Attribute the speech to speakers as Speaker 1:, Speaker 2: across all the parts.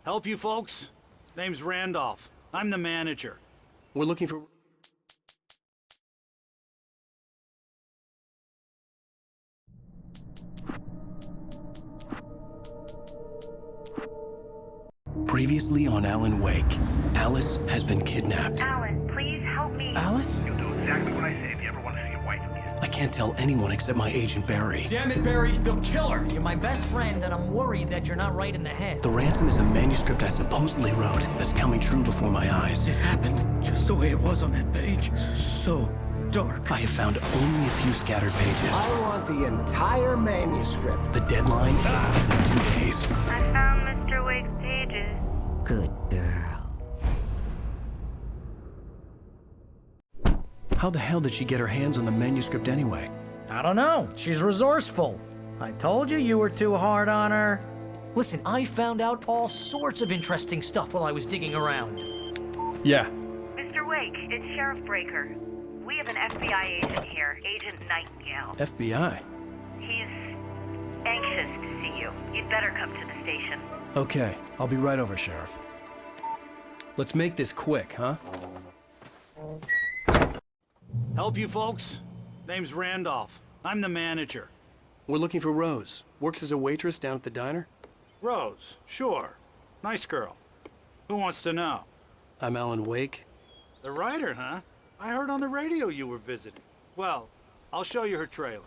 Speaker 1: Help you folks? Name's Randolph. I'm the manager.
Speaker 2: We're looking for... Previously on Alan Wake, Alice has been kidnapped.
Speaker 3: Alan, please help me.
Speaker 2: Alice?
Speaker 4: You'll do exactly what I say if you ever want to see your wife again.
Speaker 2: I can't tell anyone except my agent Barry.
Speaker 5: Damn it, Barry, they'll kill her! You're my best friend, and I'm worried that you're not right in the head.
Speaker 2: The ransom is a manuscript I supposedly wrote that's coming true before my eyes.
Speaker 6: It happened just the way it was on that page. So dark.
Speaker 2: I have found only a few scattered pages.
Speaker 7: I want the entire manuscript.
Speaker 2: The deadline is in 2 days.
Speaker 3: I found Mr. Wake's pages.
Speaker 7: Good girl.
Speaker 2: How the hell did she get her hands on the manuscript anyway?
Speaker 5: I don't know. She's resourceful. I told you were too hard on her. Listen, I found out all sorts of interesting stuff while I was digging around.
Speaker 2: Yeah.
Speaker 3: Mr. Wake, it's Sheriff Breaker. We have an FBI agent here, Agent Nightingale.
Speaker 2: FBI?
Speaker 3: He's anxious to see you. You'd better come to the station.
Speaker 2: Okay, I'll be right over, Sheriff. Let's make this quick, huh?
Speaker 1: Help you folks? Name's Randolph. I'm the manager.
Speaker 2: We're looking for Rose. Works as a waitress down at the diner.
Speaker 1: Rose, sure. Nice girl. Who wants to know?
Speaker 2: I'm Alan Wake.
Speaker 1: The writer, huh? I heard on the radio you were visiting. Well, I'll show you her trailer.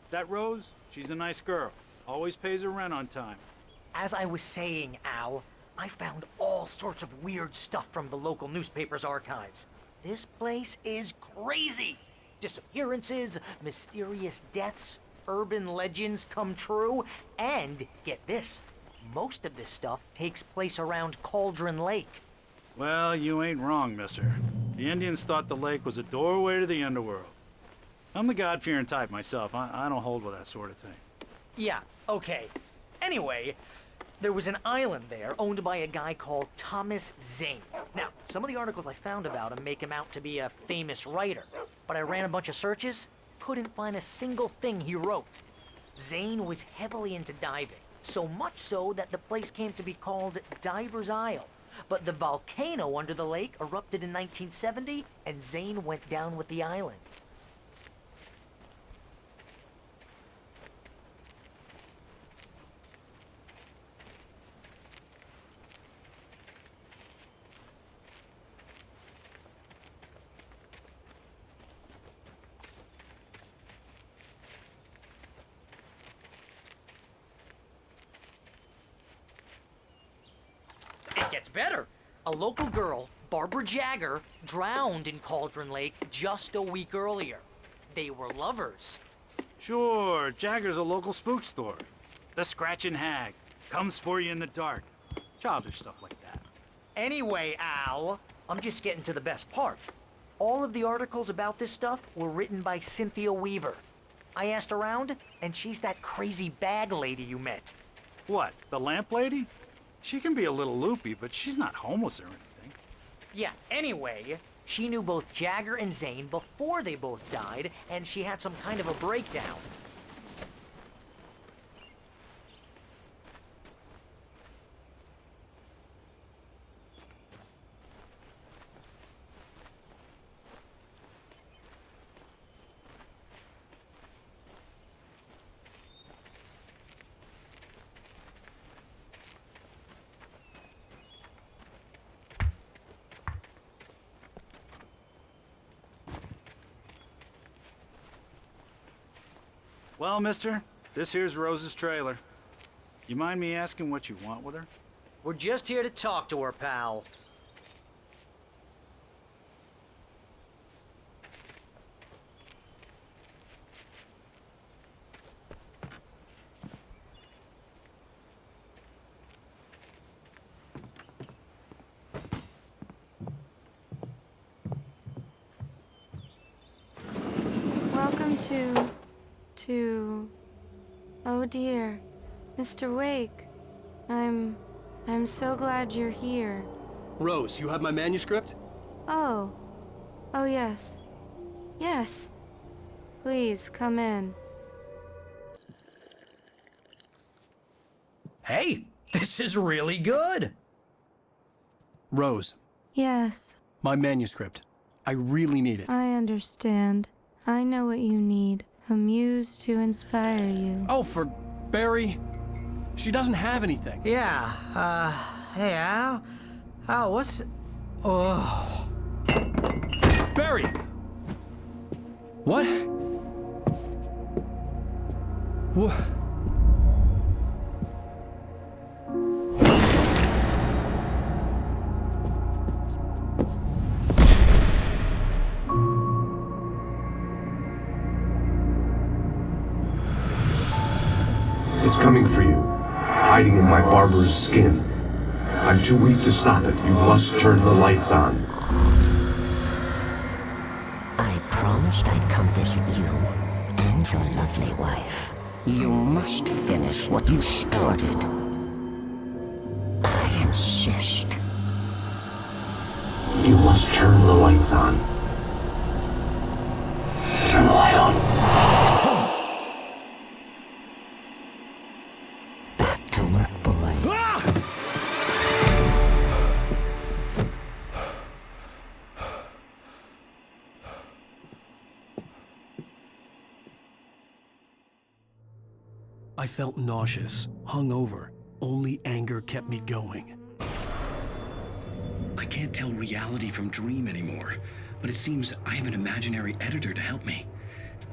Speaker 1: That Rose, she's a nice girl. Always pays her rent on time.
Speaker 5: As I was saying, Al, I found all sorts of weird stuff from the local newspaper's archives. This place is crazy. Disappearances, mysterious deaths, urban legends come true, and get this, most of this stuff takes place around Cauldron Lake.
Speaker 1: Well, you ain't wrong, mister. The Indians thought the lake was a doorway to the underworld. I'm the God-fearing type myself. I don't hold with that sort of thing.
Speaker 5: Yeah, okay. Anyway, there was an island there owned by a guy called Thomas Zane. Now, some of the articles I found about him make him out to be a famous writer, but I ran a bunch of searches, couldn't find a single thing he wrote. Zane was heavily into diving, so much so that the place came to be called Diver's Isle. But the volcano under the lake erupted in 1970, and Zane went down with the island. It gets better. A local girl, Barbara Jagger, drowned in Cauldron Lake just a week earlier. They were lovers.
Speaker 1: Sure, Jagger's a local spook store. The Scratchin' Hag. Comes for you in the dark. Childish stuff like that.
Speaker 5: Anyway, Al, I'm just getting to the best part. All of the articles about this stuff were written by Cynthia Weaver. I asked around, and she's that crazy bag lady you met.
Speaker 1: What, the lamp lady? She can be a little loopy, but she's not homeless or anything.
Speaker 5: Yeah, anyway, she knew both Jagger and Zane before they both died, and she had some kind of a breakdown.
Speaker 1: Well, mister, this here's Rose's trailer. You mind me asking what you want with her?
Speaker 5: We're just here to talk to her, pal.
Speaker 8: Welcome to... Oh dear, Mr. Wake. I'm so glad you're here.
Speaker 2: Rose, you have my manuscript?
Speaker 8: Oh. Oh yes. Yes. Please, come in.
Speaker 5: Hey, this is really good.
Speaker 2: Rose,
Speaker 8: Yes,
Speaker 2: my manuscript. I really need it.
Speaker 8: I understand. I know what you need. A muse to inspire you.
Speaker 2: Oh, for Barry. She doesn't have anything.
Speaker 6: Yeah, hey, Al, what's... Oh...
Speaker 2: Barry! What? What?
Speaker 9: It's coming for you, hiding in my barber's skin. I'm too weak to stop it. You must turn the lights on.
Speaker 7: I promised I'd come visit you and your lovely wife. You must finish what you started. I insist.
Speaker 9: You must turn the lights on. Turn the light on.
Speaker 7: Back to work, boy.
Speaker 2: I felt nauseous, hungover. Only anger kept me going.
Speaker 10: I can't tell reality from dream anymore, but it seems I have an imaginary editor to help me.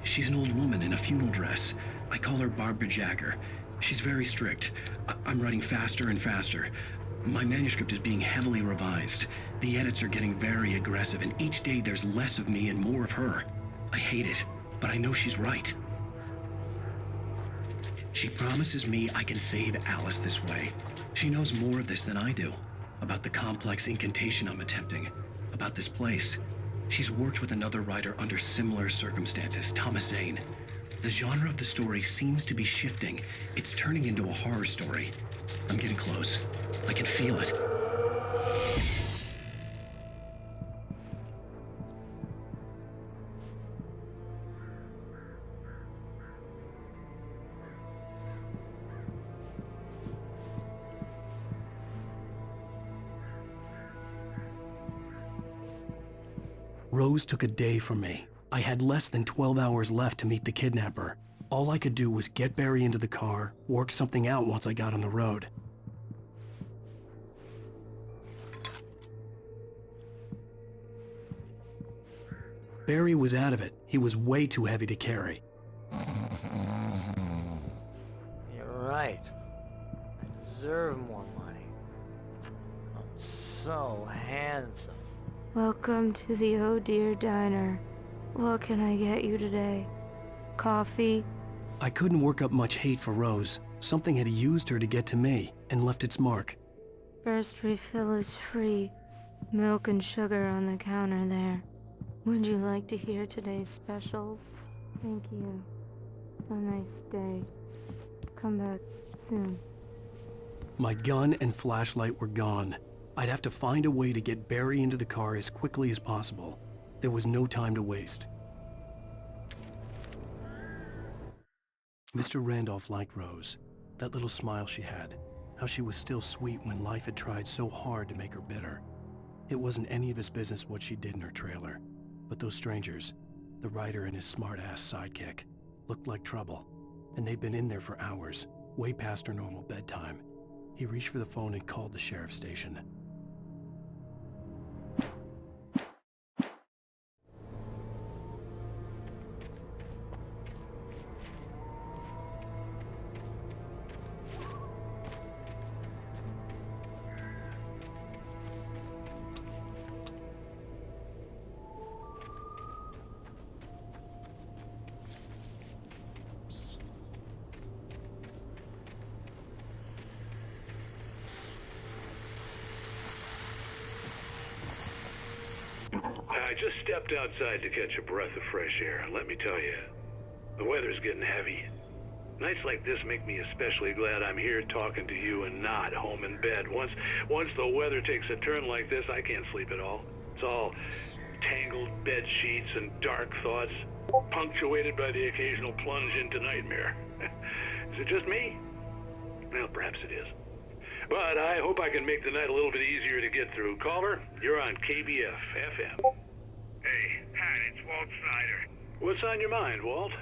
Speaker 10: She's an old woman in a funeral dress. I call her Barbara Jagger. She's very strict. I'm writing faster and faster. My manuscript is being heavily revised. The edits are getting very aggressive, and each day there's less of me and more of her. I hate it, but I know she's right. She promises me I can save Alice this way. She knows more of this than I do. About the complex incantation I'm attempting. About this place. She's worked with another writer under similar circumstances, Thomas Zane. The genre of the story seems to be shifting. It's turning into a horror story. I'm getting close. I can feel it.
Speaker 2: Rose took a day from me. I had less than 12 hours left to meet the kidnapper. All I could do was get Barry into the car, work something out once I got on the road. Barry was out of it. He was way too heavy to carry.
Speaker 5: You're right. I deserve more money. I'm so handsome.
Speaker 8: Welcome to the Oh Dear Diner. What can I get you today? Coffee?
Speaker 2: I couldn't work up much hate for Rose. Something had used her to get to me and left its mark.
Speaker 8: First refill is free. Milk and sugar on the counter there. Would you like to hear today's specials? Thank you. Have a nice day. Come back soon.
Speaker 2: My gun and flashlight were gone. I'd have to find a way to get Barry into the car as quickly as possible. There was no time to waste. Mr. Randolph liked Rose. That little smile she had. How she was still sweet when life had tried so hard to make her bitter. It wasn't any of his business what she did in her trailer. But those strangers, the writer and his smart-ass sidekick, looked like trouble. And they'd been in there for hours, way past her normal bedtime. He reached for the phone and called the sheriff's station.
Speaker 11: I just stepped outside to catch a breath of fresh air. Let me tell you, the weather's getting heavy. Nights like this make me especially glad I'm here talking to you and not home in bed. Once the weather takes a turn like this, I can't sleep at all. It's all tangled bed sheets and dark thoughts, punctuated by the occasional plunge into nightmare. Is it just me? Well, perhaps it is. But I hope I can make the night a little bit easier to get through. Caller, you're on KBF FM.
Speaker 4: Hey, Pat, it's Walt Snyder.
Speaker 11: What's on your mind, Walt?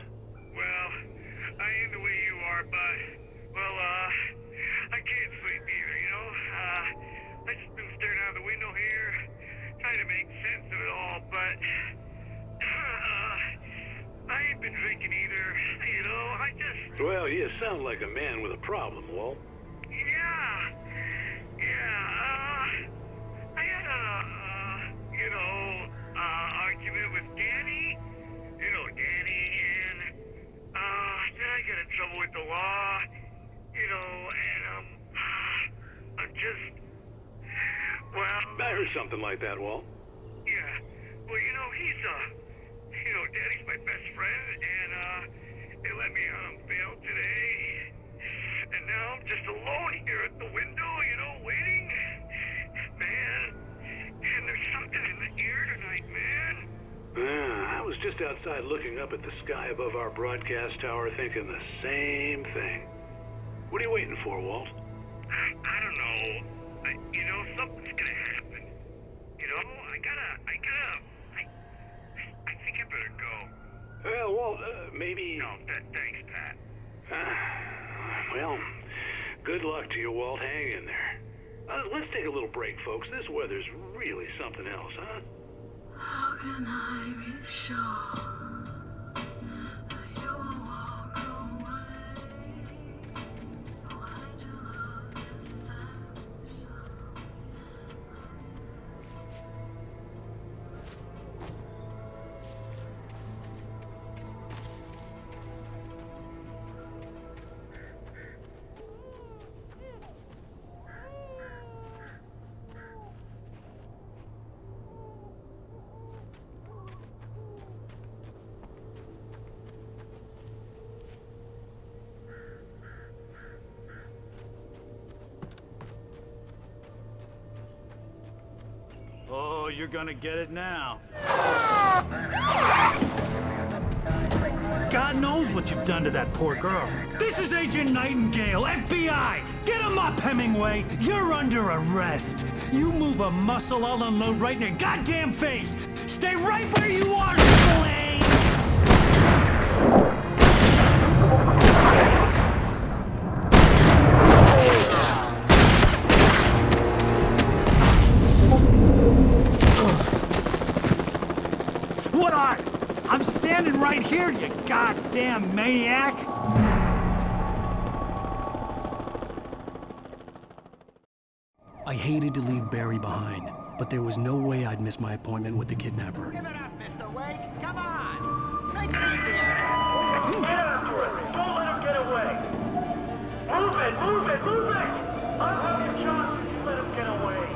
Speaker 4: Well, I ain't the way you are, but, well, I can't sleep either, you know? I just been staring out the window here, trying to make sense of it all, but, I ain't been drinking either, you know? I just...
Speaker 11: Well, you sound like a man with a problem, Walt.
Speaker 4: I had a, argument with Danny. You know Danny, and, then I got in trouble with the law, you know, and, I'm just, well...
Speaker 11: I heard something like that, Walt.
Speaker 4: Yeah, well, you know, Danny's my best friend, and, they let me out on bail today. And now I'm just alone here at the window, you know, waiting. Man, and there's something in the air tonight, man.
Speaker 11: I was just outside looking up at the sky above our broadcast tower thinking the same thing. What are you waiting for, Walt?
Speaker 4: I don't know. You know, something's gonna happen. You know, I think I better go.
Speaker 11: Well, Walt, maybe...
Speaker 4: No, thanks, Pat.
Speaker 11: Well, good luck to you, Walt. Hang in there. Let's take a little break, folks. This weather's really something else, huh?
Speaker 8: How can I be sure you will walk away? Why did you love this
Speaker 1: Oh, you're gonna get it now. God knows what you've done to that poor girl.
Speaker 6: This is Agent Nightingale, FBI! Get him up, Hemingway! You're under arrest! You move a muscle, I'll unload right in your goddamn face! Stay right where you are, Slane!
Speaker 1: I'm standing right here, you goddamn maniac!
Speaker 2: I hated to leave Barry behind, but there was no way I'd miss my appointment with the kidnapper.
Speaker 12: Give it up, Mr. Wake. Come on. Make it easier.
Speaker 4: Get after it. Don't let him get away. Move it, move it, move it! I'll have your chance if you let him get away.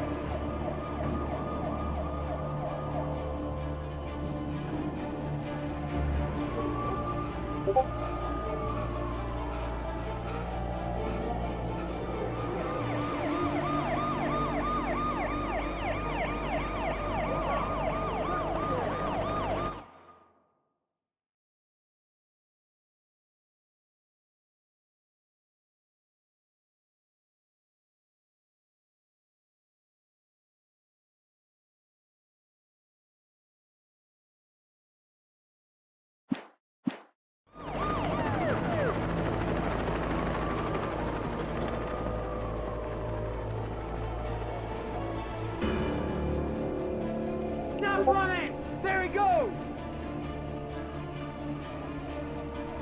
Speaker 13: Running! There he goes!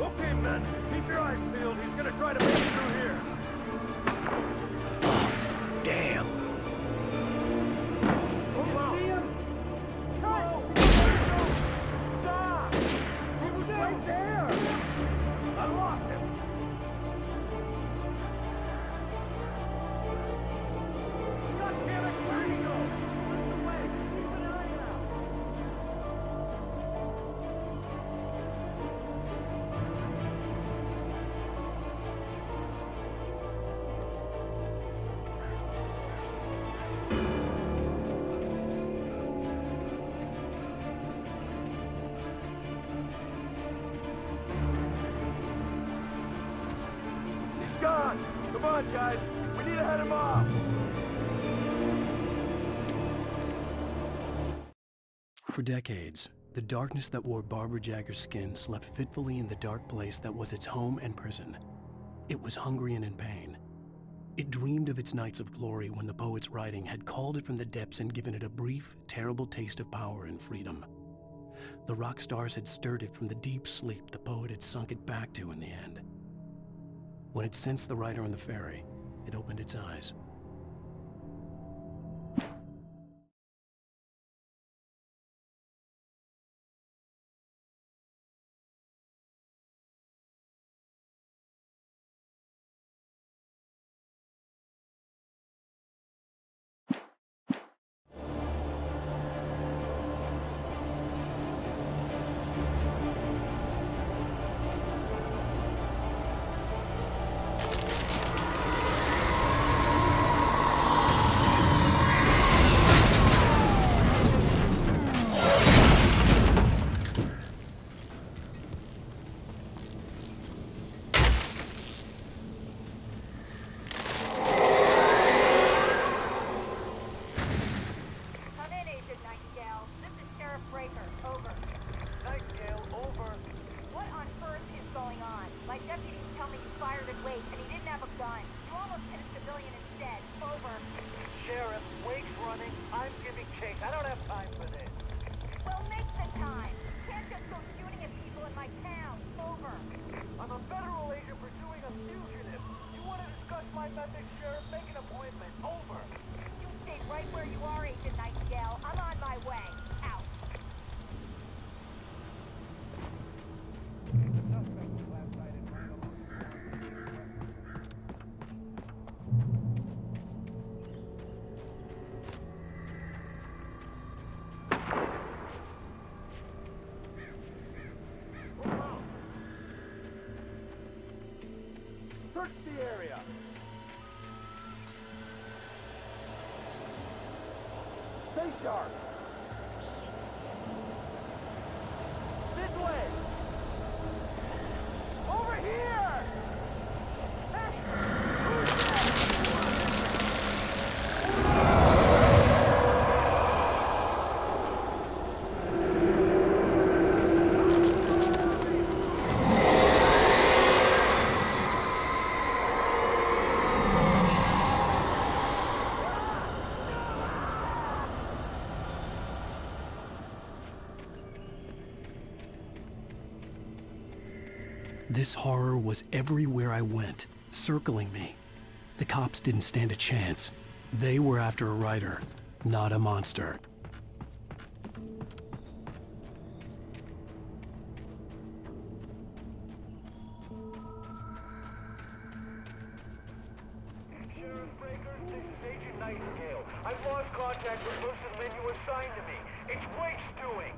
Speaker 13: Okay, men, keep your eyes peeled. He's gonna try to make it through here.
Speaker 2: Damn!
Speaker 13: Hold on. See him? No! Stop! He was right there! I lost him! God damn it, where'd he go? Where's the way? Keep an eye out! He's gone! Come on, guys! We need to head him off.
Speaker 2: For decades, the darkness that wore Barbara Jagger's skin slept fitfully in the dark place that was its home and prison. It was hungry and in pain. It dreamed of its nights of glory when the poet's writing had called it from the depths and given it a brief, terrible taste of power and freedom. The rock stars had stirred it from the deep sleep the poet had sunk it back to in the end. When it sensed the writer on the ferry, it opened its eyes.
Speaker 13: Search the area. Stay sharp. This way. Over here. Hey, who's
Speaker 2: This horror was everywhere I went, circling me. The cops didn't stand a chance. They were after a writer, not a monster.
Speaker 13: Sheriff Breaker, this is Agent Nightingale. I've lost contact with most of the men you assigned to me. It's Wake's doing.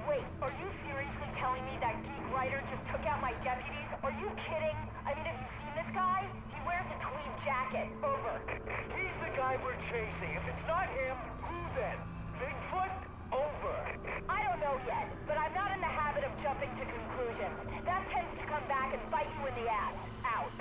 Speaker 3: Wait, are you seriously telling me that geek writer just took out my deputies? Are you kidding? I mean, have you seen this guy? He wears a tweed jacket. Over.
Speaker 13: He's the guy we're chasing. If it's not him, who then? Bigfoot? Over.
Speaker 3: I don't know yet, but I'm not in the habit of jumping to conclusions. That tends to come back and bite you in the ass. Out.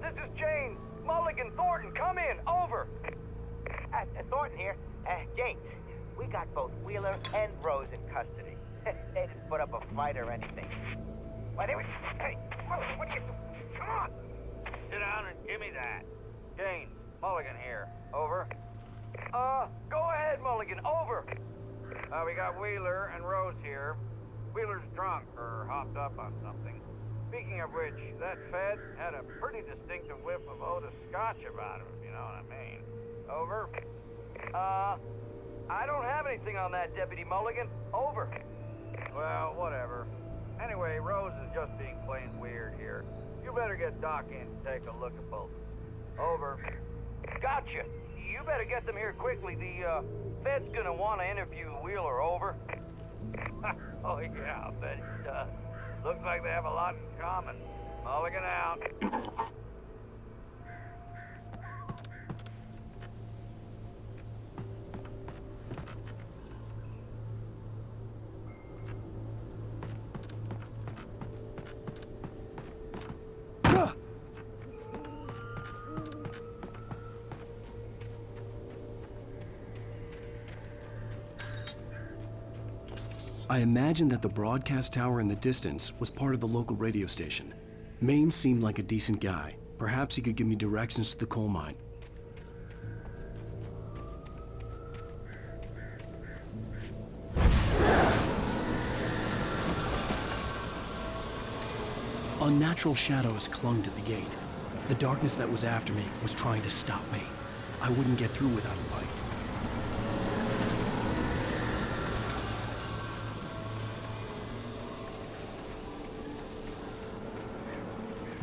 Speaker 13: This is James. Mulligan, Thornton, come in. Over.
Speaker 12: Thornton here. James, we got both Wheeler and Rose in custody. They didn't put up a fight or anything. Why, they were... Hey, what are you doing? Come on! Sit down and give me that.
Speaker 13: James, Mulligan here. Over. Go ahead, Mulligan. Over. We got Wheeler and Rose here. Wheeler's drunk or hopped up on something. Speaking of which, that Fed had a pretty distinctive whiff of Otis Scotch about him, if you know what I mean. Over. I don't have anything on that, Deputy Mulligan. Over. Well, whatever. Anyway, Rose is just being plain weird here. You better get Doc in to take a look at both. Over. Gotcha. You better get them here quickly. The, Fed's gonna want to interview Wheeler. Over. Oh, yeah, I bet he does. Looks like they have a lot in common. Mulligan out.
Speaker 2: I imagined that the broadcast tower in the distance was part of the local radio station. Maine seemed like a decent guy. Perhaps he could give me directions to the coal mine. Unnatural shadows clung to the gate. The darkness that was after me was trying to stop me. I wouldn't get through without a light.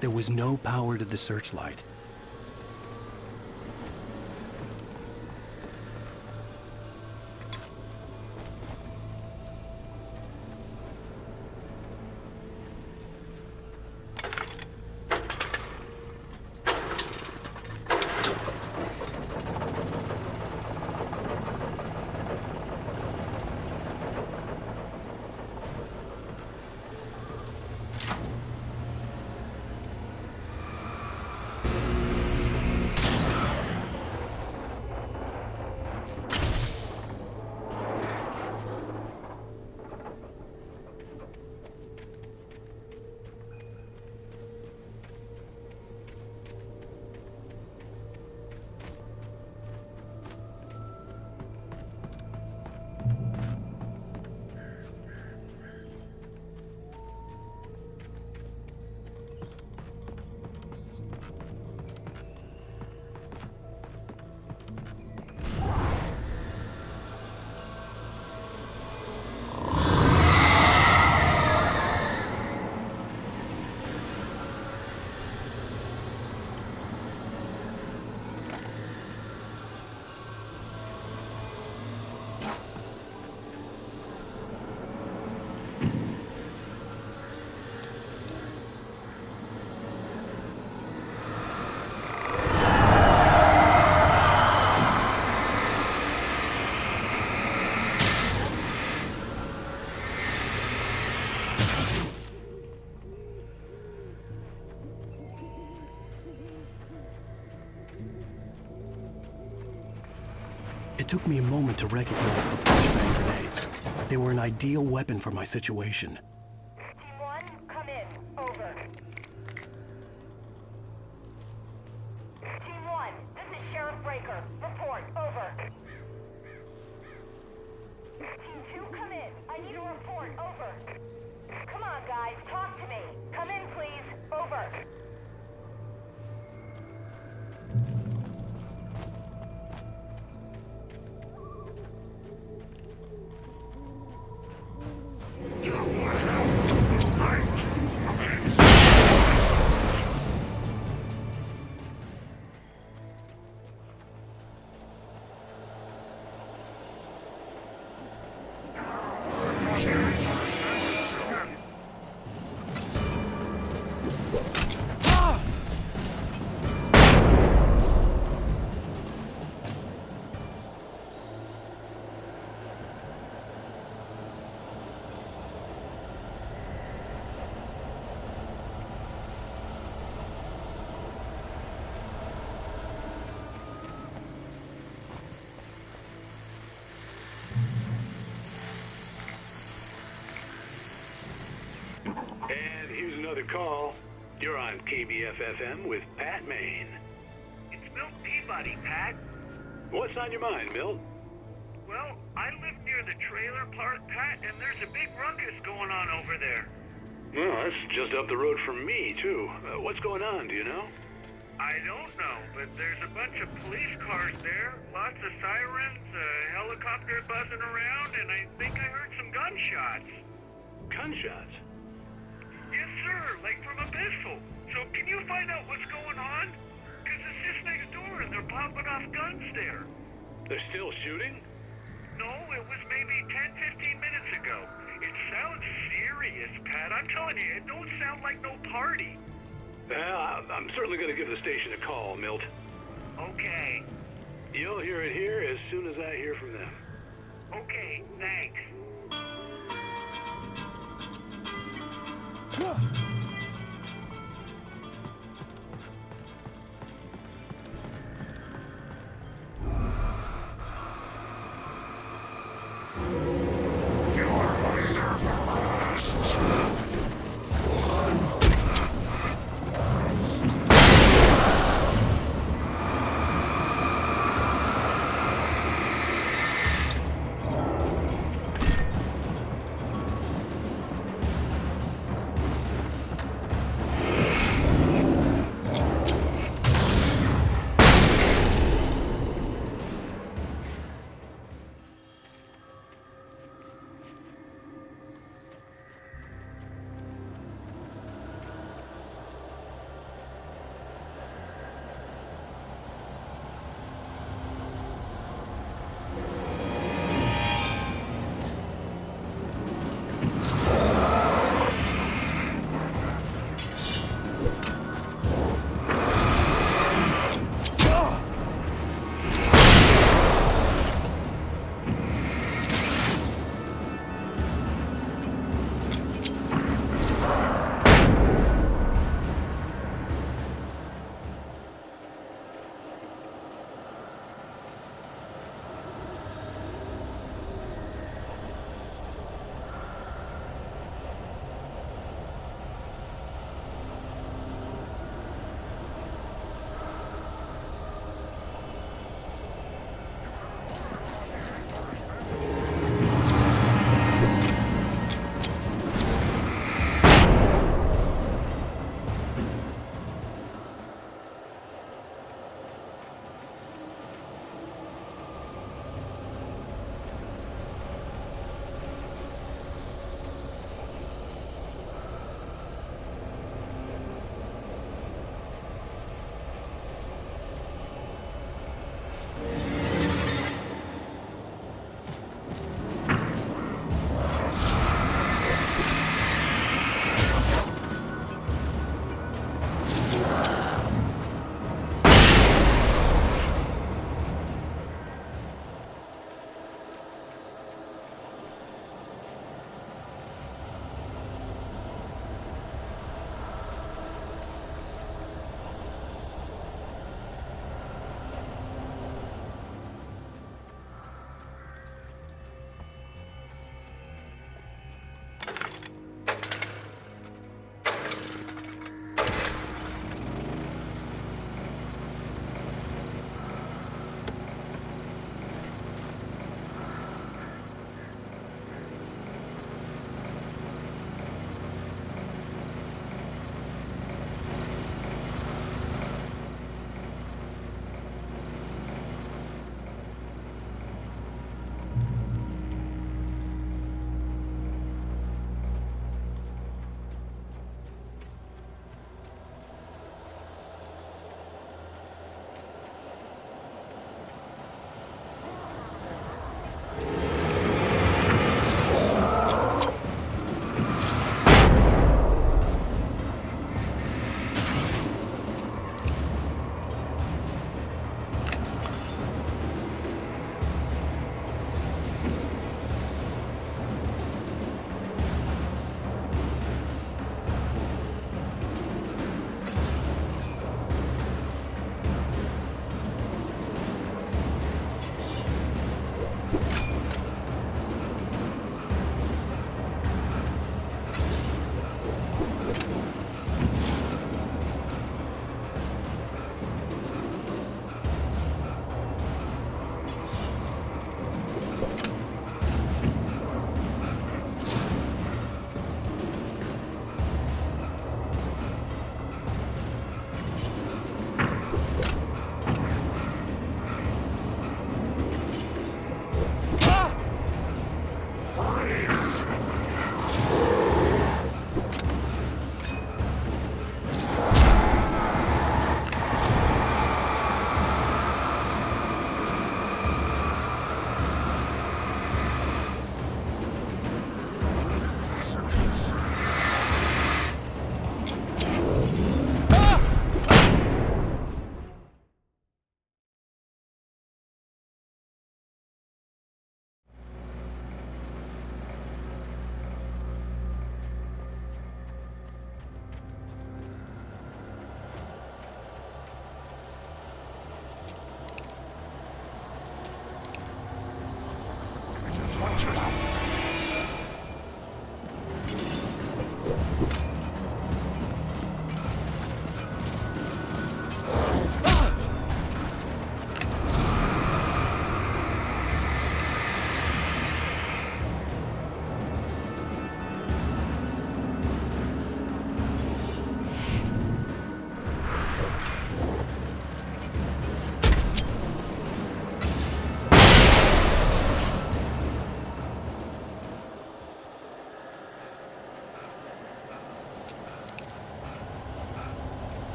Speaker 2: There was no power to the searchlight. It took me a moment to recognize the flashbang grenades. They were an ideal weapon for my situation.
Speaker 3: Team 1, come in. Over. Team 1, this is Sheriff Breaker. Report. Over. Team 2, come in. I need a report. Over. Come on, guys. Talk to me. Come in, please. Over.
Speaker 11: And here's another call. You're on KBF-FM with Pat Maine.
Speaker 4: It's Milt Peabody, Pat.
Speaker 11: What's on your mind, Milt?
Speaker 4: Well, I live near the trailer park, Pat, and there's a big ruckus going on over there.
Speaker 11: Well, that's just up the road from me, too. What's going on, do you know?
Speaker 4: I don't know, but there's a bunch of police cars there, lots of sirens, a helicopter buzzing around, and I think I heard some gunshots.
Speaker 11: Gunshots?
Speaker 4: Yes, sir, like from a pistol. So can you find out what's going on? Because it's just next door and they're popping off guns there.
Speaker 11: They're still shooting?
Speaker 4: No, it was maybe 10, 15 minutes ago. It sounds serious, Pat. I'm telling you, it don't sound like no party.
Speaker 11: Well, I'm certainly going to give the station a call, Milt.
Speaker 4: Okay.
Speaker 11: You'll hear it here as soon as I hear from them.
Speaker 4: Okay, thanks.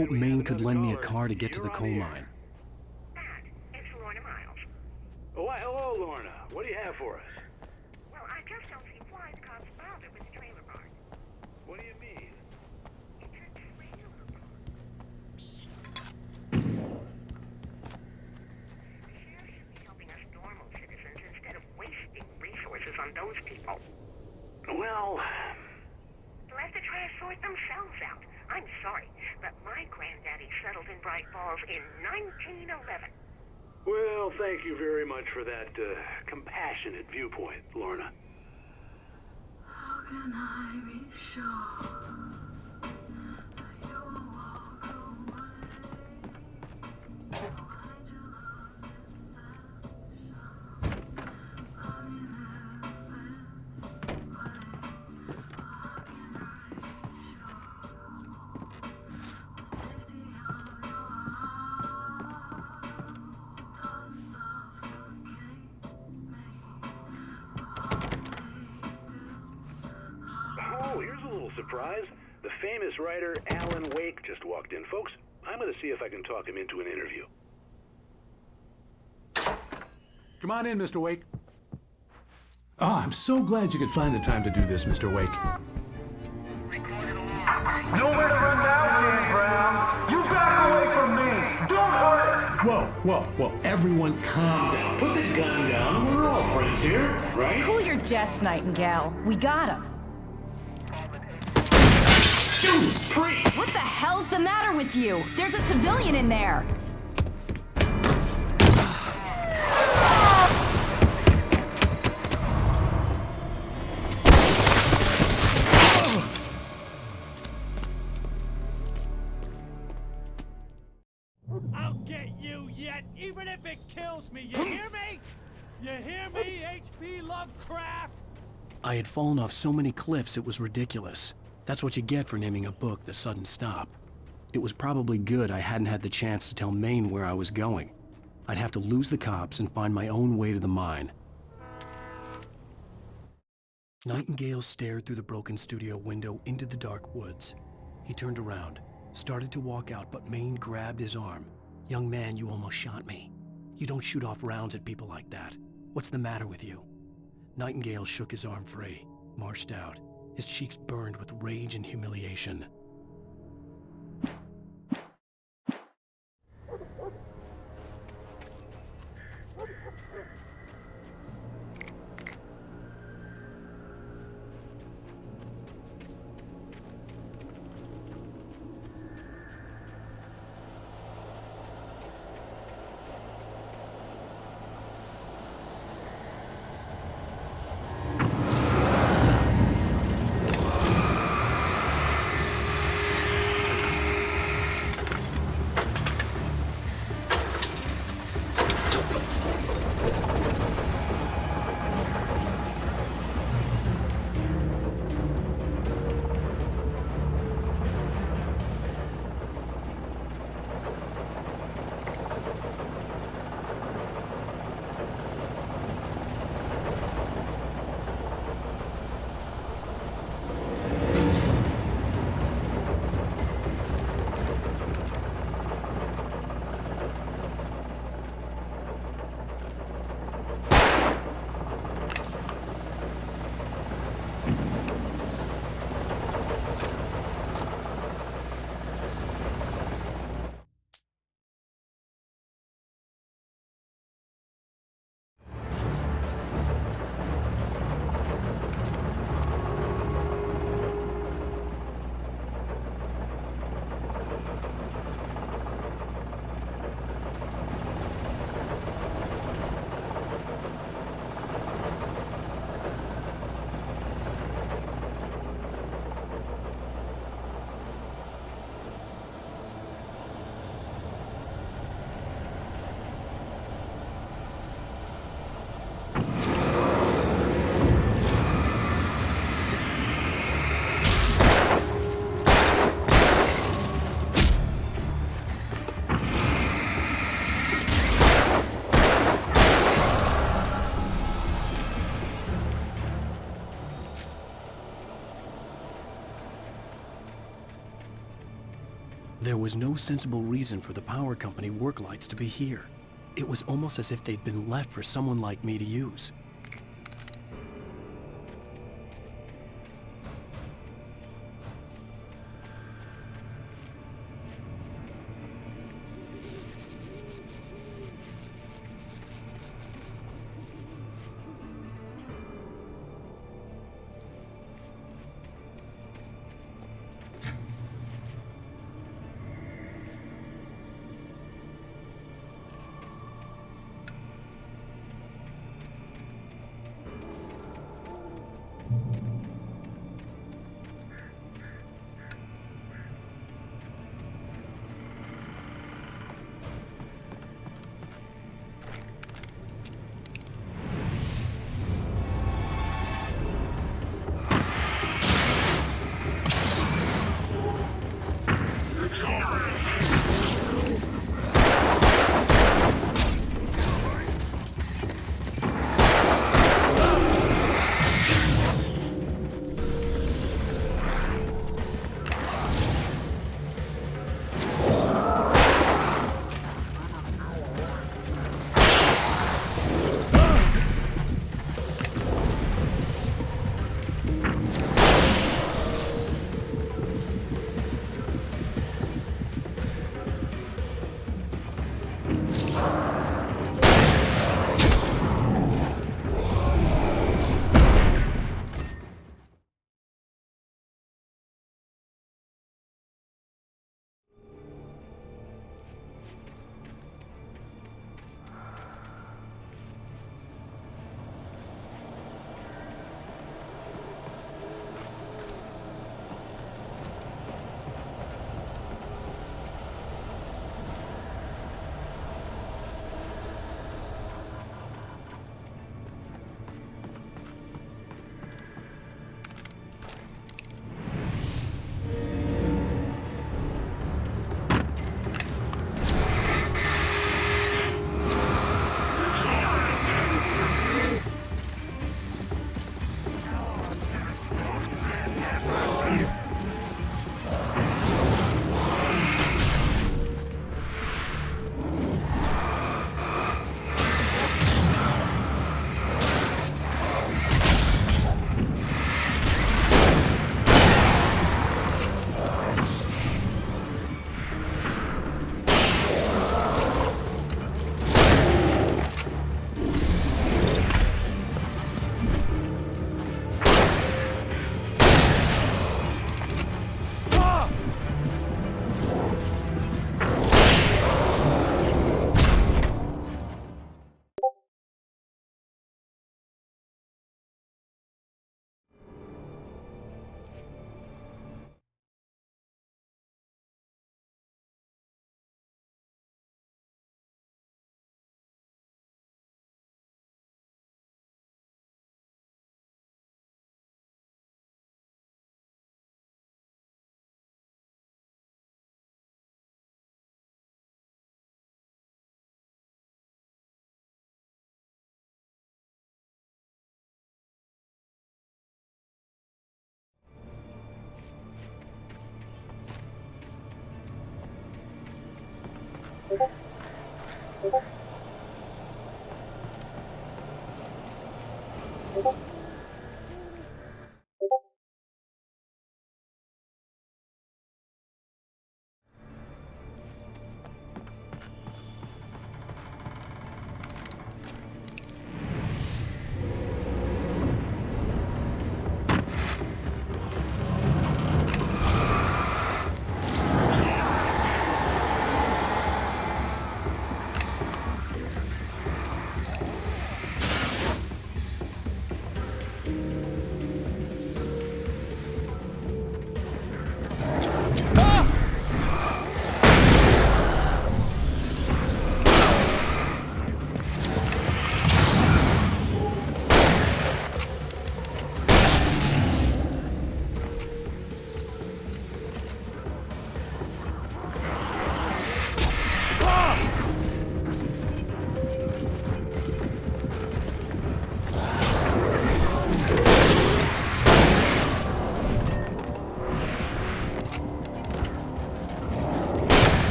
Speaker 2: hoped Maine could lend me a car to get to the coal mine.
Speaker 4: It's Lorna Miles.
Speaker 11: Oh, why, hello, Lorna. What do you have for us?
Speaker 4: Well, I just don't see why the cops bother with the trailer park.
Speaker 11: What do you mean?
Speaker 4: It's a trailer park. The sheriff should be helping us normal citizens instead of wasting resources on those people.
Speaker 11: Well,
Speaker 4: Let the trash sort themselves out. I'm sorry, but my granddaddy settled in Bright Falls in 1911.
Speaker 11: well, thank you very much for that compassionate viewpoint, Lorna.
Speaker 8: How can I be sure that you will walk away?
Speaker 11: Oh, here's a little surprise. The famous writer Alan Wake just walked in. Folks, I'm going to see if I can talk him into an interview.
Speaker 9: Come on in, Mr. Wake. Oh, I'm so glad you could find the time to do this, Mr. Wake.
Speaker 6: Nowhere to run now, Dan Brown. You back away from me. Don't hurt it.
Speaker 9: Whoa, everyone calm down. Put the gun down. We're all friends here, right?
Speaker 14: Cool your jets, Nightingale. We got him.
Speaker 9: Judas Priest!
Speaker 14: What the hell's the matter with you? There's a civilian in there.
Speaker 6: I'll get you yet, even if it kills me. You hear me? You hear me, H.P. Lovecraft?
Speaker 2: I had fallen off so many cliffs it was ridiculous. That's what you get for naming a book The Sudden Stop. It was probably good I hadn't had the chance to tell Maine where I was going. I'd have to lose the cops and find my own way to the mine. Nightingale stared through the broken studio window into the dark woods. He turned around, started to walk out, but Maine grabbed his arm. "Young man, you almost shot me. You don't shoot off rounds at people like that. What's the matter with you?" Nightingale shook his arm free, marched out. His cheeks burned with rage and humiliation. There was no sensible reason for the power company work lights to be here. It was almost as if they'd been left for someone like me to use.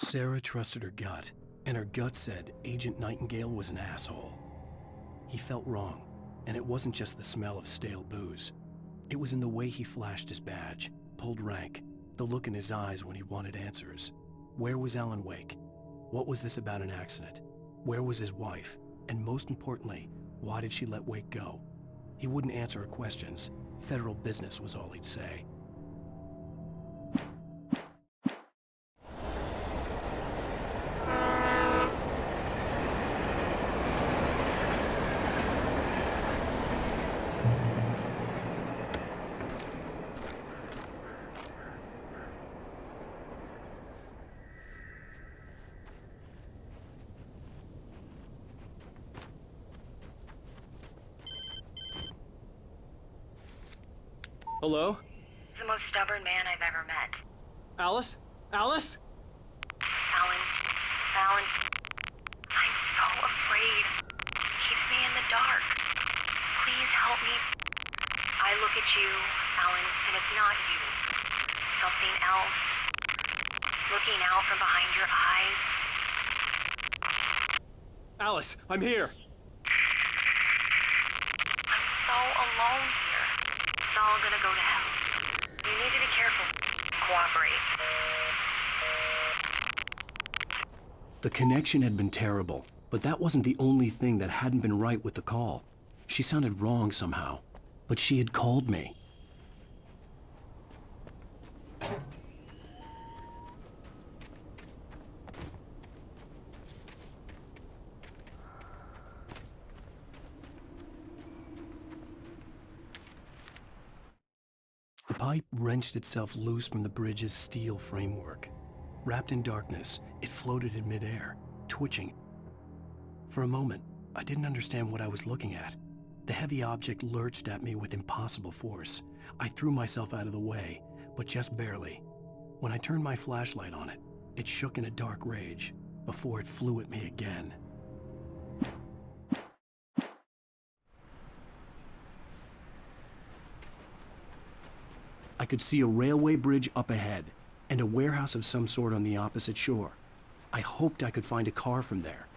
Speaker 2: Sarah trusted her gut, and her gut said Agent Nightingale was an asshole. He felt wrong, and it wasn't just the smell of stale booze. It was in the way he flashed his badge, pulled rank, the look in his eyes when he wanted answers. Where was Alan Wake? What was this about an accident? Where was his wife? And most importantly, why did she let Wake go? He wouldn't answer her questions. Federal business was all he'd say.
Speaker 15: Hello?
Speaker 16: The most stubborn man I've ever met.
Speaker 15: Alice? Alice?
Speaker 16: Alan, I'm so afraid. He keeps me in the dark. Please help me. I look at you, Alan, and it's not you. Something else. Looking out from behind your eyes.
Speaker 15: Alice, I'm here.
Speaker 16: I'm so alone here. It's all gonna go to hell. You need to be careful. Cooperate.
Speaker 2: The connection had been terrible, but that wasn't the only thing that hadn't been right with the call. She sounded wrong somehow, but she had called me. The pipe wrenched itself loose from the bridge's steel framework. Wrapped in darkness, it floated in midair, twitching. For a moment, I didn't understand what I was looking at. The heavy object lurched at me with impossible force. I threw myself out of the way, but just barely. When I turned my flashlight on it, it shook in a dark rage before it flew at me again. I could see a railway bridge up ahead, and a warehouse of some sort on the opposite shore. I hoped I could find a car from there.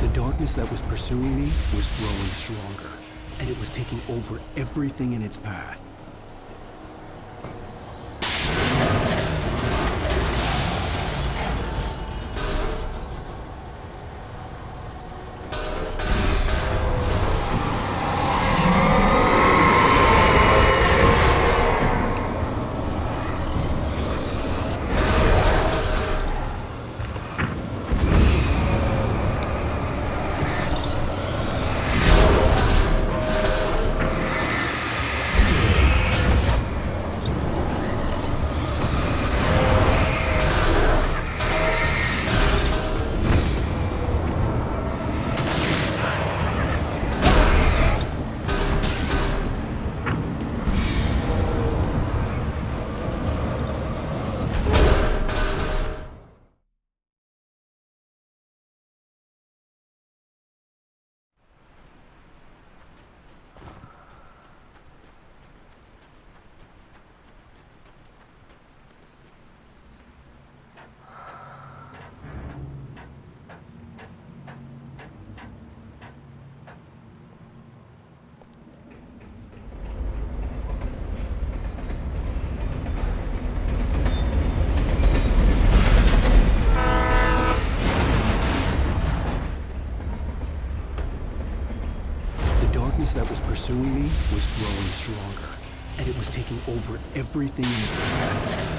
Speaker 2: The darkness that was pursuing me was growing stronger, and it was taking over everything in its path. was growing stronger, and it was taking over everything in its path.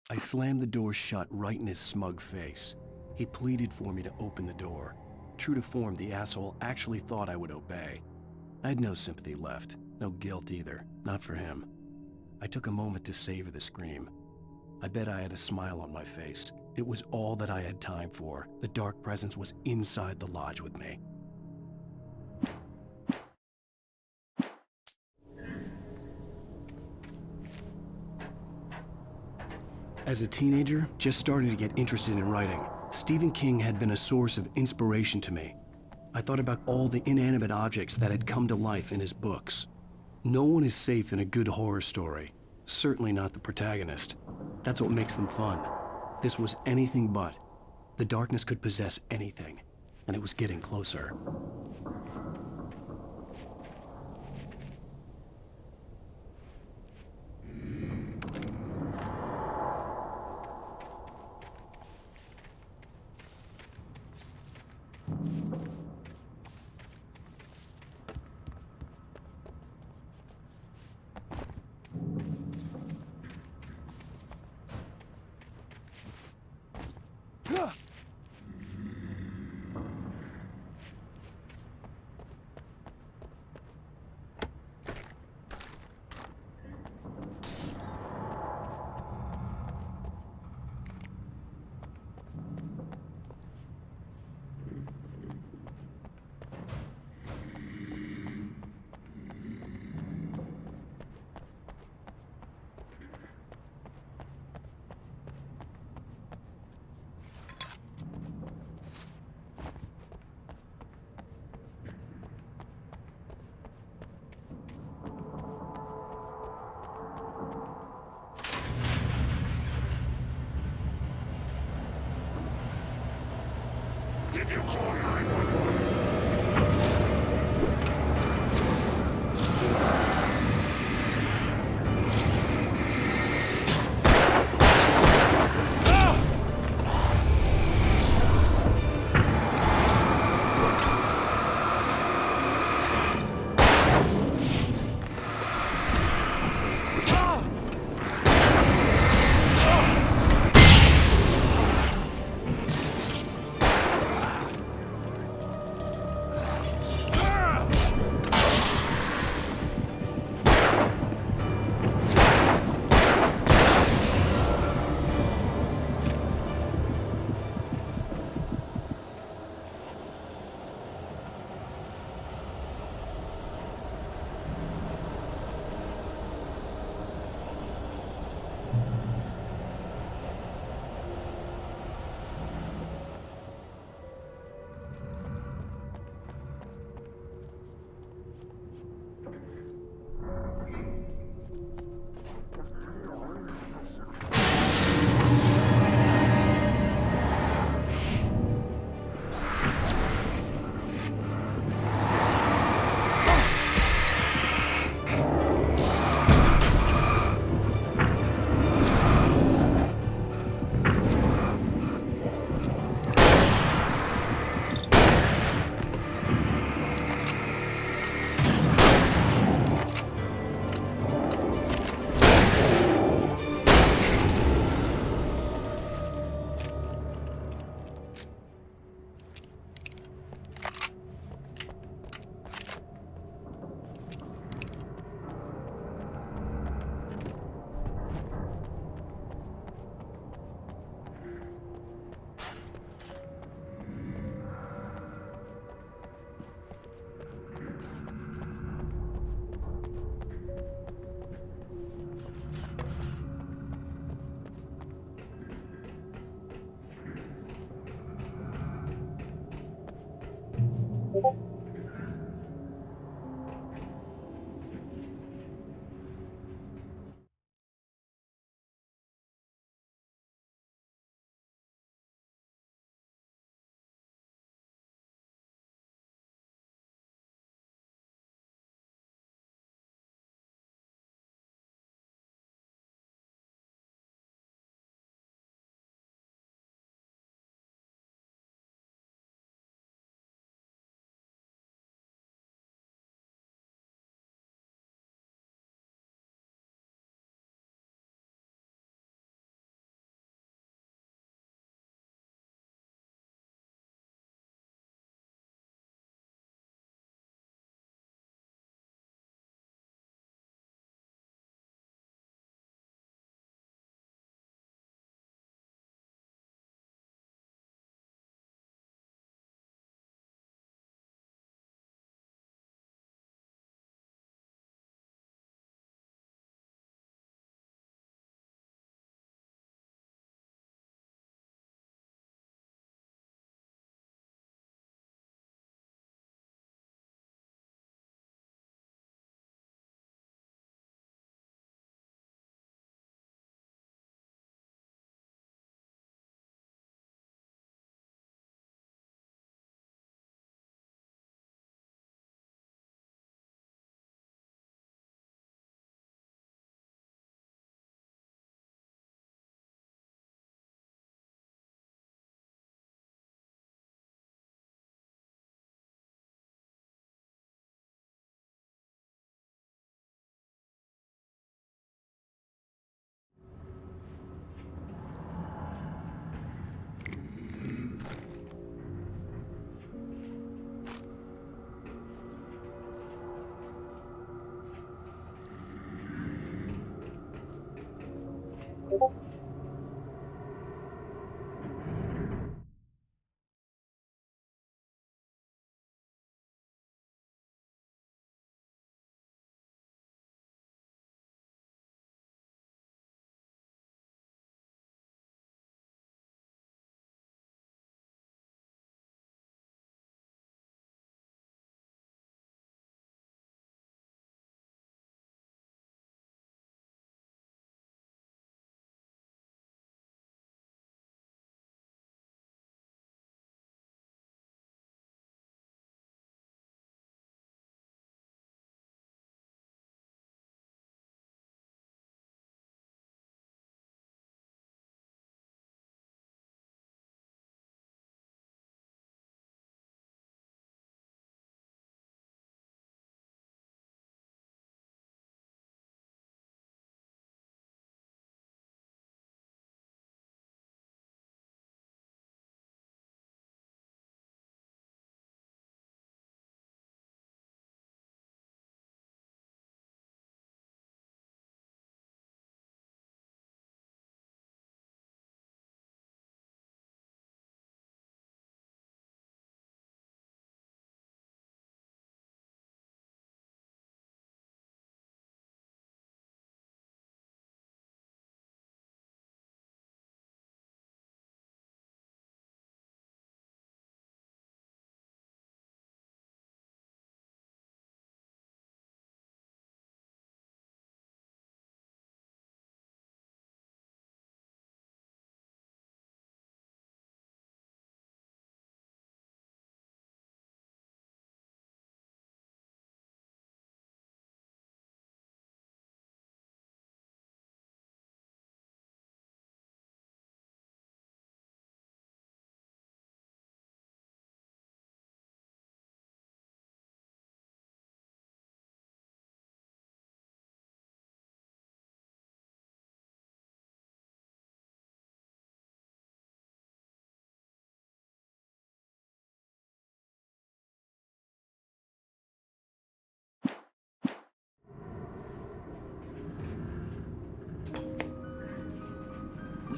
Speaker 2: I slammed the door shut right in his smug face. He pleaded for me to open the door. True to form, the asshole actually thought I would obey. I had no sympathy left, no guilt either, not for him. I took a moment to savor the scream. I bet I had a smile on my face. It was all that I had time for. The dark presence was inside the lodge with me. As a teenager, just starting to get interested in writing, Stephen King had been a source of inspiration to me. I thought about all the inanimate objects that had come to life in his books. No one is safe in a good horror story. Certainly not the protagonist. That's what makes them fun. This was anything but. The darkness could possess anything, and it was getting closer.
Speaker 11: Did you call 911?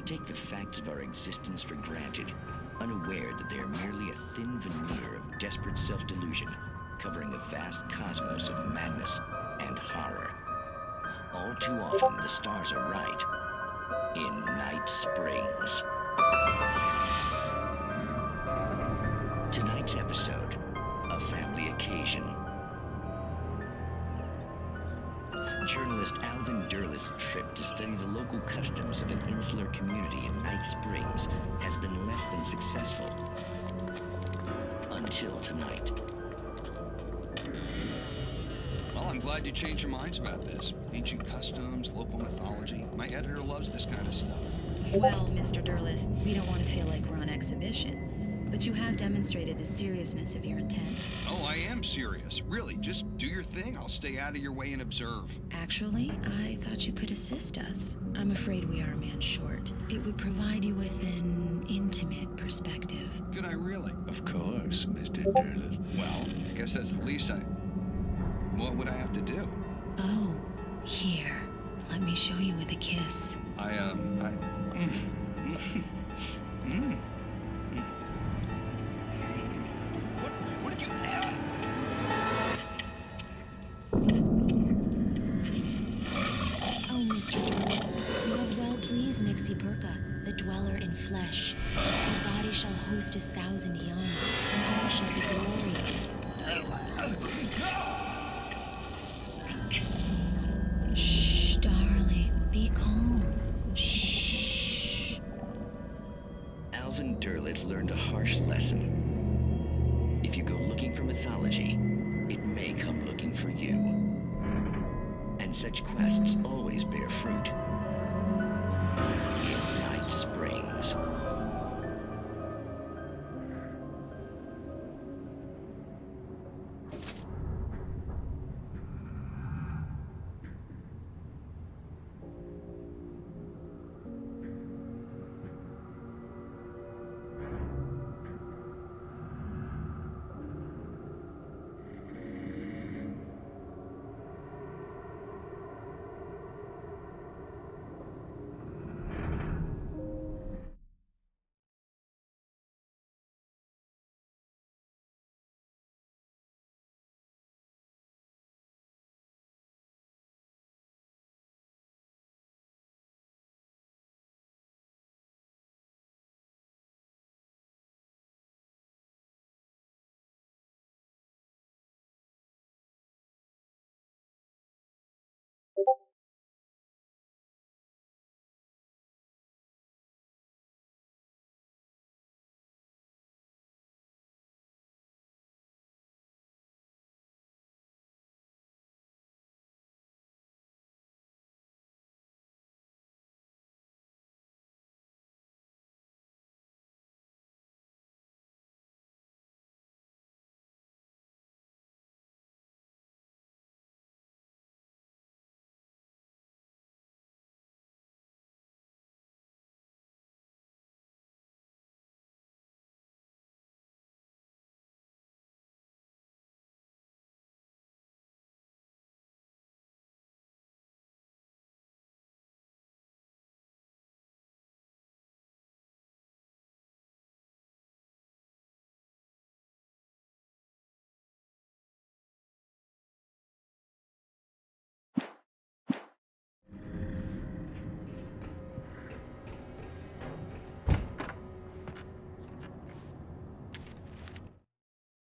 Speaker 17: We take the facts of our existence for granted, unaware that they are merely a thin veneer of desperate self-delusion, covering a vast cosmos of madness and horror. All too often, the stars are right. In Night Springs. Tonight's episode, a occasion. Journalist Alvin Derlis' trip to study the local customs of an insular community in Night Springs has been less than successful. Until tonight.
Speaker 18: Well, I'm glad you changed your minds about this. Ancient customs, local mythology. My editor loves this kind of stuff.
Speaker 19: Well, Mr. Derleth, we don't want to feel like we're on exhibition. But you have demonstrated the seriousness of your intent.
Speaker 18: Oh, I am serious. Really, just do your thing. I'll stay out of your way and observe.
Speaker 19: Actually, I thought you could assist us. I'm afraid we are a man short. It would provide you with an intimate perspective.
Speaker 18: Could I really?
Speaker 17: Of course, Mr. Derleth.
Speaker 18: Well, I guess that's the least I... What would I have to do?
Speaker 19: Oh, here. Let me show you with a kiss.
Speaker 18: What did you...
Speaker 19: Oh, Mr. Derleth, you have well pleased Nixie Burka, the dweller in flesh. His body shall host his 1,000 young, and all shall be glory. Shh, darling, be calm. Shh.
Speaker 17: Alvin Derleth learned a harsh lesson. If you go looking for mythology, it may come looking for you. And such quests always bear fruit. In Night Springs.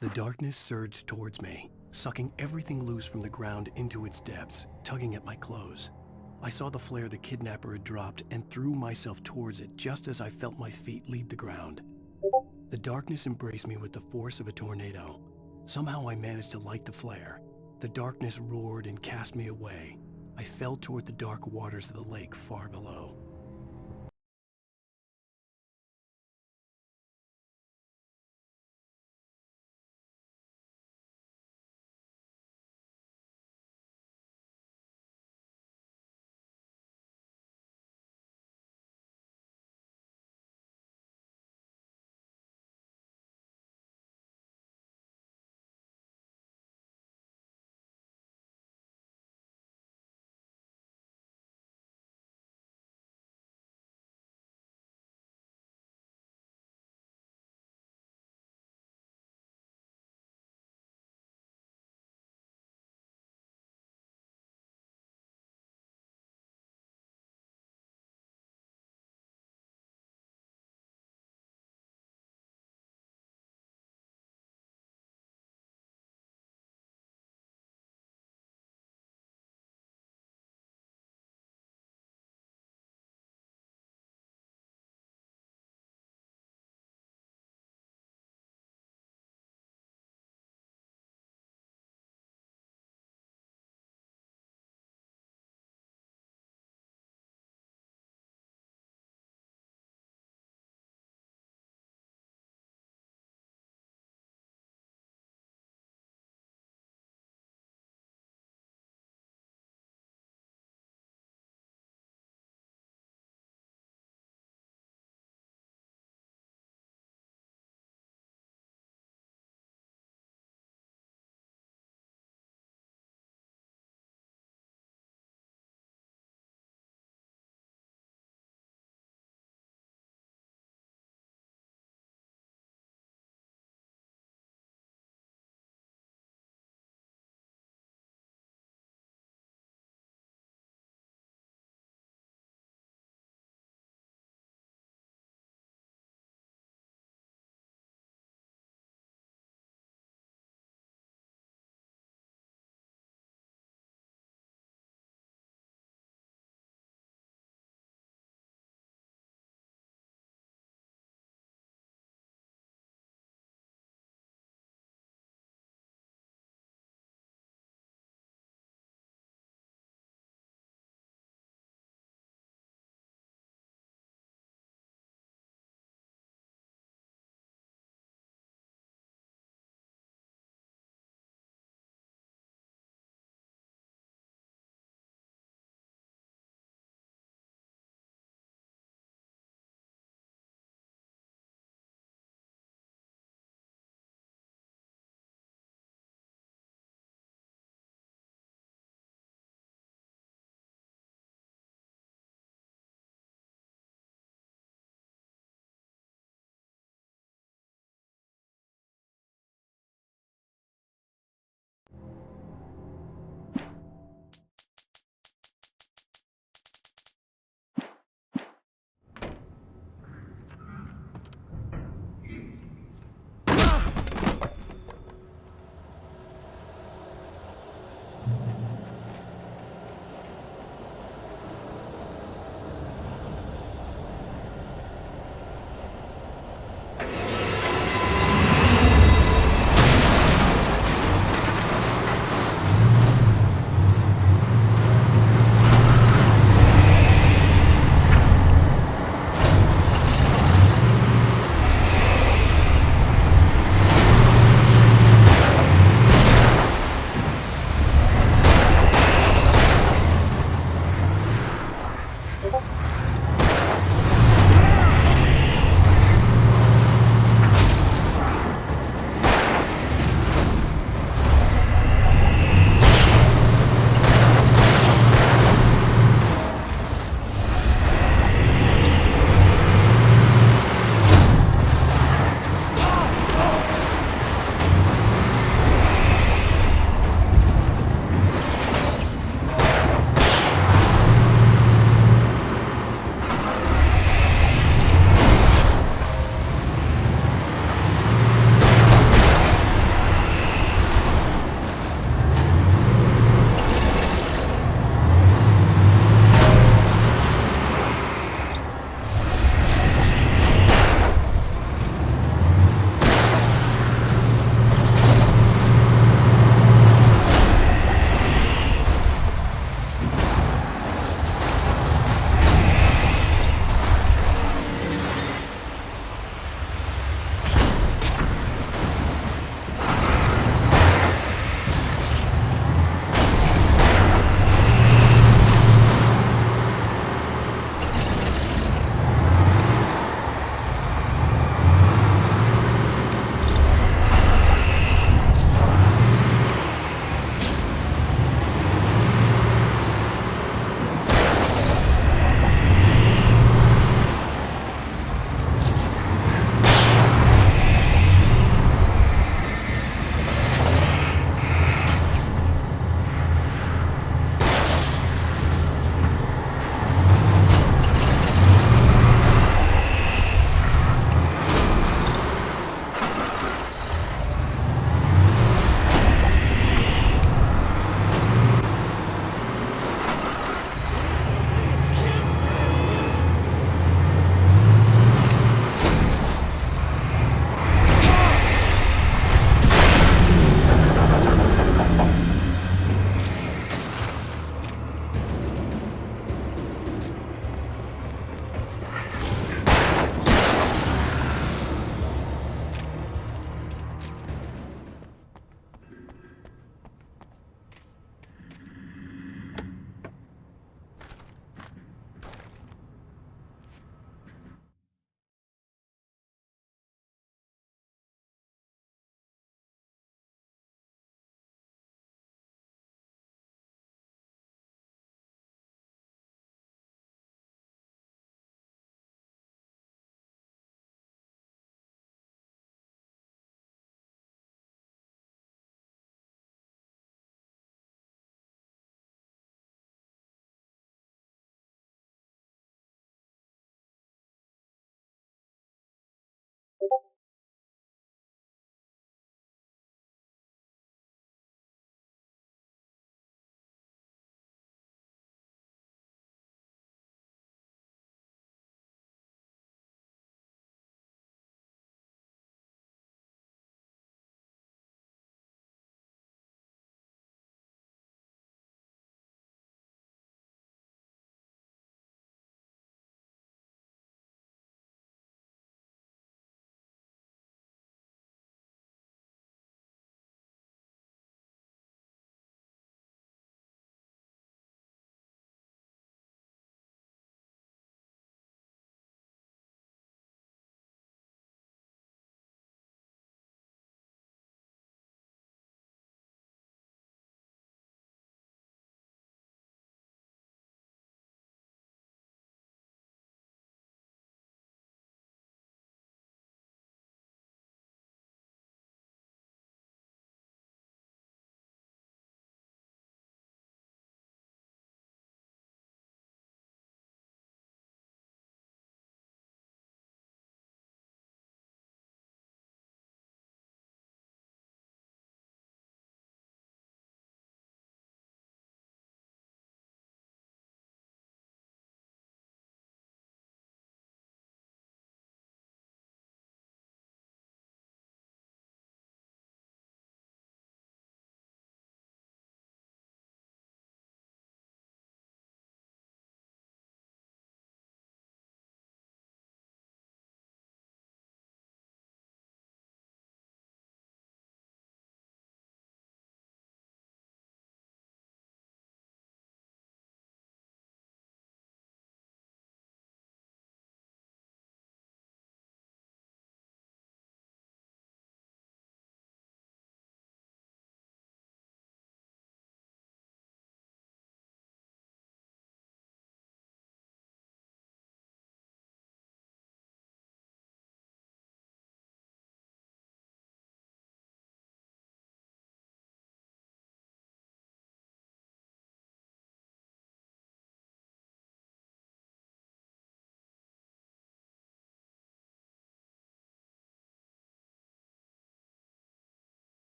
Speaker 2: The darkness surged towards me, sucking everything loose from the ground into its depths, tugging at my clothes. I saw the flare the kidnapper had dropped and threw myself towards it just as I felt my feet leave the ground. The darkness embraced me with the force of a tornado. Somehow I managed to light the flare. The darkness roared and cast me away. I fell toward the dark waters of the lake far below.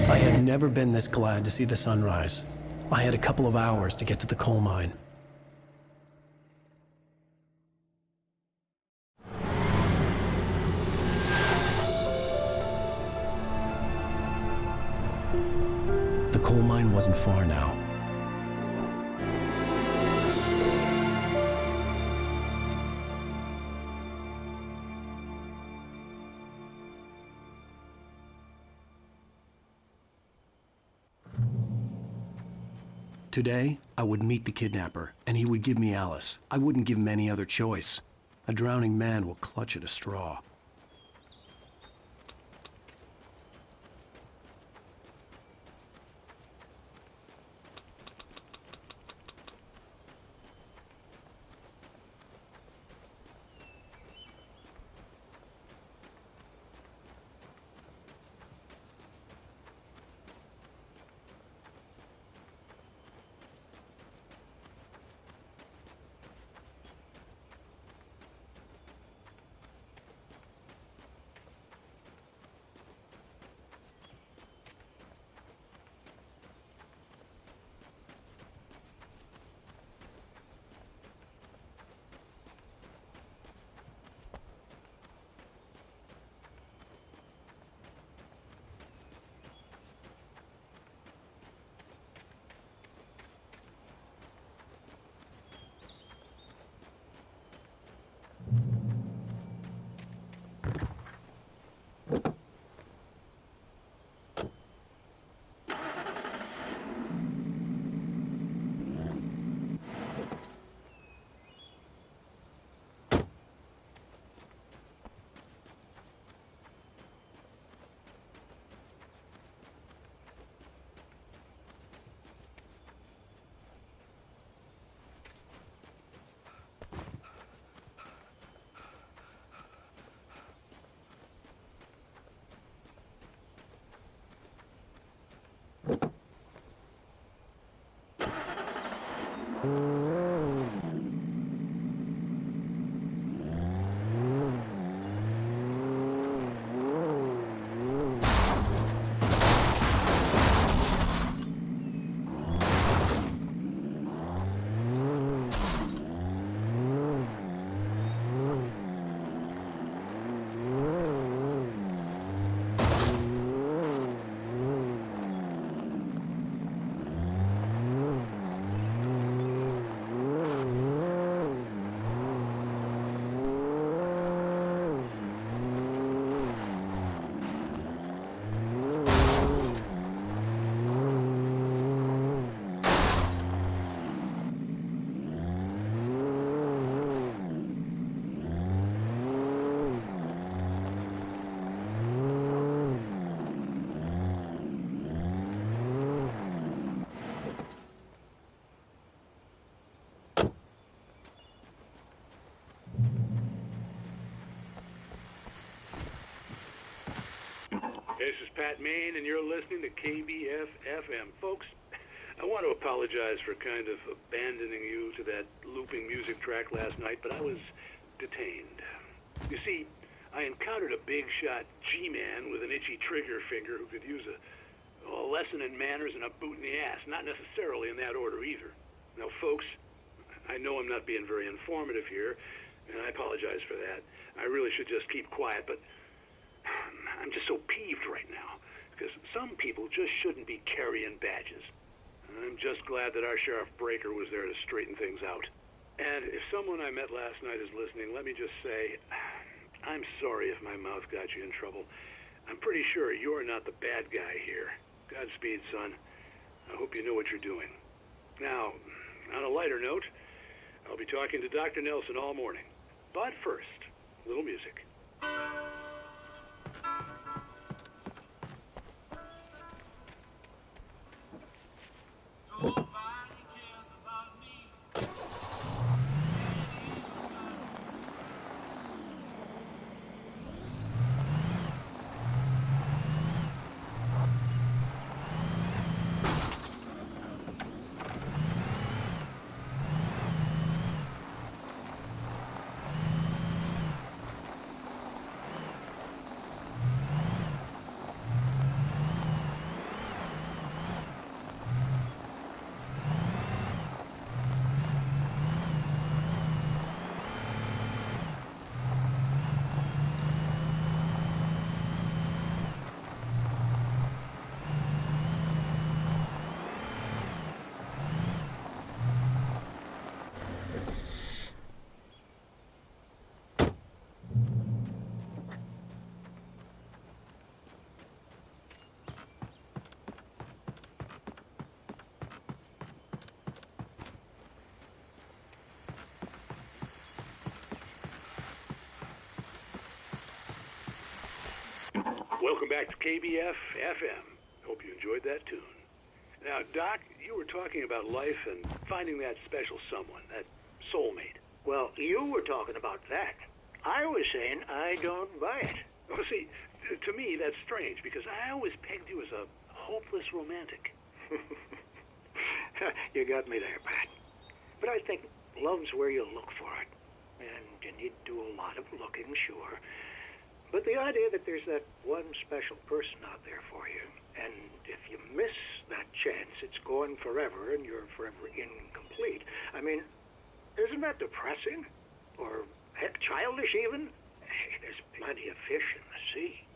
Speaker 2: I had never been this glad to see the sunrise. I had a couple of hours to get to the coal mine. The coal mine wasn't far now. Today, I would meet the kidnapper, and he would give me Alice. I wouldn't give him any other choice. A drowning man will clutch at a straw.
Speaker 11: This is Pat Main, and you're listening to KBF-FM. Folks, I want to apologize for kind of abandoning you to that looping music track last night, but I was detained. You see, I encountered a big-shot G-man with an itchy trigger finger who could use a lesson in manners and a boot in the ass, not necessarily in that order either. Now, folks, I know I'm not being very informative here, and I apologize for that. I really should just keep quiet, but I'm just so peeved right now, because some people just shouldn't be carrying badges. I'm just glad that our Sheriff Breaker was there to straighten things out. And if someone I met last night is listening, let me just say, I'm sorry if my mouth got you in trouble. I'm pretty sure you're not the bad guy here. Godspeed, son. I hope you know what you're doing. Now, on a lighter note, I'll be talking to Dr. Nelson all morning. But first, a little music. Welcome back to KBF-FM. Hope you enjoyed that tune. Now, Doc, you were talking about life and finding that special someone, that soulmate.
Speaker 20: Well, you were talking about that. I was saying I don't buy it.
Speaker 11: Well, see, to me, that's strange, because I always pegged you as a hopeless romantic.
Speaker 20: You got me there, Pat. But I think love's where you look for it. And you need to do a lot of looking, sure. But the idea that there's that one special person out there for you, and if you miss that chance, it's gone forever, and you're forever incomplete. I mean, isn't that depressing? Or, heck, childish even? Hey, there's plenty of fish in the sea.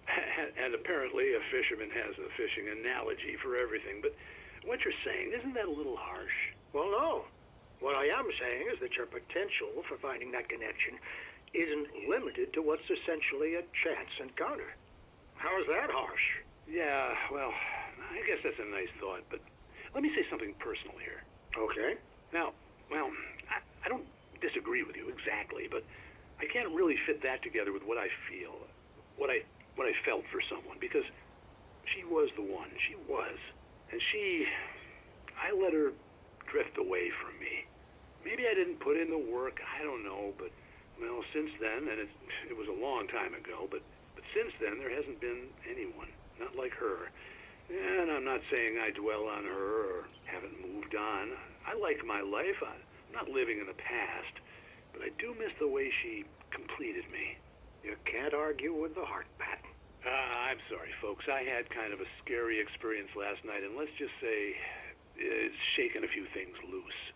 Speaker 11: And apparently a fisherman has a fishing analogy for everything, but what you're saying, isn't that a little harsh?
Speaker 20: Well, no. What I am saying is that your potential for finding that connection isn't limited to what's essentially a chance encounter. How is that harsh?
Speaker 11: Yeah, well, I guess that's a nice thought, but let me say something personal here.
Speaker 20: Okay.
Speaker 11: Now, well, I don't disagree with you exactly, but I can't really fit that together with what I feel, what I felt for someone, because she was the one. She was. And I let her drift away from me. Maybe I didn't put in the work, I don't know, but, well, since then, and it was a long time ago, but since then there hasn't been anyone, not like her. And I'm not saying I dwell on her or haven't moved on. I like my life. I'm not living in the past, but I do miss the way she completed me.
Speaker 20: You can't argue with the heart, Pat.
Speaker 11: I'm sorry, folks. I had kind of a scary experience last night, and let's just say it's shaken a few things loose.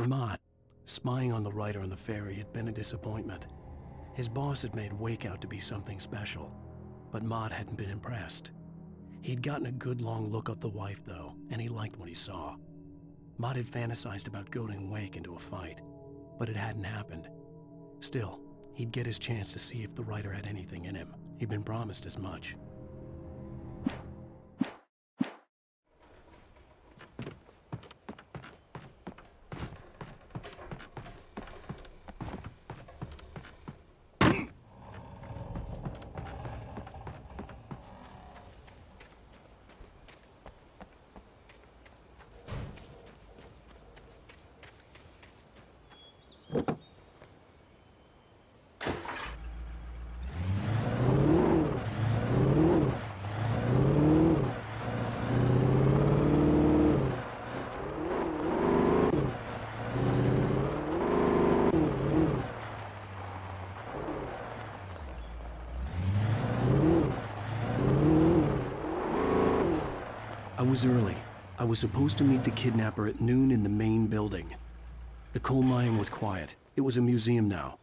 Speaker 2: For Mott, spying on the writer on the ferry had been a disappointment. His boss had made Wake out to be something special, but Mott hadn't been impressed. He'd gotten a good long look at the wife, though, and he liked what he saw. Mott had fantasized about goading Wake into a fight, but it hadn't happened. Still, he'd get his chance to see if the writer had anything in him. He'd been promised as much. I was early. I was supposed to meet the kidnapper at noon in the main building. The coal mine was quiet. It was a museum now.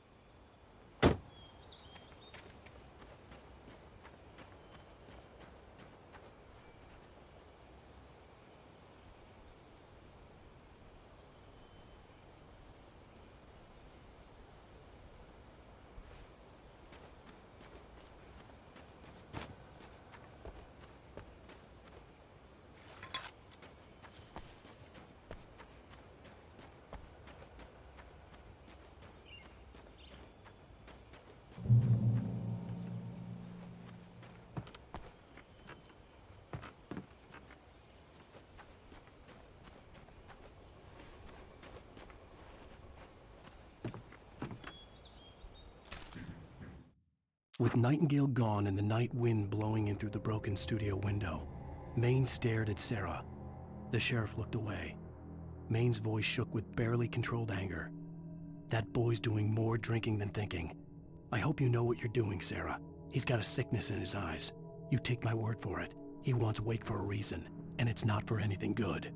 Speaker 2: With Nightingale gone and the night wind blowing in through the broken studio window, Maine stared at Sarah. The sheriff looked away. Maine's voice shook with barely controlled anger. That boy's doing more drinking than thinking. I hope you know what you're doing, Sarah. He's got a sickness in his eyes. You take my word for it. He wants Wake for a reason, and it's not for anything good.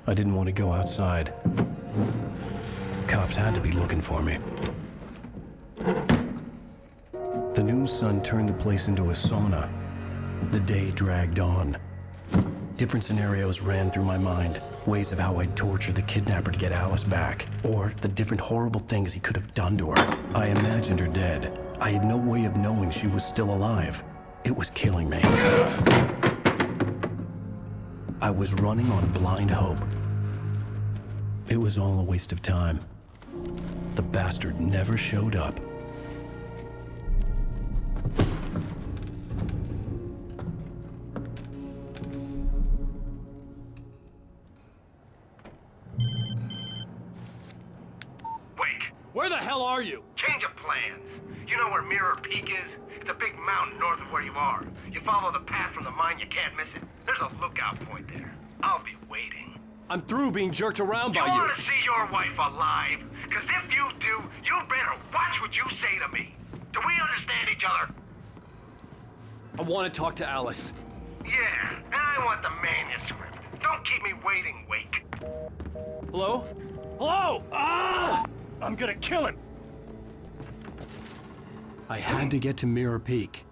Speaker 2: I didn't want to go outside. Cops had to be looking for me. The noon sun turned the place into a sauna. The day dragged on. Different scenarios ran through my mind. Ways of how I'd torture the kidnapper to get Alice back. Or the different horrible things he could have done to her. I imagined her dead. I had no way of knowing she was still alive. It was killing me. I was running on blind hope. It was all a waste of time. The bastard never showed up.
Speaker 4: Wake!
Speaker 15: Where the hell are you?
Speaker 4: Change of plans. You know where Mirror Peak is? It's a big mountain north of where you are. You follow the path from the mine, you can't miss it. There's a lookout point there. I'll be waiting.
Speaker 15: I'm through being jerked around by you.
Speaker 4: You want to see your wife alive? Because if you do, you better watch what you say to me. Do we understand each other?
Speaker 15: I want to talk to Alice.
Speaker 4: Yeah, and I want the manuscript. Don't keep me waiting, Wake.
Speaker 15: Hello? Hello! Ah! I'm gonna kill him!
Speaker 2: I had to get to Mirror Peak.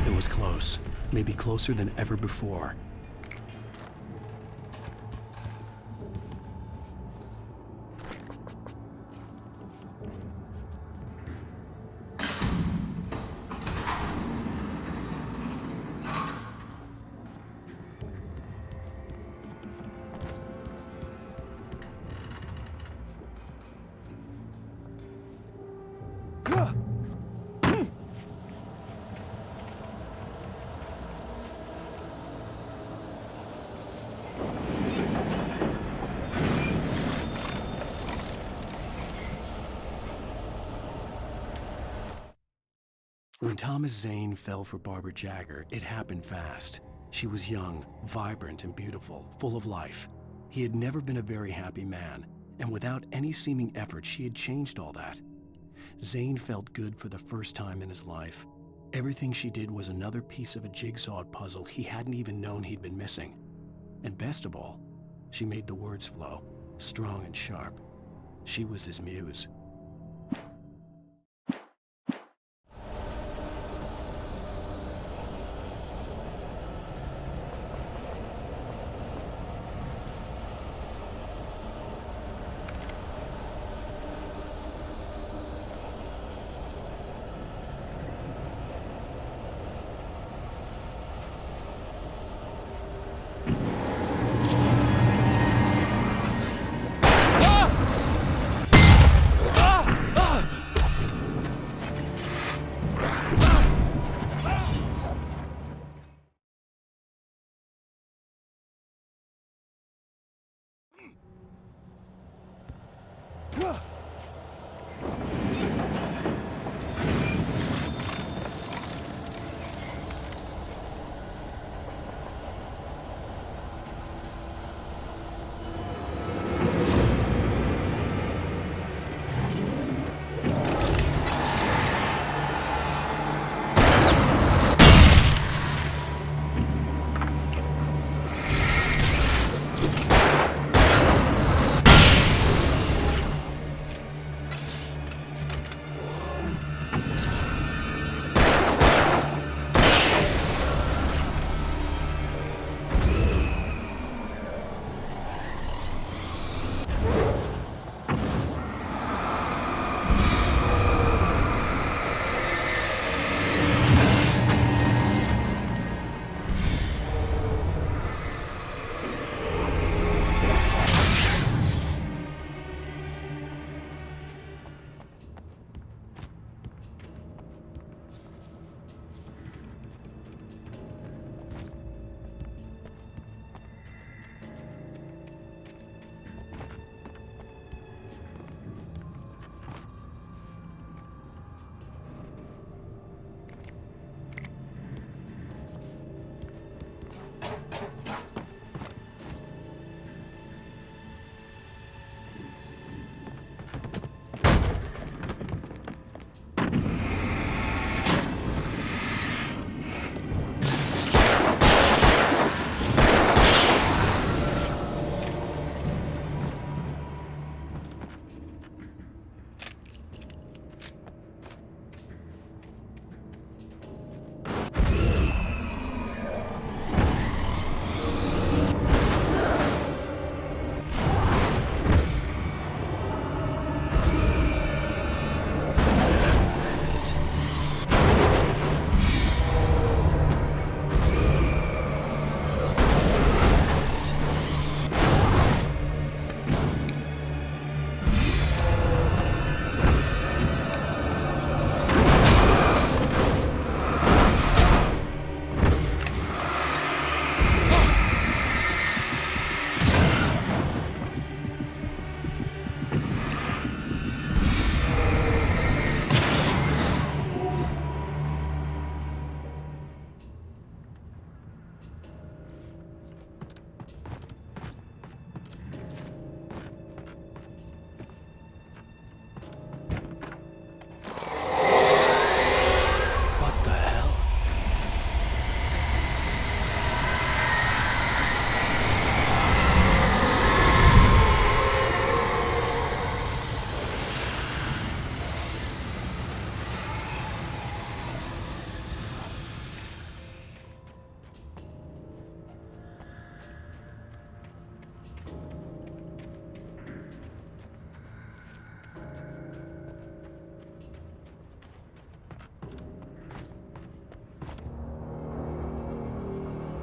Speaker 2: It was close. Maybe closer than ever before. When Thomas Zane fell for Barbara Jagger, it happened fast. She was young, vibrant, and beautiful, full of life. He had never been a very happy man, and without any seeming effort, she had changed all that. Zane felt good for the first time in his life. Everything she did was another piece of a jigsaw puzzle he hadn't even known he'd been missing. And best of all, she made the words flow, strong and sharp. She was his muse.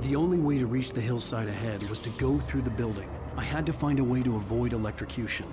Speaker 2: The only way to reach the hillside ahead was to go through the building. I had to find a way to avoid electrocution.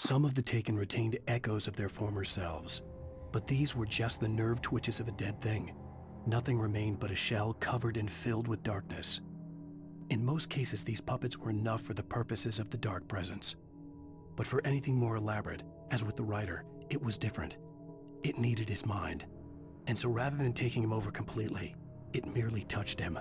Speaker 2: Some of the Taken retained echoes of their former selves, but these were just the nerve twitches of a dead thing. Nothing remained but a shell covered and filled with darkness. In most cases, these puppets were enough for the purposes of the Dark Presence. But for anything more elaborate, as with the writer, it was different. It needed his mind. And so rather than taking him over completely, it merely touched him.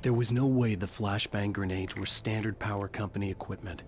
Speaker 2: There was no way the flashbang grenades were Standard Power Company equipment.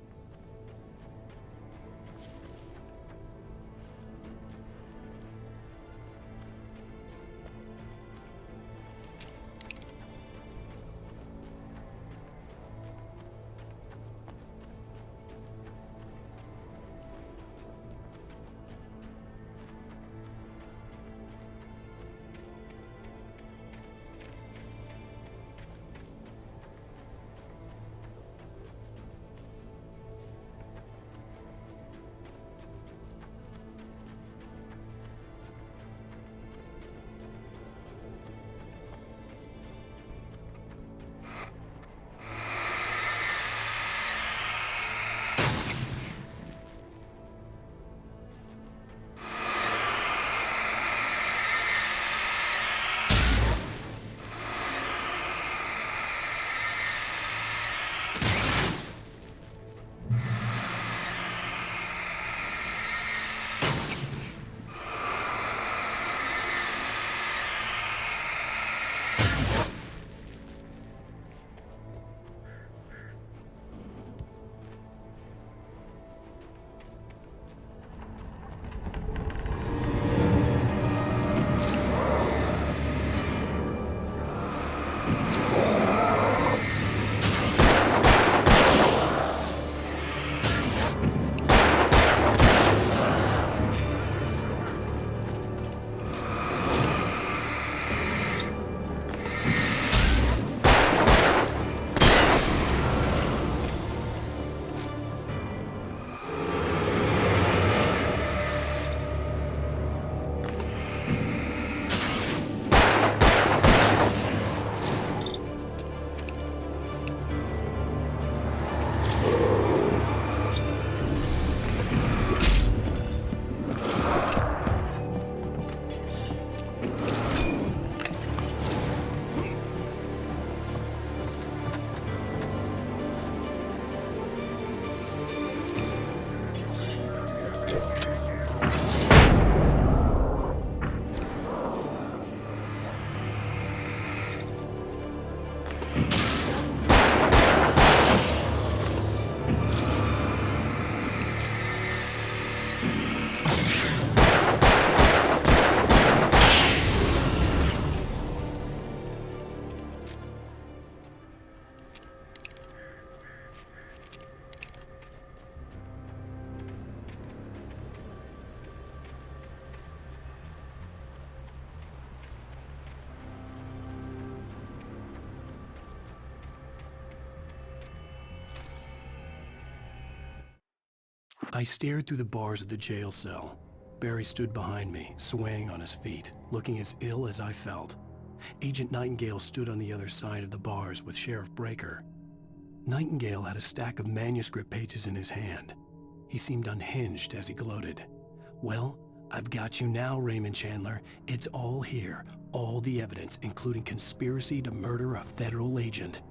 Speaker 2: I stared through the bars of the jail cell. Barry stood behind me, swaying on his feet, looking as ill as I felt. Agent Nightingale stood on the other side of the bars with Sheriff Breaker. Nightingale had a stack of manuscript pages in his hand. He seemed unhinged as he gloated. "Well, I've got you now, Raymond Chandler. It's all here. All the evidence, including conspiracy to murder a federal agent."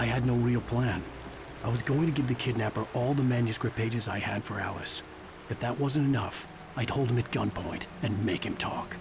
Speaker 2: I had no real plan. I was going to give the kidnapper all the manuscript pages I had for Alice. If that wasn't enough, I'd hold him at gunpoint and make him talk.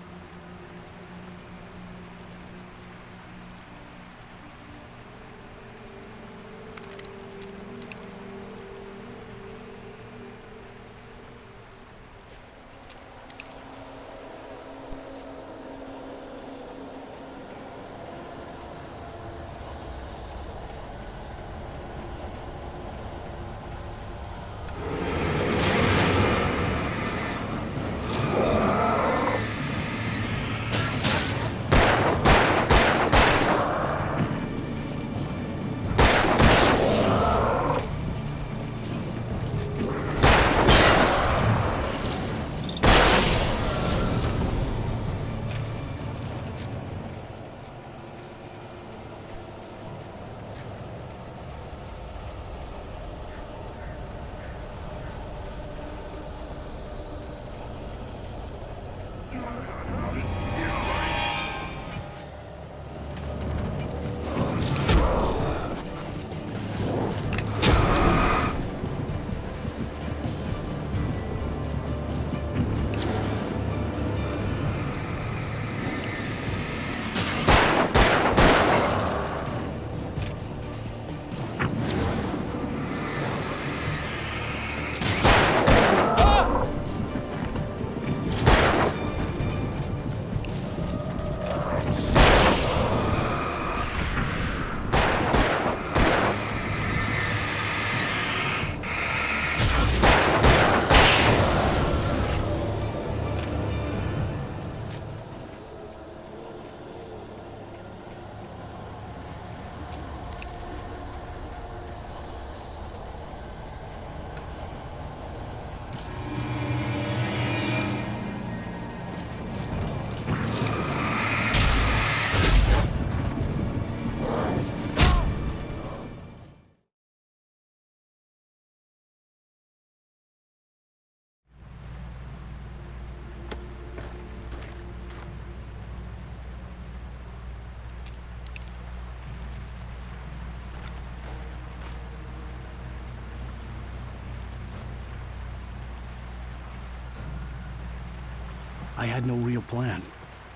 Speaker 2: I had no real plan.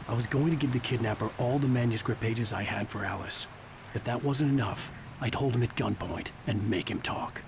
Speaker 2: I was going to give the kidnapper all the manuscript pages I had for Alice. If that wasn't enough, I'd hold him at gunpoint and make him talk.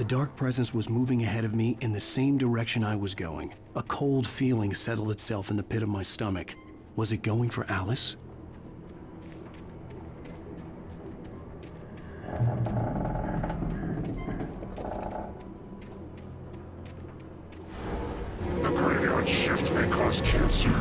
Speaker 2: The dark presence was moving ahead of me in the same direction I was going. A cold feeling settled itself in the pit of my stomach. Was it going for Alice?
Speaker 21: The graveyard shift may cause cancer.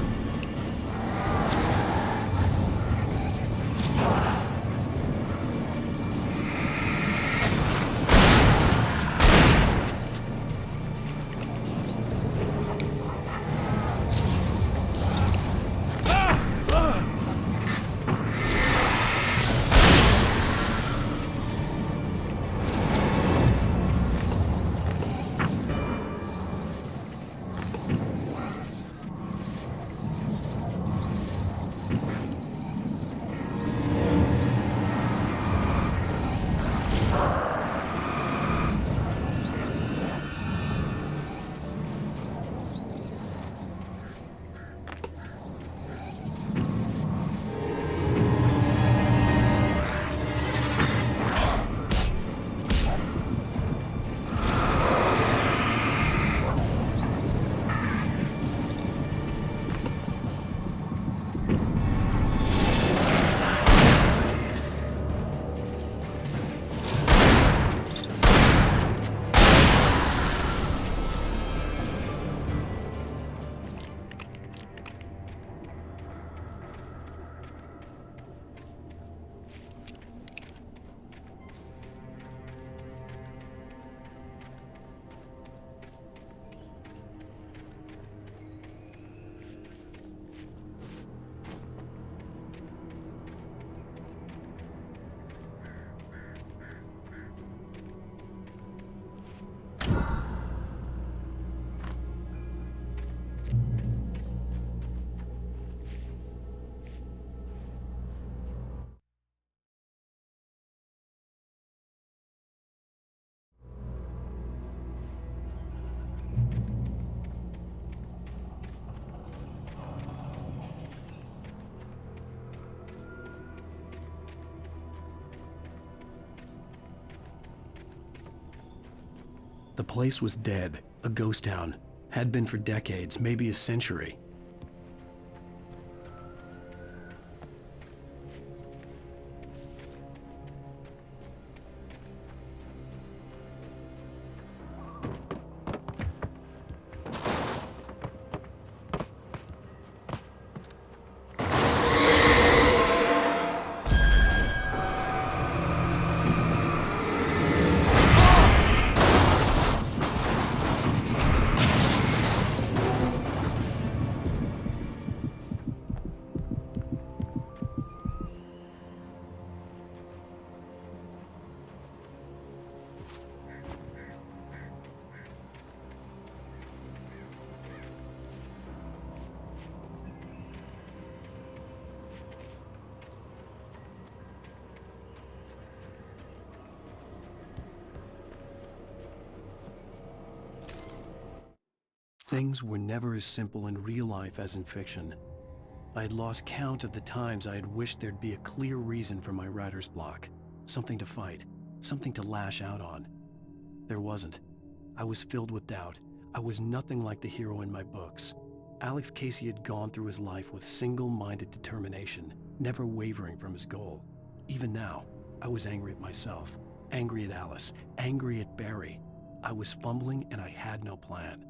Speaker 2: The place was dead, a ghost town. Had been for decades, maybe a century. Things were never as simple in real life as in fiction. I had lost count of the times I had wished there'd be a clear reason for my writer's block. Something to fight, something to lash out on. There wasn't. I was filled with doubt. I was nothing like the hero in my books. Alex Casey had gone through his life with single-minded determination, never wavering from his goal. Even now, I was angry at myself, angry at Alice, angry at Barry. I was fumbling and I had no plan.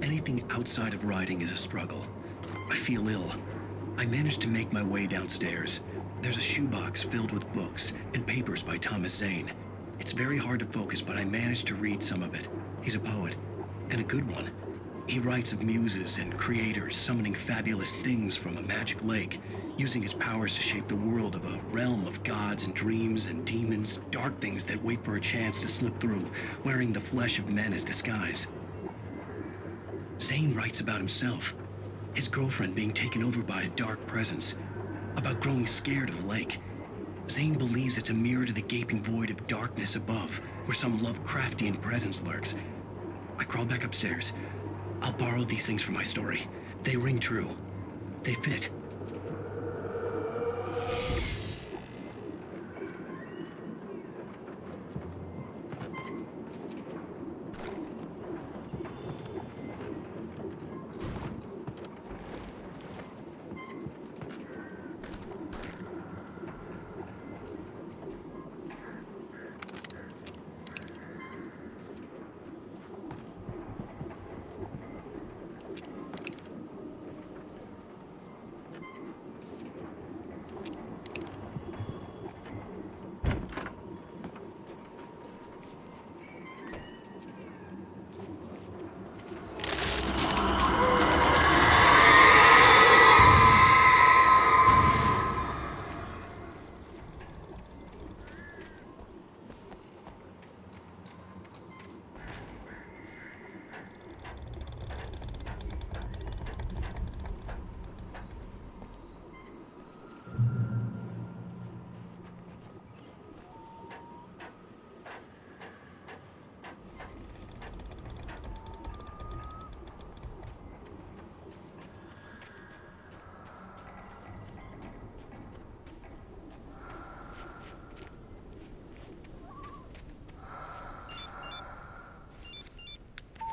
Speaker 10: Anything outside of writing is a struggle. I feel ill. I managed to make my way downstairs. There's a shoebox filled with books and papers by Thomas Zane. It's very hard to focus, but I managed to read some of it. He's a poet, and a good one. He writes of muses and creators summoning fabulous things from a magic lake, using his powers to shape the world of a realm of gods and dreams and demons, dark things that wait for a chance to slip through, wearing the flesh of men as disguise. Zane writes about himself, his girlfriend being taken over by a dark presence, about growing scared of the lake. Zane believes it's a mirror to the gaping void of darkness above, where some Lovecraftian presence lurks. I crawl back upstairs. I'll borrow these things for my story. They ring true. They fit.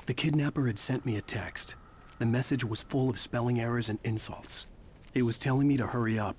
Speaker 2: The kidnapper had sent me a text. The message was full of spelling errors and insults. It was telling me to hurry up.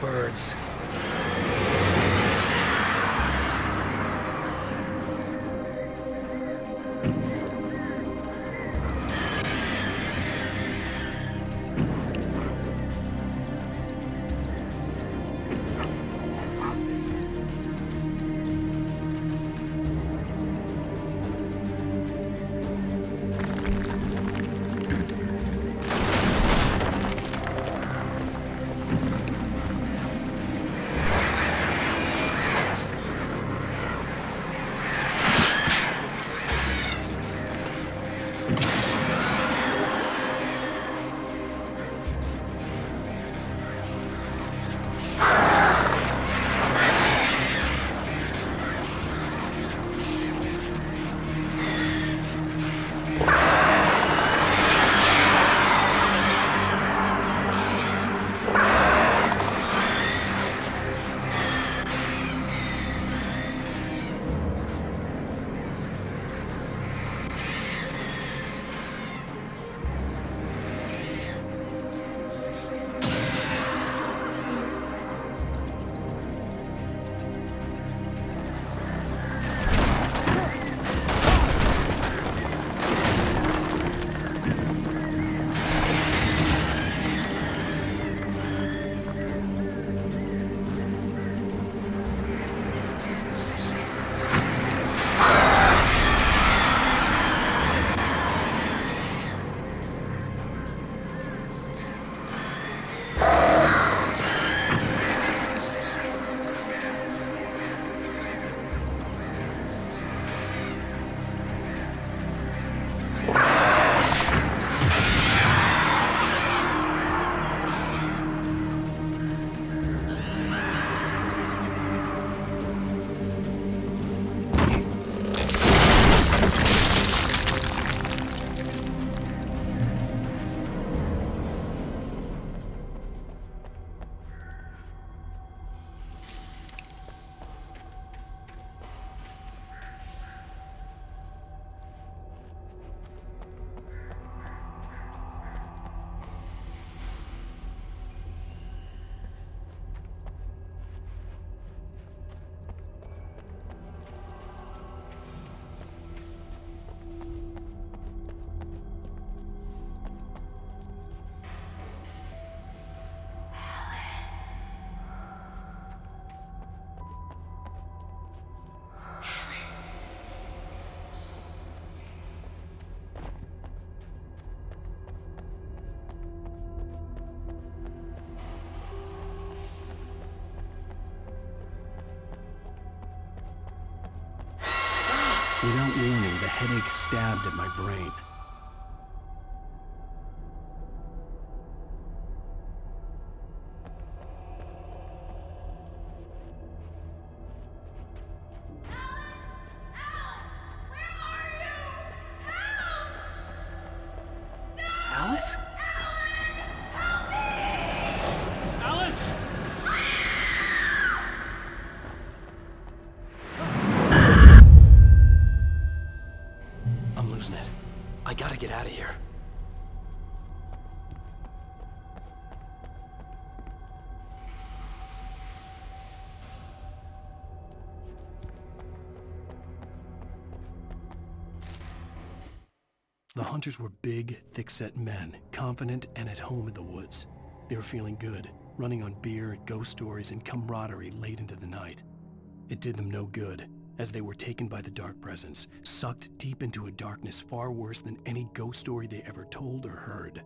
Speaker 2: Birds. Without warning, the headache stabbed at my brain.
Speaker 5: Alice?
Speaker 6: Alice!
Speaker 2: I'm losing it. I gotta get out of here. The hunters were big, thick-set men, confident and at home in the woods. They were feeling good, running on beer, ghost stories, and camaraderie late into the night. It did them no good, as they were taken by the dark presence, sucked deep into a darkness far worse than any ghost story they ever told or heard.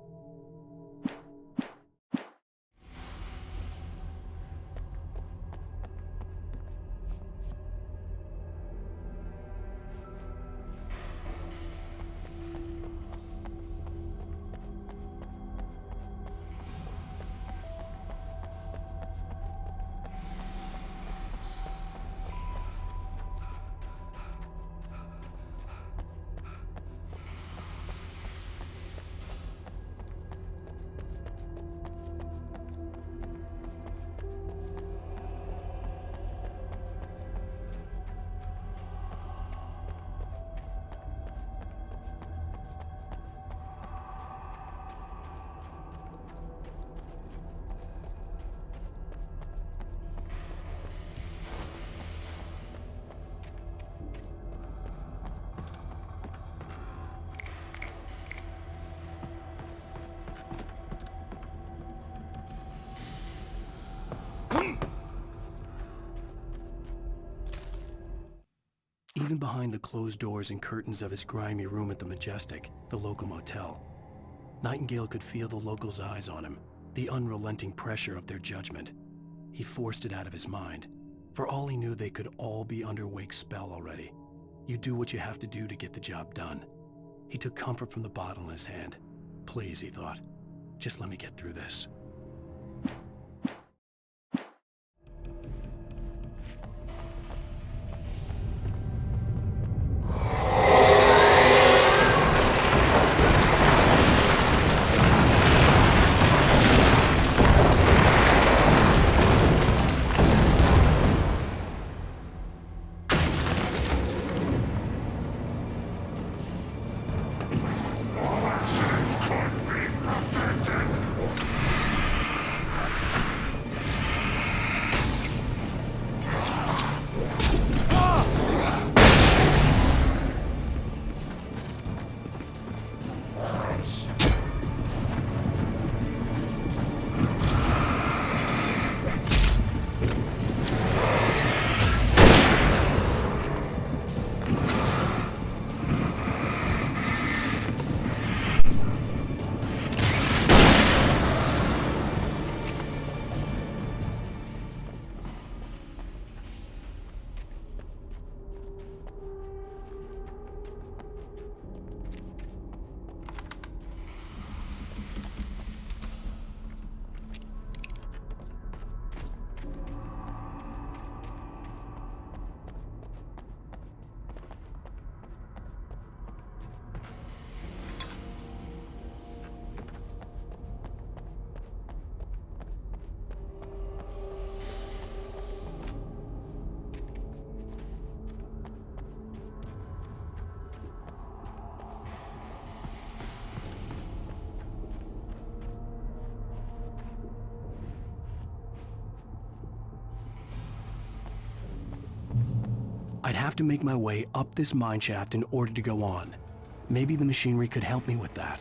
Speaker 2: Even behind the closed doors and curtains of his grimy room at the Majestic, the local motel, Nightingale could feel the locals' eyes on him, the unrelenting pressure of their judgment. He forced it out of his mind. For all he knew, they could all be under Wake's spell already. You do what you have to do to get the job done. He took comfort from the bottle in his hand. Please, he thought, just let me get through this. I'd have to make my way up this mineshaft in order to go on. Maybe the machinery could help me with that.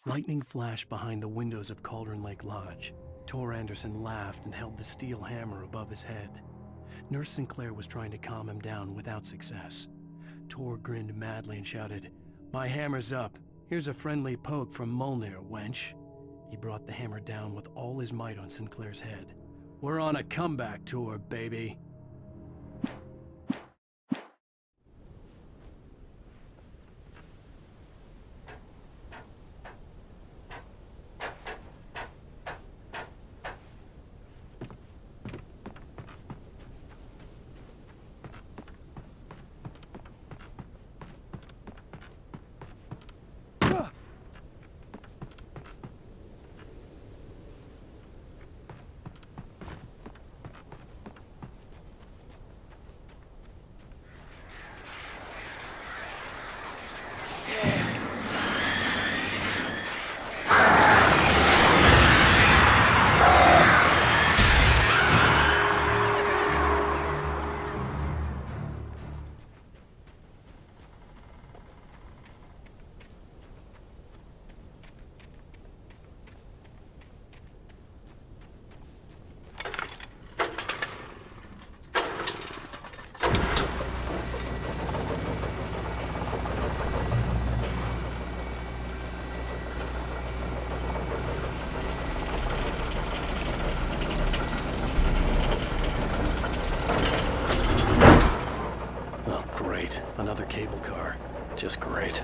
Speaker 2: Lightning flashed behind the windows of Cauldron Lake Lodge. Tor Anderson laughed and held the steel hammer above his head. Nurse Sinclair was trying to calm him down without success. Tor grinned madly and shouted, "My hammer's up. Here's a friendly poke from Molnir, wench." He brought the hammer down with all his might on Sinclair's head. "We're on a comeback tour, baby." Another cable car. Just great.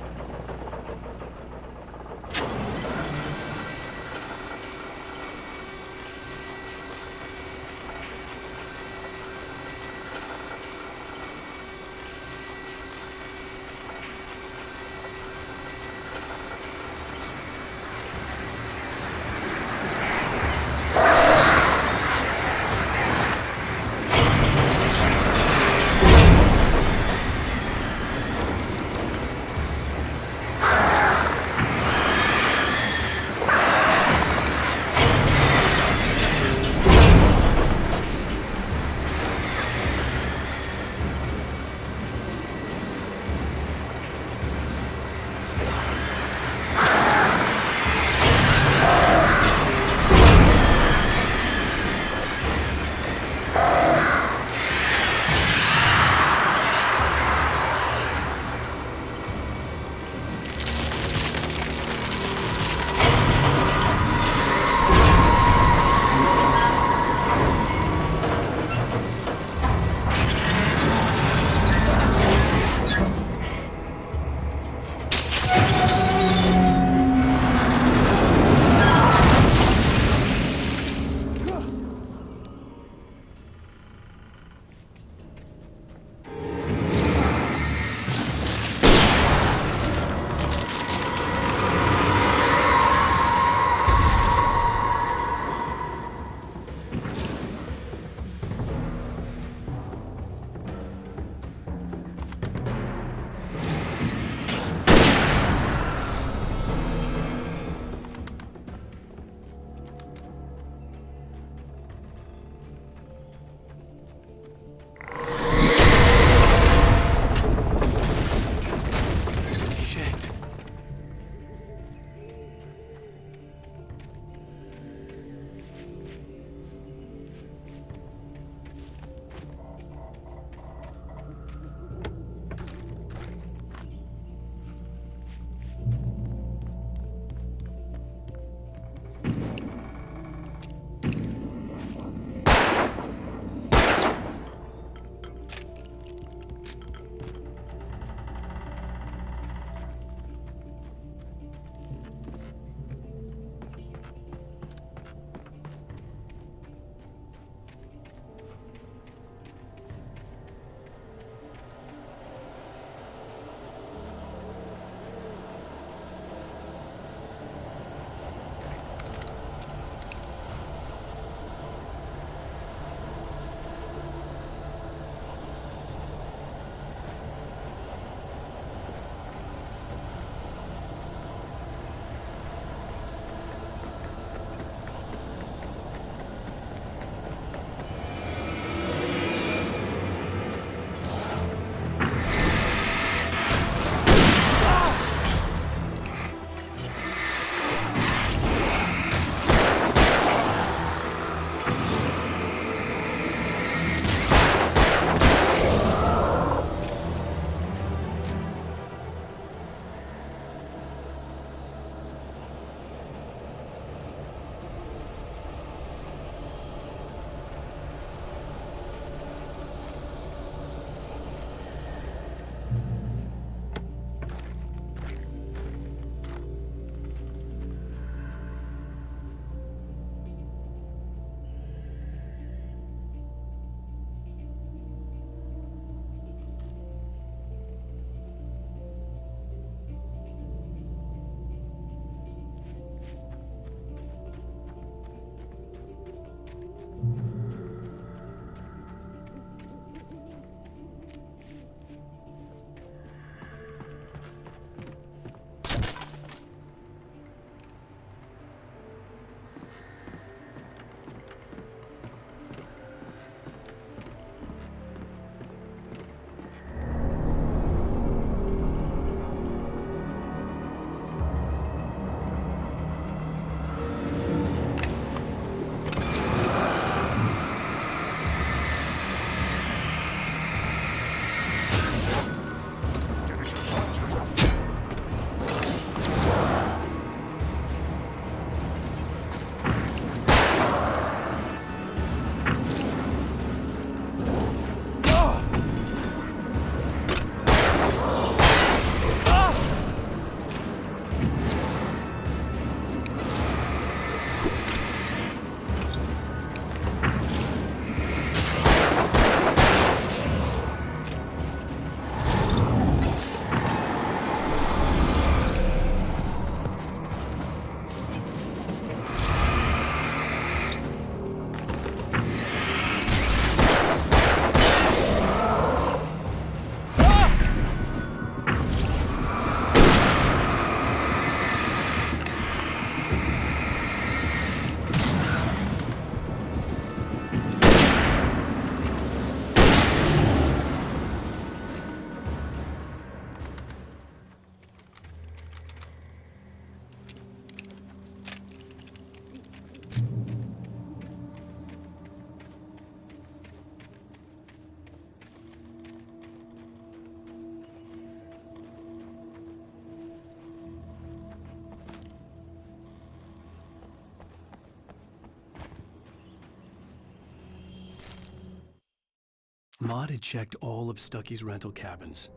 Speaker 2: Maude had checked all of Stucky's rental cabins.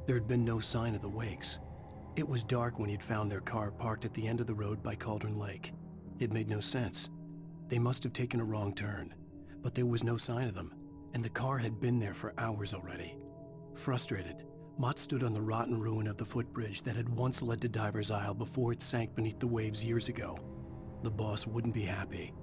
Speaker 2: There had been no sign of the Wakes. It was dark when he'd found their car parked at the end of the road by Cauldron Lake. It made no sense. They must have taken a wrong turn, but there was no sign of them, and the car had been there for hours already. Frustrated, Mott stood on the rotten ruin of the footbridge that had once led to Diver's Isle before it sank beneath the waves years ago. The boss wouldn't be happy.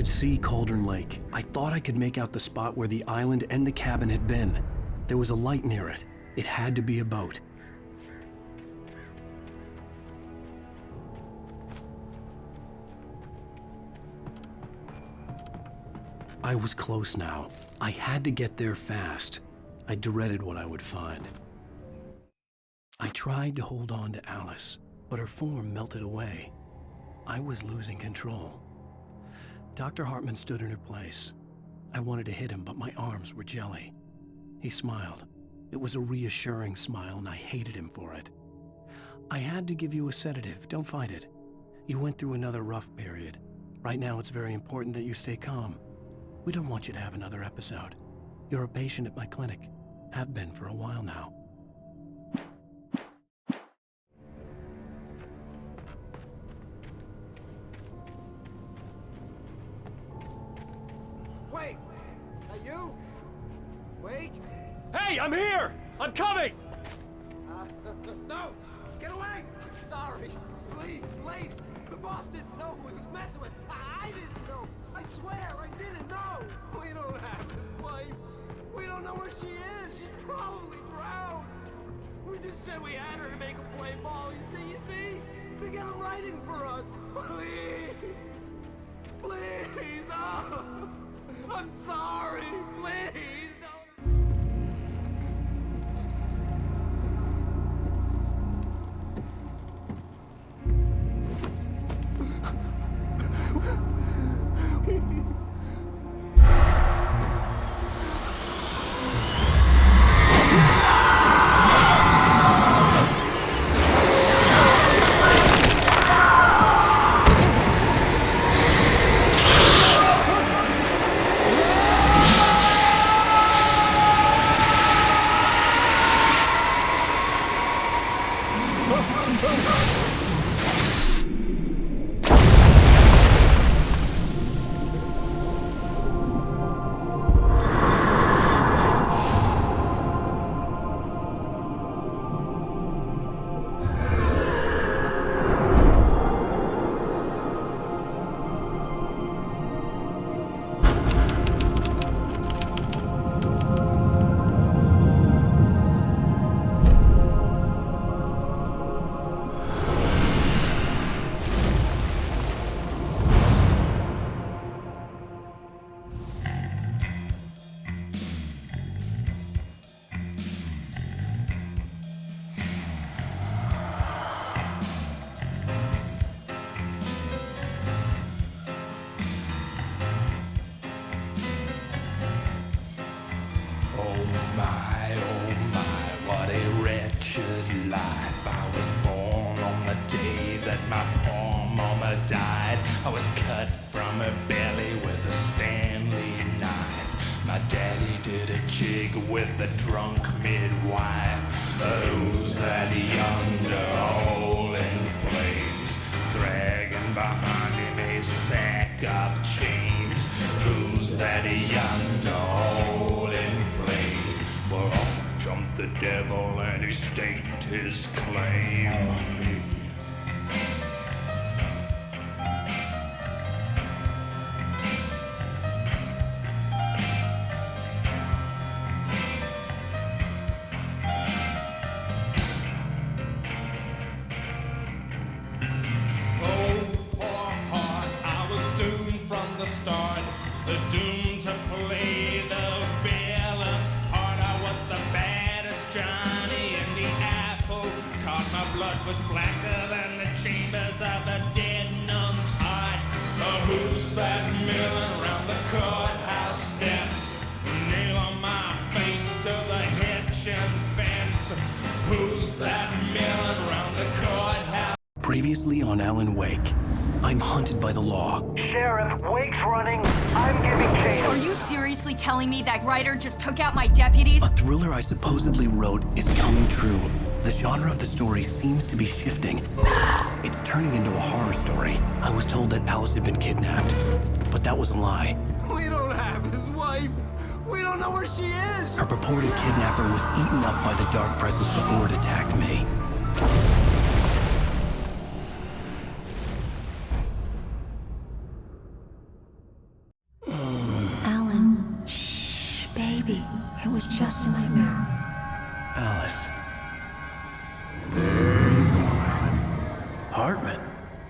Speaker 2: could see Cauldron Lake. I thought I could make out the spot where the island and the cabin had been. There was a light near it. It had to be a boat. I was close now. I had to get there fast. I dreaded what I would find. I tried to hold on to Alice, but her form melted away. I was losing control. Dr. Hartman stood in her place. I wanted to hit him, but my arms were jelly. He smiled. It was a reassuring smile, and I hated him for it. I had to give you a sedative. Don't fight it. You went through another rough period. Right now, it's very important that you stay calm. We don't want you to have another episode. You're a patient at my clinic. Have been for a while now.
Speaker 15: Wait! Are you? Wait! Hey, I'm here! I'm coming! No! Get away! I'm sorry. Please, late. The boss didn't know who he was messing with. I didn't know. I swear, I didn't know. We don't have his wife. We don't know where she is. She's probably drowned. We just said we had her to make him play ball. You see? To get him writing for us. Please. Please. Oh. I'm sorry. Please don't.
Speaker 7: With the drunk midwife, who's that yonder hole in flames, dragging behind him a sack of chains? Who's that yonder hole in flames? Well, up jumped the devil and he staked his claim on me. Doomed to play the villain's part. I was the baddest Johnny in the apple cart. My blood was blacker than the chambers of a dead nun's heart. Who's that milling around the courthouse steps? Nail on my face to the hitching fence. Who's that milling around the courthouse?
Speaker 2: Previously on Alan Wake. I'm hunted by the law.
Speaker 12: Sheriff, Wake's running. I'm giving chase.
Speaker 14: Are you seriously telling me that writer just took out my deputies?
Speaker 2: A thriller I supposedly wrote is coming true. The genre of the story seems to be shifting. It's turning into a horror story. I was told that Alice had been kidnapped, but that was a lie.
Speaker 15: We don't have his wife. We don't know where she is.
Speaker 2: Her purported kidnapper was eaten up by the dark presence before it attacked me.
Speaker 8: just a nightmare.
Speaker 2: Alice. There you go, Alan. Hartman,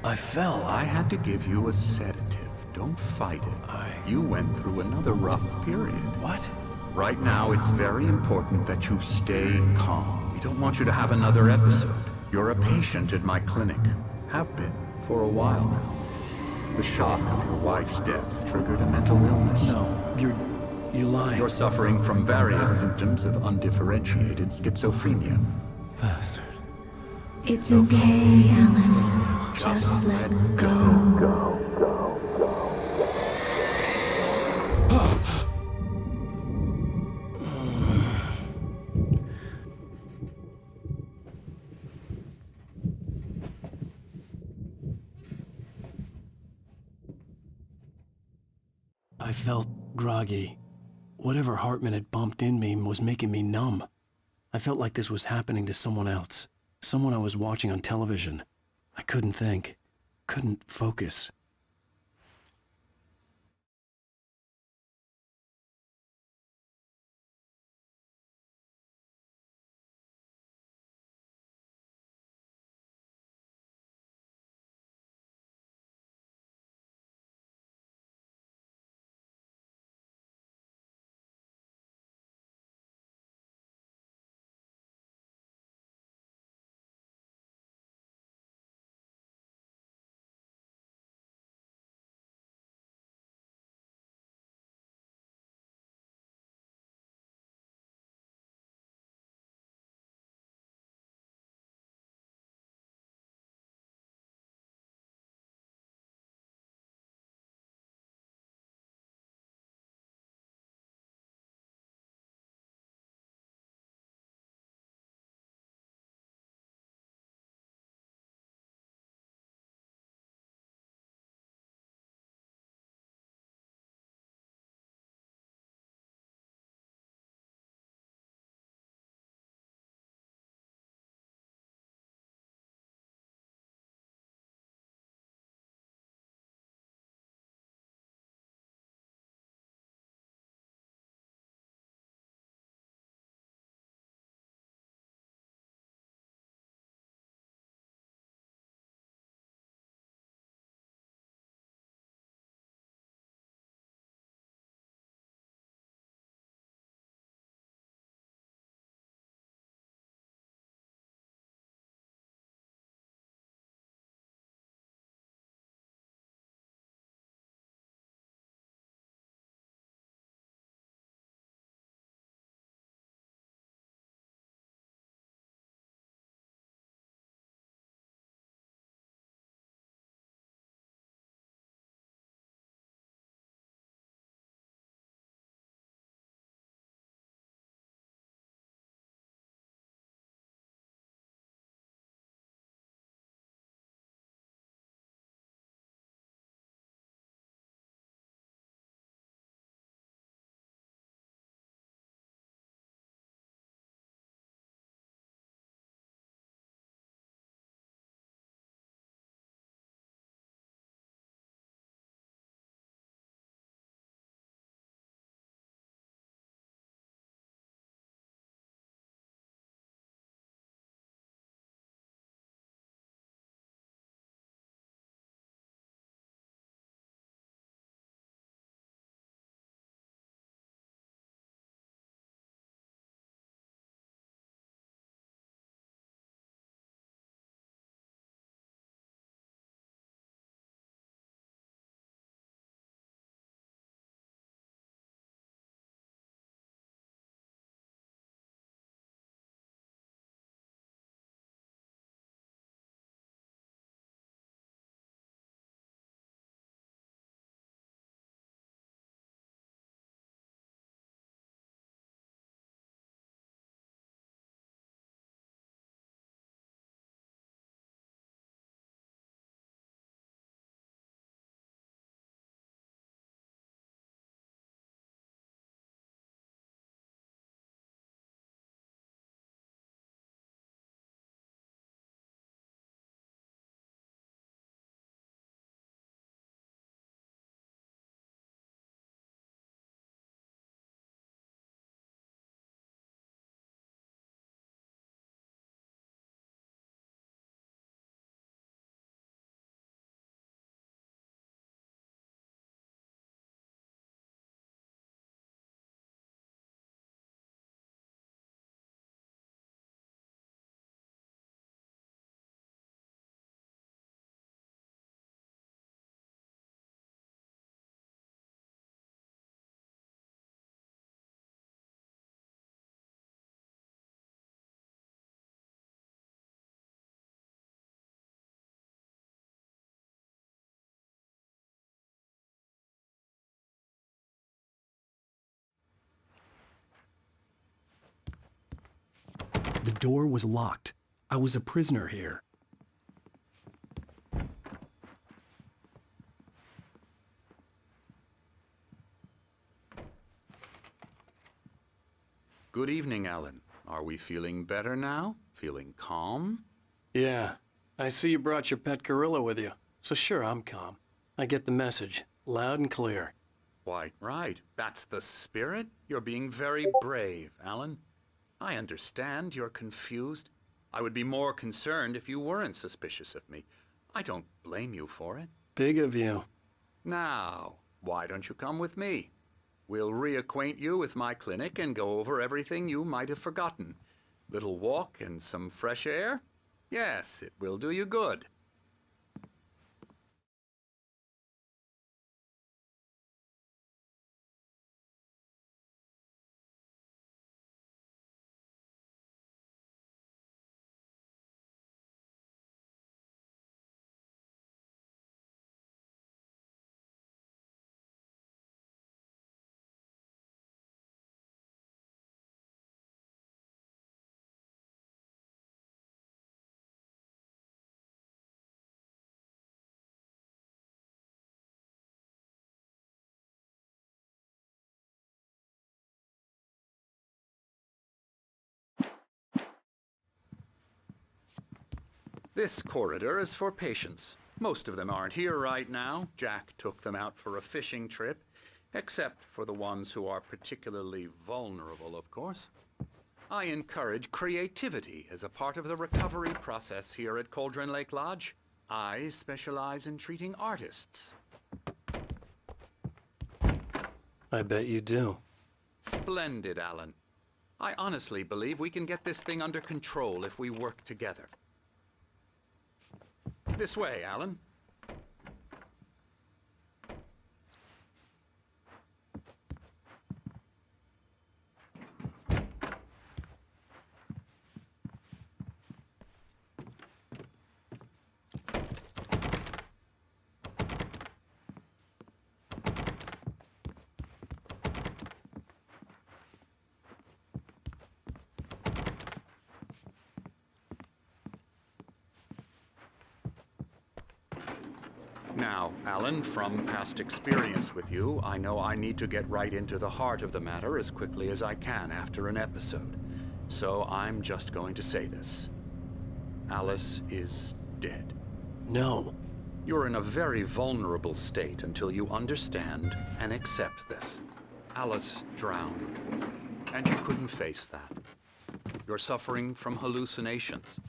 Speaker 2: I fell.
Speaker 1: I had to give you a sedative. Don't fight it. You went through another rough period.
Speaker 2: What?
Speaker 1: Right now, it's very important that you stay calm. We don't want you to have another episode. You're a patient at my clinic. Have been for a while now. The shock of your wife's death triggered a mental illness.
Speaker 2: No, you're lying.
Speaker 1: You're suffering from various symptoms of undifferentiated schizophrenia.
Speaker 2: Bastard.
Speaker 8: It's okay, Alan. Just let go.
Speaker 2: I felt groggy. Whatever Hartman had bumped in me was making me numb. I felt like this was happening to someone else. Someone I was watching on television. I couldn't think. Couldn't focus. door was locked. I was a prisoner here.
Speaker 1: Good evening, Alan. Are we feeling better now? Feeling calm?
Speaker 2: Yeah, I see you brought your pet gorilla with you. So sure, I'm calm. I get the message, loud and clear.
Speaker 1: Quite right. That's the spirit. You're being very brave, Alan. I understand you're confused. I would be more concerned if you weren't suspicious of me. I don't blame you for it.
Speaker 2: Big of you.
Speaker 1: Now, why don't you come with me? We'll reacquaint you with my clinic and go over everything you might have forgotten. Little walk and some fresh air? Yes, it will do you good. This corridor is for patients. Most of them aren't here right now. Jack took them out for a fishing trip, except for the ones who are particularly vulnerable, of course. I encourage creativity as a part of the recovery process here at Cauldron Lake Lodge. I specialize in treating artists.
Speaker 2: I bet you do.
Speaker 1: Splendid, Alan. I honestly believe we can get this thing under control if we work together. This way, Alan. Now, Alan, from past experience with you, I know I need to get right into the heart of the matter as quickly as I can after an episode. So I'm just going to say this. Alice is dead.
Speaker 2: No.
Speaker 1: You're in a very vulnerable state until you understand and accept this. Alice drowned, and you couldn't face that. You're suffering from hallucinations,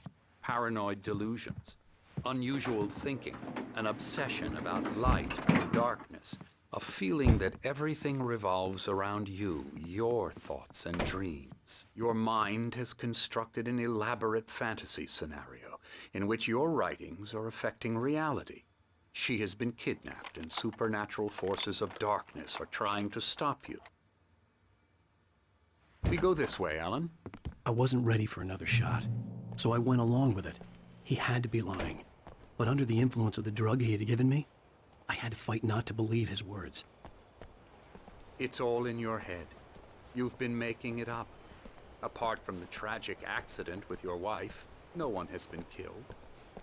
Speaker 1: paranoid delusions, unusual thinking, an obsession about light and darkness, a feeling that everything revolves around you, your thoughts and dreams. Your mind has constructed an elaborate fantasy scenario in which your writings are affecting reality. She has been kidnapped and supernatural forces of darkness are trying to stop you. We go this way, Alan.
Speaker 2: I wasn't ready for another shot, so I went along with it. He had to be lying. But under the influence of the drug he had given me, I had to fight not to believe his words.
Speaker 1: It's all in your head. You've been making it up. Apart from the tragic accident with your wife, no one has been killed.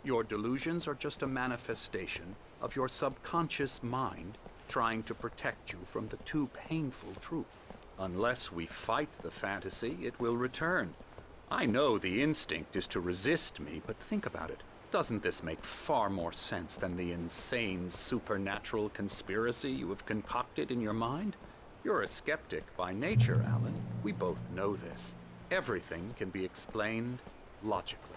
Speaker 1: Your delusions are just a manifestation of your subconscious mind trying to protect you from the too painful truth. Unless we fight the fantasy, it will return. I know the instinct is to resist me, but think about it. Doesn't this make far more sense than the insane supernatural conspiracy you have concocted in your mind? You're a skeptic by nature, Alan. We both know this. Everything can be explained logically.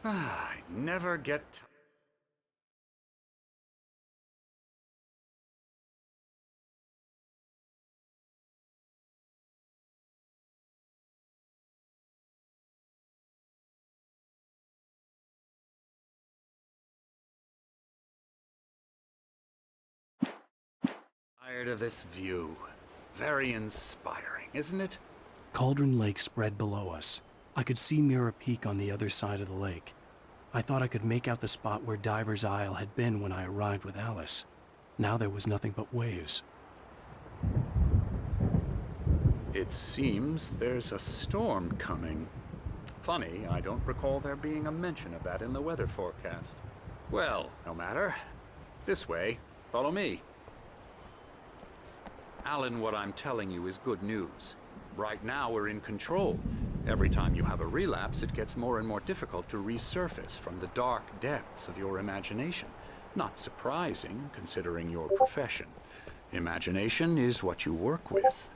Speaker 1: I never get tired of this view. Very inspiring, isn't it?
Speaker 2: Cauldron Lake spread below us. I could see Mirror Peak on the other side of the lake. I thought I could make out the spot where Diver's Isle had been when I arrived with Alice. Now there was nothing but waves.
Speaker 1: It seems there's a storm coming. Funny, I don't recall there being a mention of that in the weather forecast. Well, no matter. This way. Follow me. Alan, what I'm telling you is good news. Right now, we're in control. Every time you have a relapse, it gets more and more difficult to resurface from the dark depths of your imagination. Not surprising, considering your profession. Imagination is what you work with.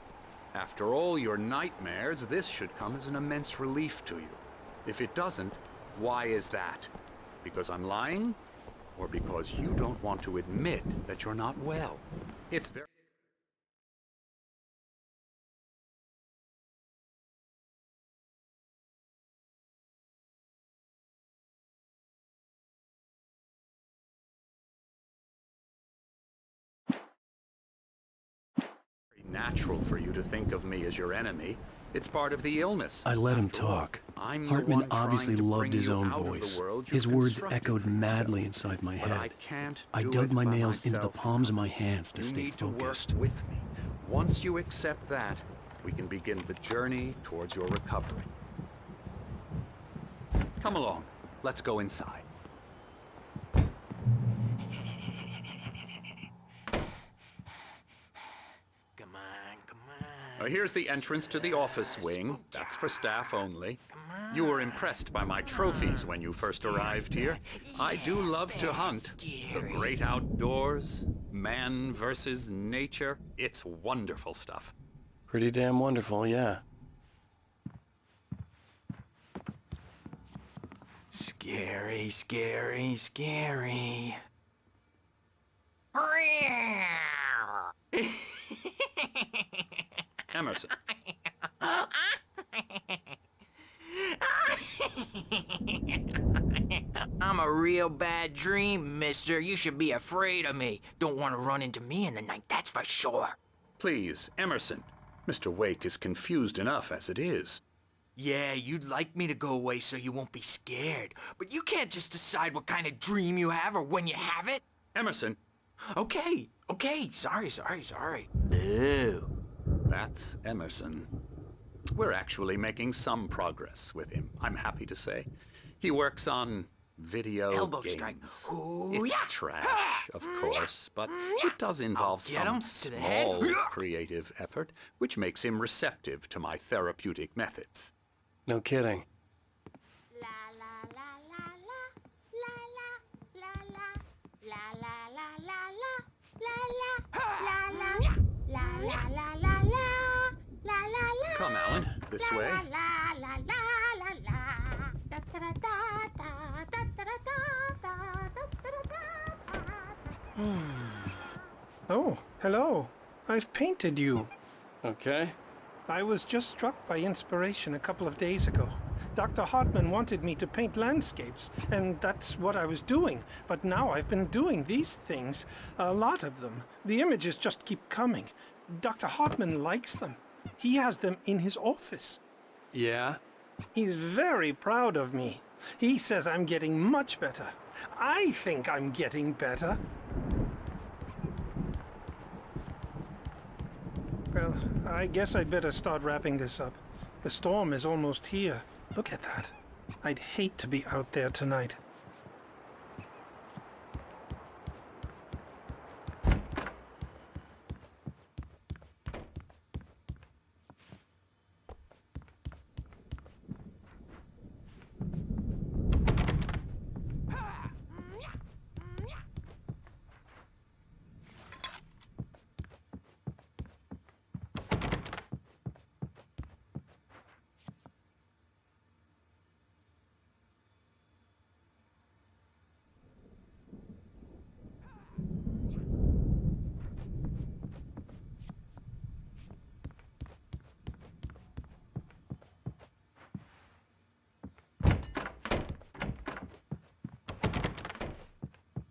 Speaker 1: After all your nightmares, this should come as an immense relief to you. If it doesn't, why is that? Because I'm lying? Or because you don't want to admit that you're not well? It's very... natural for you to think of me as your enemy. It's part of the illness.
Speaker 2: I let him talk. Hartman obviously loved his own voice. His words echoed madly inside my head. I dug my nails into the palms of my hands to stay focused.
Speaker 1: You need to work with me. Once you accept that, we can begin the journey towards your recovery. Come along. Let's go inside. Here's the entrance to the office wing. That's for staff only. You were impressed by my trophies when you first arrived here. I do love to hunt. The great outdoors, man versus nature. It's wonderful stuff.
Speaker 2: Pretty damn wonderful, yeah.
Speaker 13: Scary, scary, scary.
Speaker 1: Emerson.
Speaker 13: I'm a real bad dream, mister. You should be afraid of me. Don't want to run into me in the night, that's for sure.
Speaker 1: Please, Emerson. Mr. Wake is confused enough as it is.
Speaker 13: Yeah, you'd like me to go away so you won't be scared. But you can't just decide what kind of dream you have or when you have it.
Speaker 1: Emerson.
Speaker 13: Okay. Sorry. Boo.
Speaker 1: That's Emerson. We're actually making some progress with him, I'm happy to say. He works on video
Speaker 13: Elbow
Speaker 1: games.
Speaker 13: strike. Ooh,
Speaker 1: It's
Speaker 13: yeah.
Speaker 1: trash, of course, but it does involve
Speaker 13: Get
Speaker 1: some
Speaker 13: him to the head.
Speaker 1: small creative effort, which makes him receptive to my therapeutic methods.
Speaker 2: No kidding.
Speaker 1: Come, Alan, this way.
Speaker 22: Oh, hello. I've painted you.
Speaker 2: Okay.
Speaker 22: I was just struck by inspiration a couple of days ago. Dr. Hartman wanted me to paint landscapes, and that's what I was doing. But now I've been doing these things, a lot of them. The images just keep coming. Dr. Hartman likes them. He has them in his office.
Speaker 2: Yeah?
Speaker 22: He's very proud of me. He says I'm getting much better. I think I'm getting better. Well, I guess I'd better start wrapping this up. The storm is almost here. Look at that. I'd hate to be out there tonight.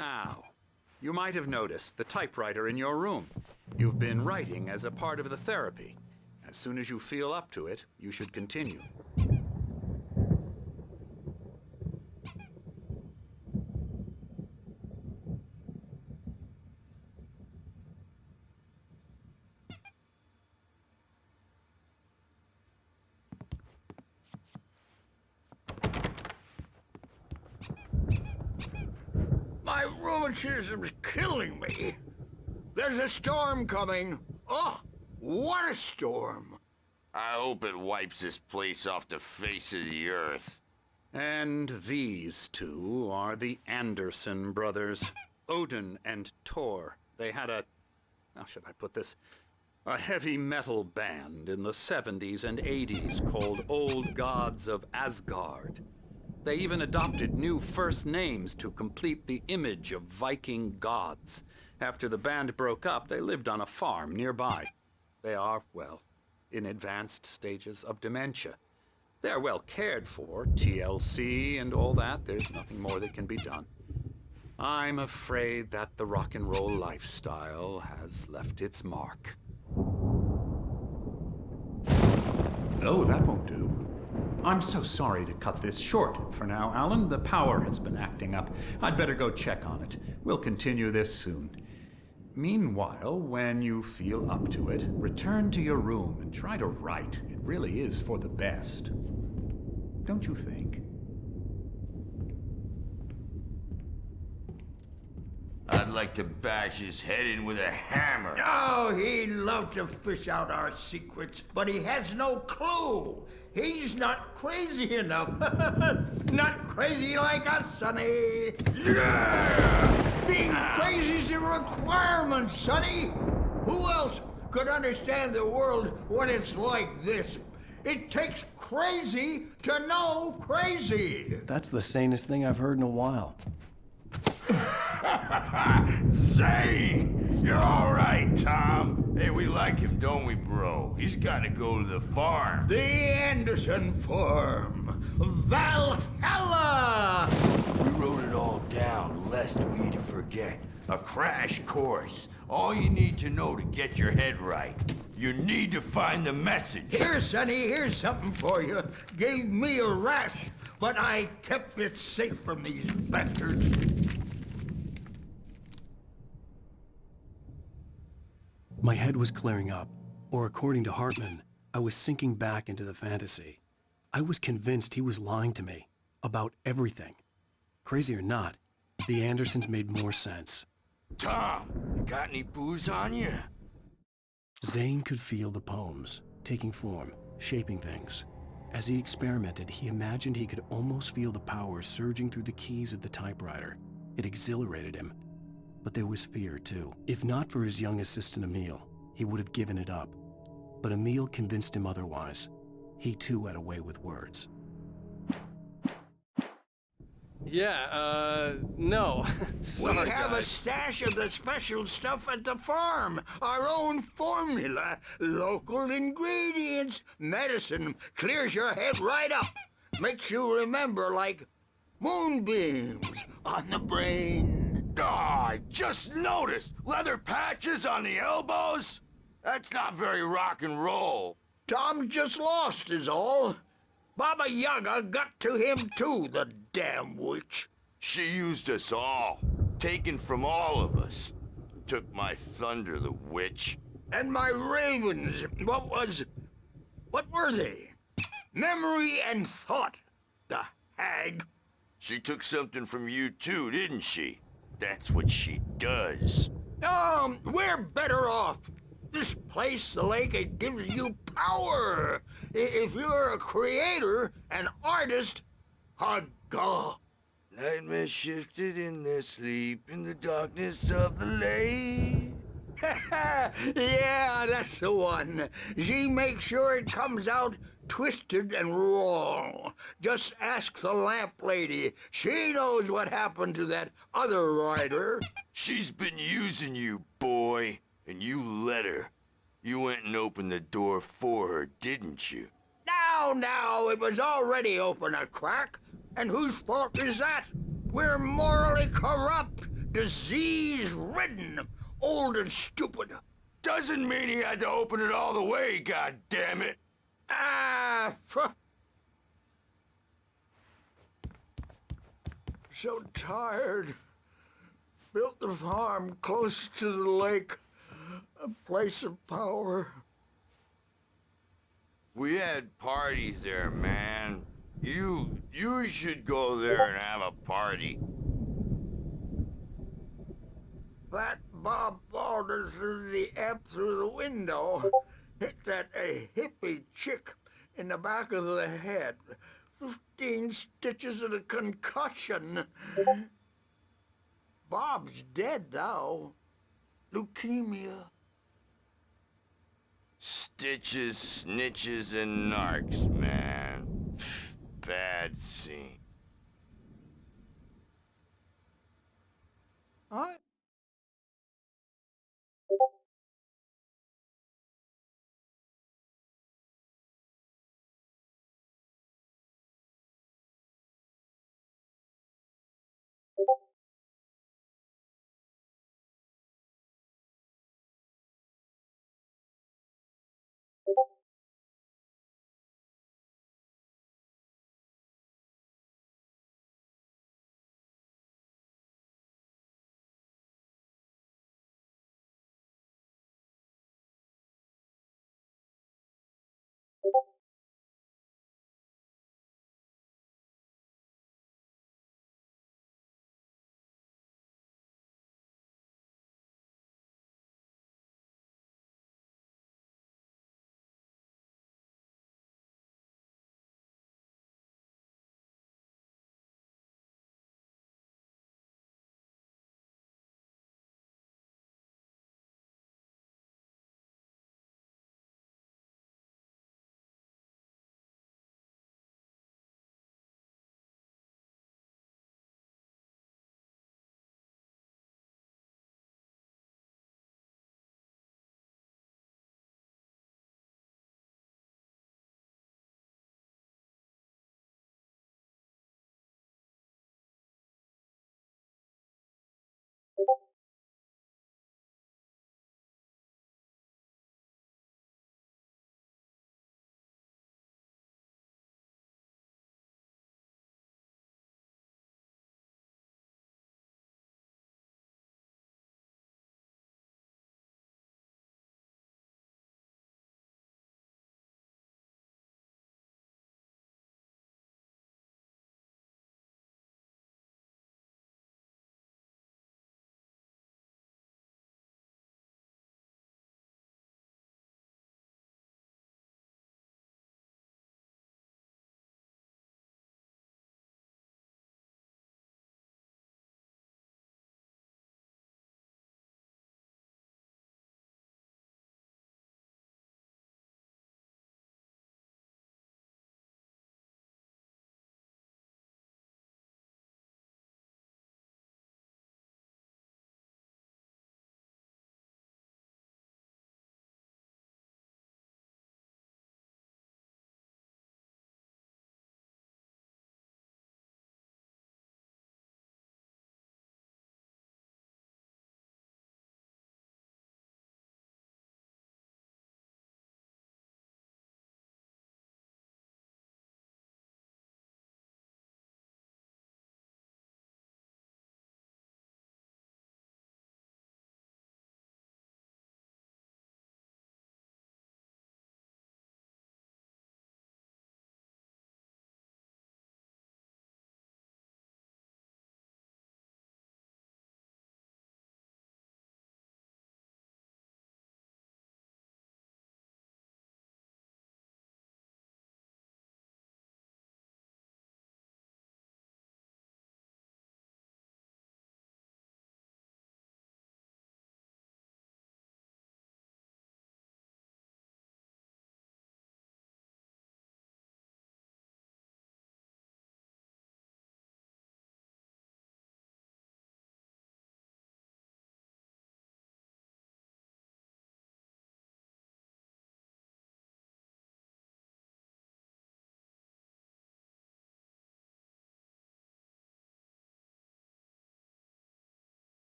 Speaker 1: Now, you might have noticed the typewriter in your room. You've been writing as a part of the therapy. As soon as you feel up to it, you should continue.
Speaker 3: My rheumatism's killing me. There's a storm coming. Oh, what a storm.
Speaker 9: I hope it wipes this place off the face of the earth.
Speaker 1: And these two are the Anderson brothers, Odin and Thor. They had how should I put this? A heavy metal band in the 70s and 80s called Old Gods of Asgard. They even adopted new first names to complete the image of Viking gods. After the band broke up, they lived on a farm nearby. They are, well, in advanced stages of dementia. They're well cared for, TLC and all that. There's nothing more that can be done. I'm afraid that the rock and roll lifestyle has left its mark. Oh, that won't do. I'm so sorry to cut this short for now, Alan. The power has been acting up. I'd better go check on it. We'll continue this soon. Meanwhile, when you feel up to it, return to your room and try to write. It really is for the best. Don't you think?
Speaker 9: I'd like to bash his head in with a hammer.
Speaker 3: Oh, he'd love to fish out our secrets, but he has no clue. He's not crazy enough. Not crazy like us, Sonny. Yeah! Being crazy's a requirement, Sonny. Who else could understand the world when it's like this? It takes crazy to know crazy.
Speaker 2: That's the sanest thing I've heard in a while.
Speaker 9: Zane! You're all right, Tom. Hey, we like him, don't we, bro? He's got to go to the farm.
Speaker 3: The Anderson farm. Valhalla!
Speaker 9: We wrote it all down, lest we forget. A crash course. All you need to know to get your head right. You need to find the message.
Speaker 3: Here, Sonny, here's something for you. Gave me a rash, but I kept it safe from these bastards.
Speaker 2: My head was clearing up, or according to Hartman, I was sinking back into the fantasy. I was convinced he was lying to me about everything. Crazy or not, the Andersons made more sense.
Speaker 9: Tom, got any booze on you?
Speaker 2: Zane could feel the poems, taking form, shaping things. As he experimented, he imagined he could almost feel the power surging through the keys of the typewriter. It exhilarated him. But there was fear, too. If not for his young assistant, Emil, he would have given it up. But Emil convinced him otherwise. He, too, had a way with words.
Speaker 23: Yeah, no. Sorry,
Speaker 3: we have
Speaker 23: guys.
Speaker 3: a stash of the special stuff at the farm. Our own formula. Local ingredients. Medicine. Clears your head right up. Makes you remember like moonbeams on the brain.
Speaker 9: Oh, I just noticed. Leather patches on the elbows? That's not very rock and roll.
Speaker 3: Tom just lost is all. Baba Yaga got to him too, the damn witch.
Speaker 9: She used us all. Taken from all of us. Took my thunder, the witch.
Speaker 3: And my ravens. What were they? Memory and thought, the hag.
Speaker 9: She took something from you too, didn't she? That's what she does.
Speaker 3: We're better off. This place, the lake, it gives you power. If you're a creator, an artist, haga.
Speaker 9: Nightmares shifted in their sleep in the darkness of the lake.
Speaker 3: Yeah, that's the one. She makes sure it comes out twisted and wrong. Just ask the lamp lady. She knows what happened to that other writer.
Speaker 9: She's been using you, boy. And you let her. You went and opened the door for her, didn't you?
Speaker 3: Now, it was already open a crack. And whose fault is that? We're morally corrupt, disease-ridden, old and stupid.
Speaker 9: Doesn't mean he had to open it all the way, God damn it.
Speaker 3: So tired. Built the farm close to the lake. A place of power.
Speaker 9: We had parties there, man. You should go there and have a party.
Speaker 3: That Bob Balder threw the app through the window. Hit that hippie chick in the back of the head. 15 stitches and a concussion. Bob's dead now. Leukemia.
Speaker 9: Stitches, snitches, and narcs, man. Bad scene.
Speaker 3: I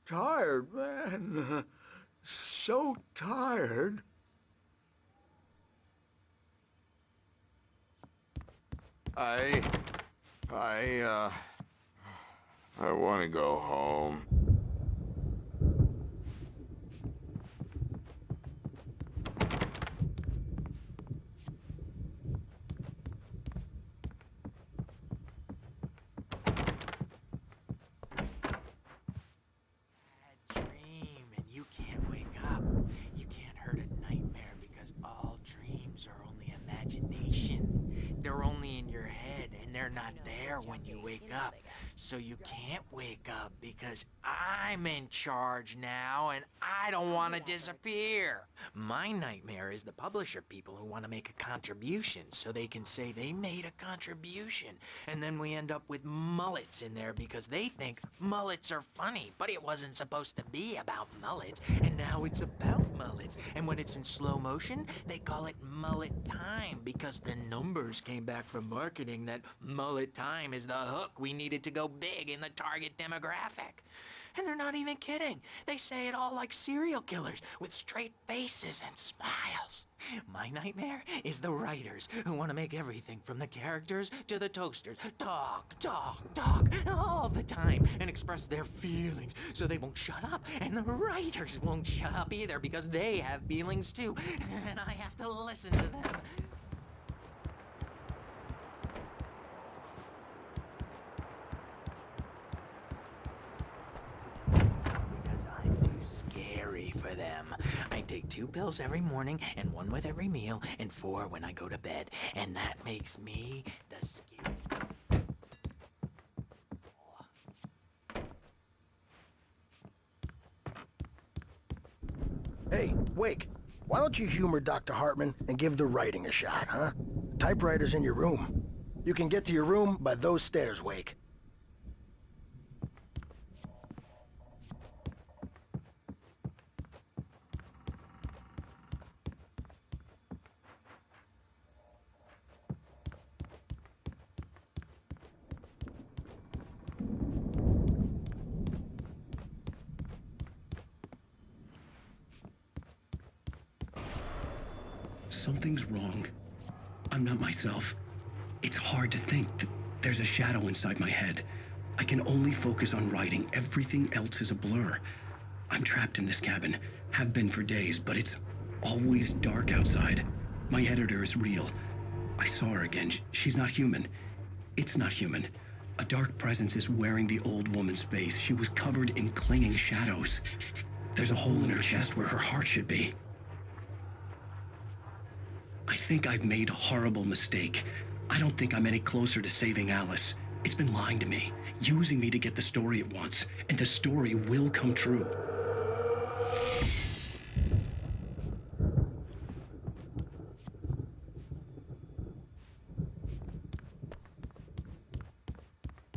Speaker 3: tired, man. So tired.
Speaker 9: I want to go home.
Speaker 13: Dream, and you can't wake up. You can't hurt a nightmare because all dreams are only imagination. They're only in your head, and they're not there when you wake up. So you can't wake up because I'm in charge now, and I don't want to disappear. My nightmare is the publisher people who want to make a contribution so they can say they made a contribution. And then we end up with mullets in there because they think mullets are funny, but it wasn't supposed to be about mullets, and now it's about mullets. And when it's in slow motion, they call it mullet time because the numbers came back from marketing that mullet time is the hook we needed to go big in the target demographic. And they're not even kidding. They say it all like serial killers with straight faces and smiles. My nightmare is the writers who want to make everything from the characters to the toasters talk all the time and express their feelings so they won't shut up. And the writers won't shut up either because they have feelings too. And I have to listen to them. For them. I take 2 pills every morning and 1 with every meal and 4 when I go to bed. And that makes me the scary.
Speaker 16: Hey, Wake, why don't you humor Dr. Hartman and give the writing a shot, huh? The typewriter's in your room. You can get to your room by those stairs, Wake.
Speaker 10: Something's wrong. I'm not myself. It's hard to think that there's a shadow inside my head. I can only focus on writing. Everything else is a blur. I'm trapped in this cabin. Have been for days, but it's always dark outside. My editor is real. I saw her again. She's not human. It's not human. A dark presence is wearing the old woman's face. She was covered in clinging shadows. There's a hole in her chest where her heart should be. I think I've made a horrible mistake. I don't think I'm any closer to saving Alice. It's been lying to me, using me to get the story it wants, and the story will come true.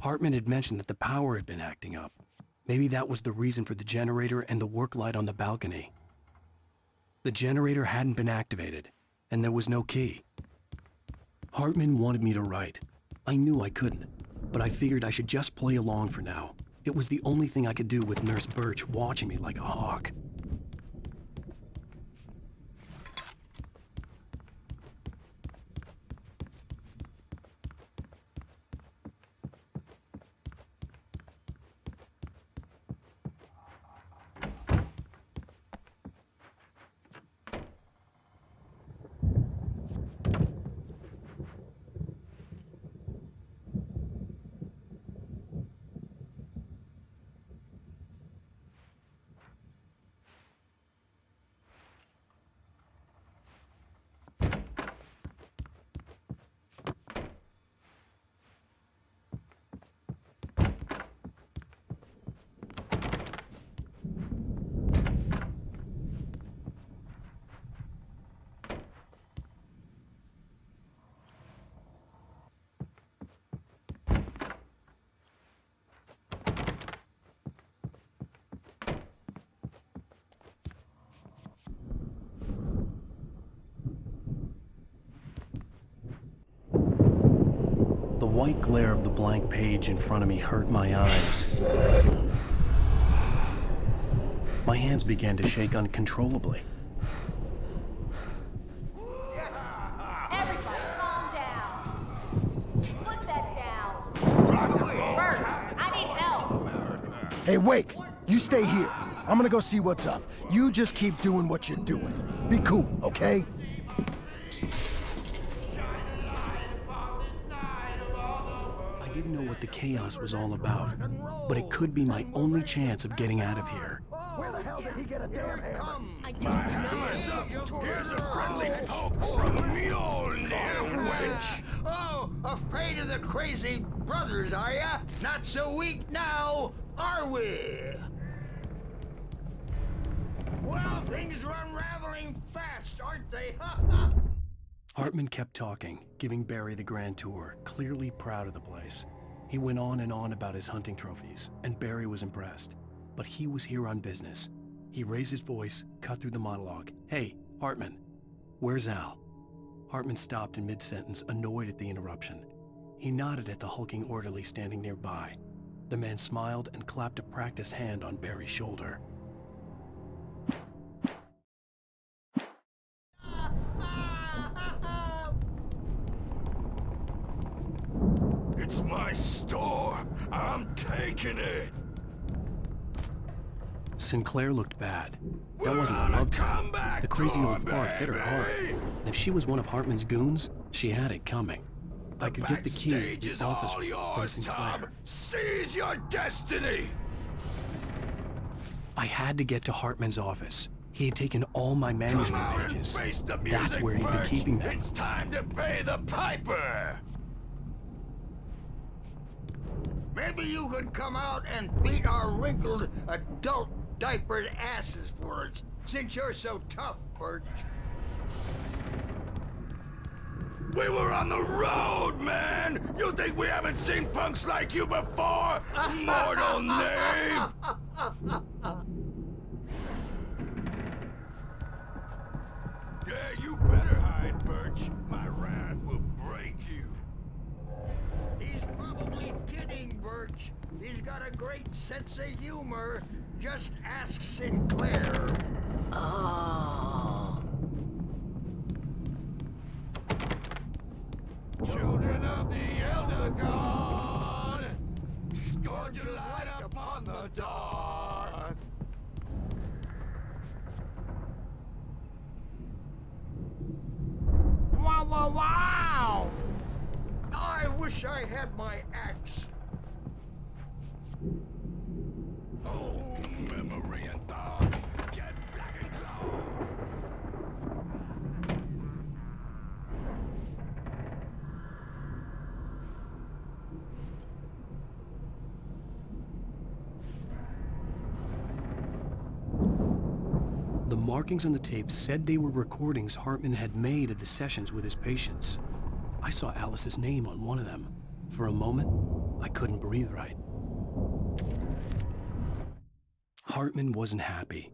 Speaker 2: Hartman had mentioned that the power had been acting up. Maybe that was the reason for the generator and the work light on the balcony. The generator hadn't been activated, and there was no key. Hartman wanted me to write. I knew I couldn't, but I figured I should just play along for now. It was the only thing I could do with Nurse Birch watching me like a hawk. The white glare of the blank page in front of me hurt my eyes. My hands began to shake uncontrollably.
Speaker 17: Everybody, calm down. Put that down. Bert, I need help.
Speaker 16: Hey, Wake, you stay here. I'm gonna go see what's up. You just keep doing what you're doing. Be cool, okay?
Speaker 2: I didn't know what the chaos was all about, but it could be my only chance of getting out of here.
Speaker 3: Where the hell did he get a damn hammer?
Speaker 9: My hammer's up. Here's a friendly poke from Mjolnir, wench.
Speaker 3: Oh, afraid of the crazy brothers, are ya? Not so weak now, are we? Well, things are unraveling fast, aren't they?
Speaker 2: Hartman kept talking, giving Barry the grand tour, clearly proud of the place. He went on and on about his hunting trophies, and Barry was impressed. But he was here on business. He raised his voice, cut through the monologue. Hey, Hartman, where's Al? Hartman stopped in mid-sentence, annoyed at the interruption. He nodded at the hulking orderly standing nearby. The man smiled and clapped a practiced hand on Barry's shoulder.
Speaker 9: It's my storm. I'm taking it.
Speaker 2: Sinclair looked bad. That wasn't a love tap. The crazy old fart hit her hard. And if she was one of Hartman's goons, she had it coming. I could get the key to the office from Sinclair.
Speaker 9: Seize your destiny!
Speaker 2: I had to get to Hartman's office. He had taken all my manuscript pages. That's where he'd been keeping them.
Speaker 9: It's time to pay the piper!
Speaker 3: Maybe you could come out and beat our wrinkled, adult diapered asses for us, since you're so tough, Birch.
Speaker 9: We were on the road, man! You think we haven't seen punks like you before? Mortal knave! Yeah, you better hide, Birch. My wrath will break you.
Speaker 3: He's probably kidding, Birch. He's got a great sense of humor. Just ask Sinclair.
Speaker 17: Oh.
Speaker 9: Children of the Elder God, scourge your light upon the dark.
Speaker 3: Wow, wow, wow! I wish I had my axe.
Speaker 9: Oh, memory and thought, jet black and claw.
Speaker 2: The markings on the tape said they were recordings Hartman had made of the sessions with his patients. I saw Alice's name on one of them. For a moment, I couldn't breathe right. Hartman wasn't happy.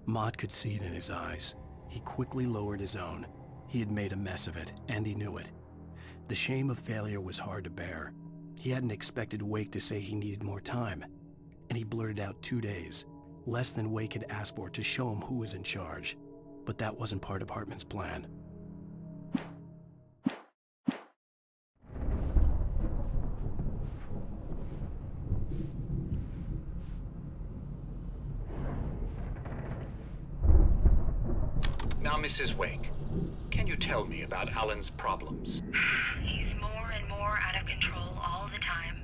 Speaker 2: Mott could see it in his eyes. He quickly lowered his own. He had made a mess of it, and he knew it. The shame of failure was hard to bear. He hadn't expected Wake to say he needed more time, and he blurted out 2 days, less than Wake had asked for to show him who was in charge. But that wasn't part of Hartman's plan.
Speaker 18: Now, Mrs. Wake, can you tell me about Alan's problems?
Speaker 19: He's more and more out of control all the time.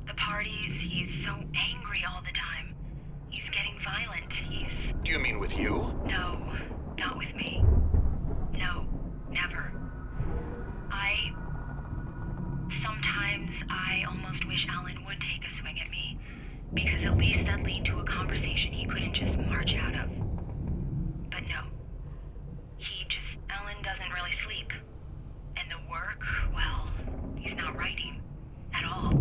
Speaker 19: The parties, he's so angry all the time. He's getting violent.
Speaker 18: Do you mean with you?
Speaker 19: No, not with me. No, never. Sometimes I almost wish Alan would take a swing at me, because at least that'd lead to a conversation he couldn't just march out of. But no. Alan doesn't really sleep. And the work, well, he's not writing at all.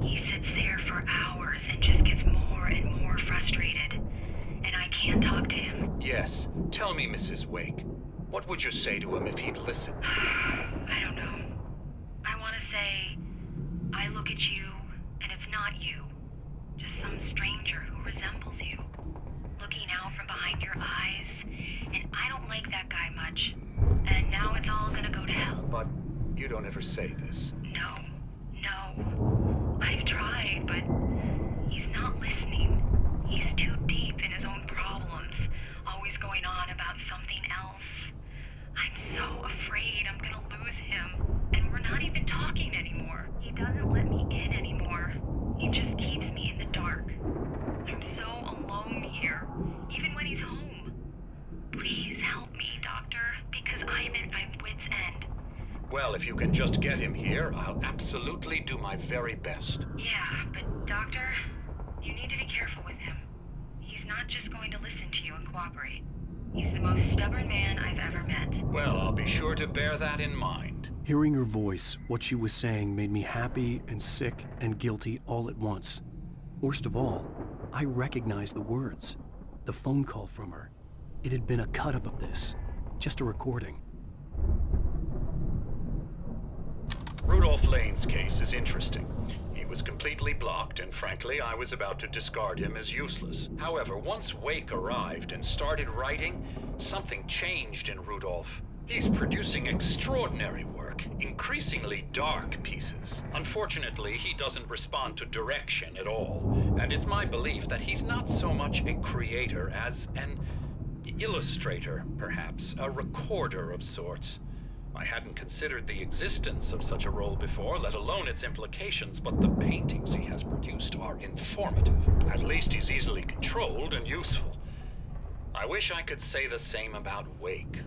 Speaker 19: He sits there for hours and just gets more and more frustrated. And I can't talk to him.
Speaker 18: Yes. Tell me, Mrs. Wake. What would you say to him if he'd listen?
Speaker 19: I don't know. I want to say, I look at you, and it's not you. Just some stranger who resembles you. looking out from behind your eyes, and I don't like that guy much. And now it's all gonna go to hell.
Speaker 18: But you don't ever say this.
Speaker 19: No. I've tried, but he's not listening. He's too deep in his own problems, always going on about something else. I'm so afraid I'm gonna lose him, and we're not even talking anymore. He doesn't let me in anymore. He just keeps me in the dark. I'm so alone here, even when he's home. Please help me, Doctor, because I'm at my wit's end.
Speaker 18: Well, if you can just get him here, I'll absolutely do my very best.
Speaker 19: Yeah, but Doctor, you need to be careful with him. He's not just going to listen to you and cooperate. He's the most stubborn man I've ever met.
Speaker 18: Well, I'll be sure to bear that in mind.
Speaker 2: Hearing her voice, what she was saying made me happy and sick and guilty all at once. Worst of all, I recognized the words. The phone call from her. It had been a cut-up of this. Just a recording.
Speaker 18: Rudolph Lane's case is interesting. He was completely blocked, and frankly, I was about to discard him as useless. However, once Wake arrived and started writing, something changed in Rudolph. He's producing extraordinary work, increasingly dark pieces. Unfortunately, he doesn't respond to direction at all, and it's my belief that he's not so much a creator as an illustrator, perhaps, a recorder of sorts. I hadn't considered the existence of such a role before, let alone its implications, but the paintings he has produced are informative. At least he's easily controlled and useful. I wish I could say the same about Wake.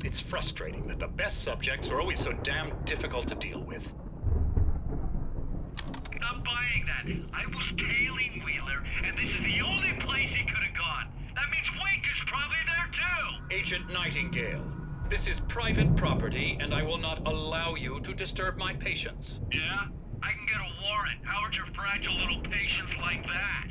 Speaker 18: It's frustrating that the best subjects are always so damn difficult to deal with.
Speaker 6: I'm buying that. I was tailing Wheeler, and this is the only place he could have gone. That means Wake is probably there too!
Speaker 18: Agent Nightingale, this is private property, and I will not allow you to disturb my patients.
Speaker 6: Yeah? I can get a warrant. How would your fragile little patients like that?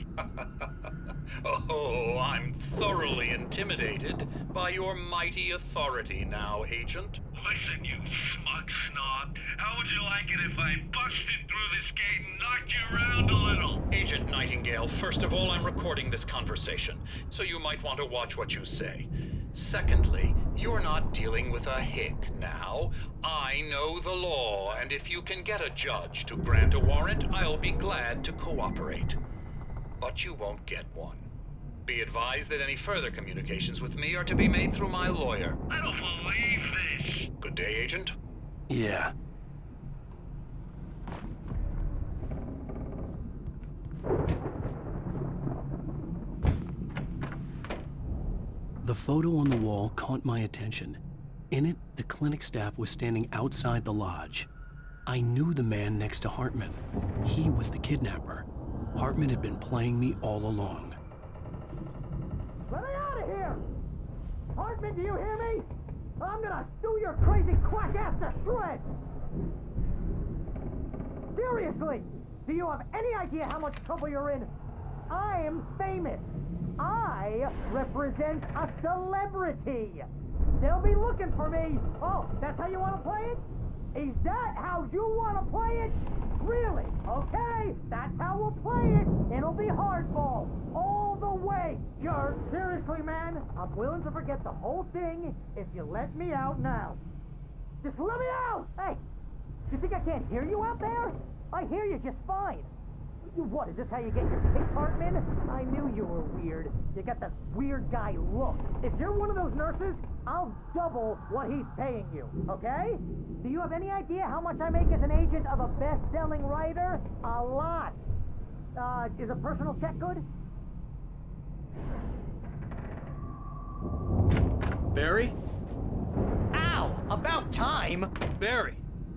Speaker 18: Oh, I'm thoroughly intimidated by your mighty authority now, Agent.
Speaker 6: Listen, you smug snob. How would you like it if I busted through this gate and knocked you around a little?
Speaker 18: Agent Nightingale, first of all, I'm recording this conversation, so you might want to watch what you say. Secondly, you're not dealing with a hick now. I know the law, and if you can get a judge to grant a warrant, I'll be glad to cooperate. But you won't get one. Be advised that any further communications with me are to be made through my lawyer.
Speaker 6: I don't believe this.
Speaker 18: Good day, Agent.
Speaker 2: Yeah. The photo on the wall caught my attention. In it, the clinic staff was standing outside the lodge. I knew the man next to Hartman. He was the kidnapper. Hartman had been playing me all along.
Speaker 12: Let me out of here! Hartman, do you hear me? I'm gonna stew your crazy quack ass to shreds! Seriously, do you have any idea how much trouble you're in? I am famous. I represent a celebrity. They'll be looking for me. Oh, that's how you want to play it? Is that how you want to play it? Really? Okay, that's how we'll play it. It'll be hardball all the way. You're seriously, man. I'm willing to forget the whole thing if you let me out now. Just let me out! Hey, you think I can't hear you out there? I hear you just fine. What, is this how you get your kicks, Hartman? I knew you were weird. You got that weird guy look. If you're one of those nurses, I'll double what he's paying you, okay? Do you have any idea how much I make as an agent of a best-selling writer? A lot. Is a personal check good?
Speaker 2: Barry?
Speaker 5: Ow! About time!
Speaker 2: Barry!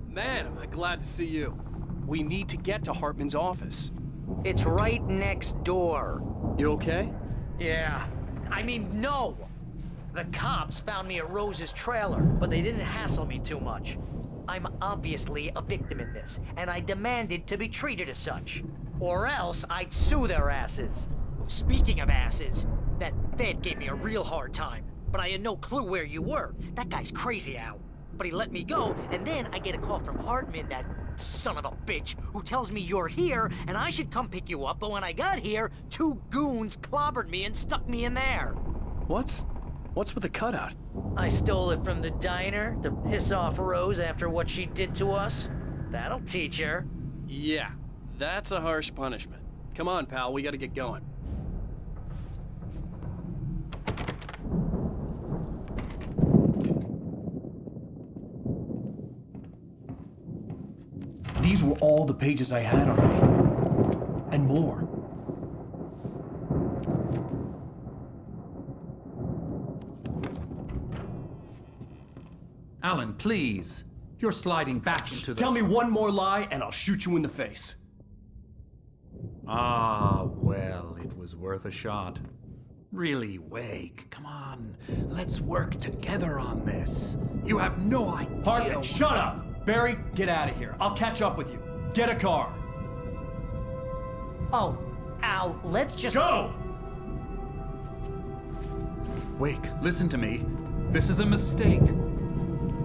Speaker 2: Man, am I glad to see you. We need to get to Hartman's office.
Speaker 5: It's right next door.
Speaker 2: You okay?
Speaker 5: Yeah. I mean, no! The cops found me at Rose's trailer, but they didn't hassle me too much. I'm obviously a victim in this, and I demanded to be treated as such. Or else I'd sue their asses. Speaking of asses, that Fed gave me a real hard time, but I had no clue where you were. That guy's crazy, Al. But he let me go, and then I get a call from Hartman that son of a bitch, who tells me you're here and I should come pick you up, but when I got here, 2 goons clobbered me and stuck me in there.
Speaker 2: What's with the cutout?
Speaker 5: I stole it from the diner to piss off Rose after what she did to us. That'll teach her.
Speaker 2: Yeah, that's a harsh punishment. Come on, pal, we gotta get going. These were all the pages I had on me. And more.
Speaker 1: Alan, please. You're sliding back into the...
Speaker 2: Tell me one more lie and I'll shoot you in the face.
Speaker 1: Ah, well, it was worth a shot. Really, Wake, come on. Let's work together on this. You have no idea...
Speaker 2: Hartman, shut up! Barry, get out of here. I'll catch up with you. Get a car.
Speaker 5: Oh, Al, let's just...
Speaker 2: Go!
Speaker 1: Wake, listen to me. This is a mistake.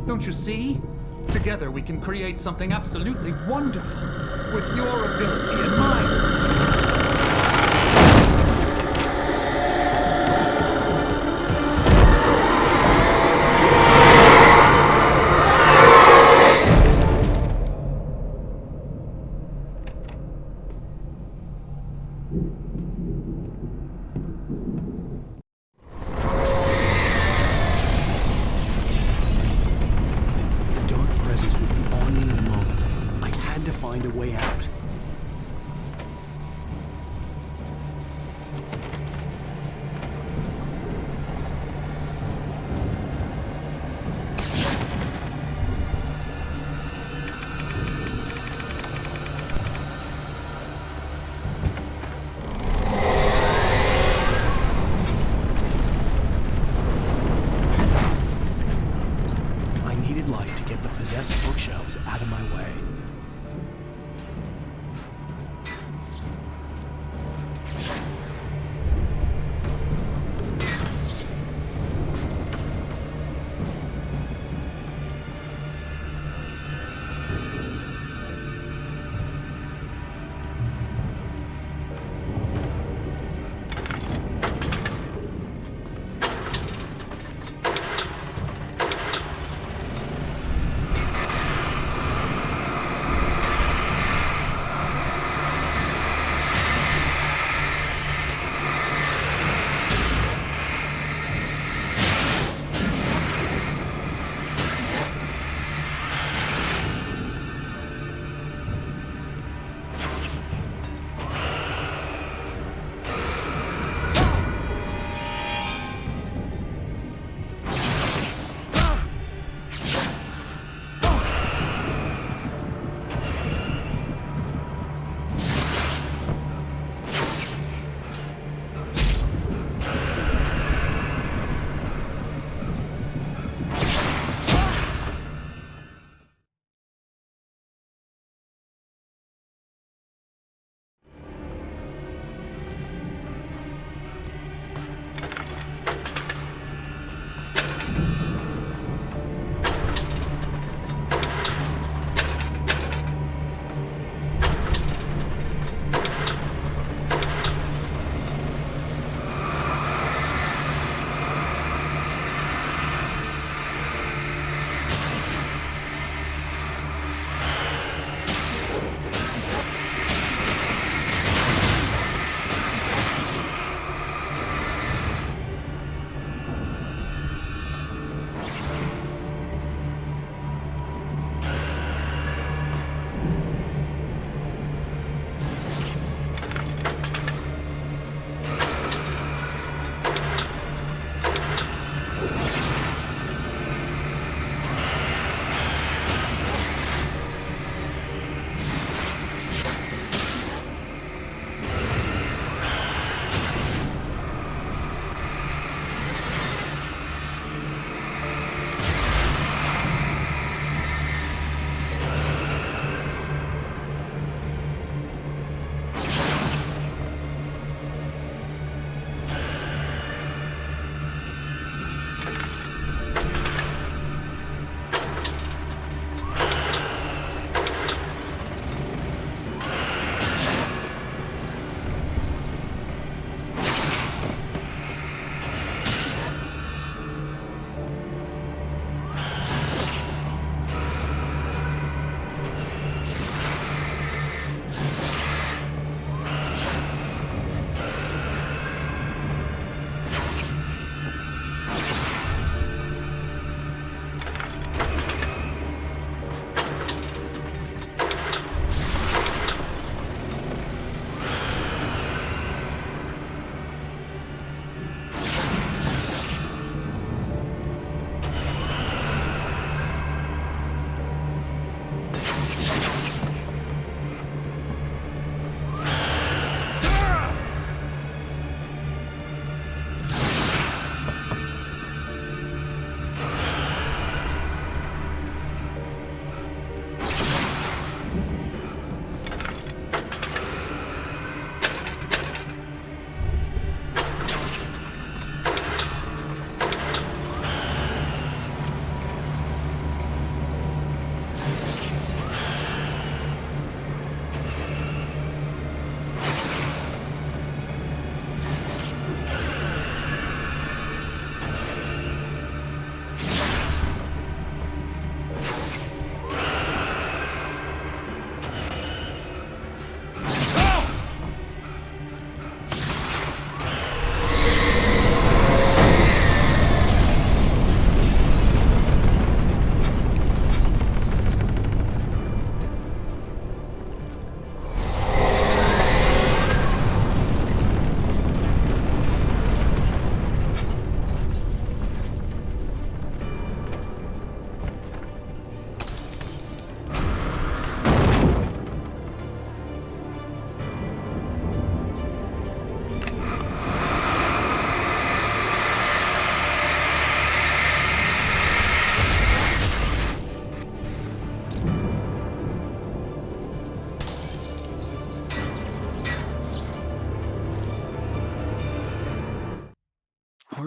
Speaker 1: Don't you see? Together we can create something absolutely wonderful. With your ability and mine.
Speaker 2: Find a way out.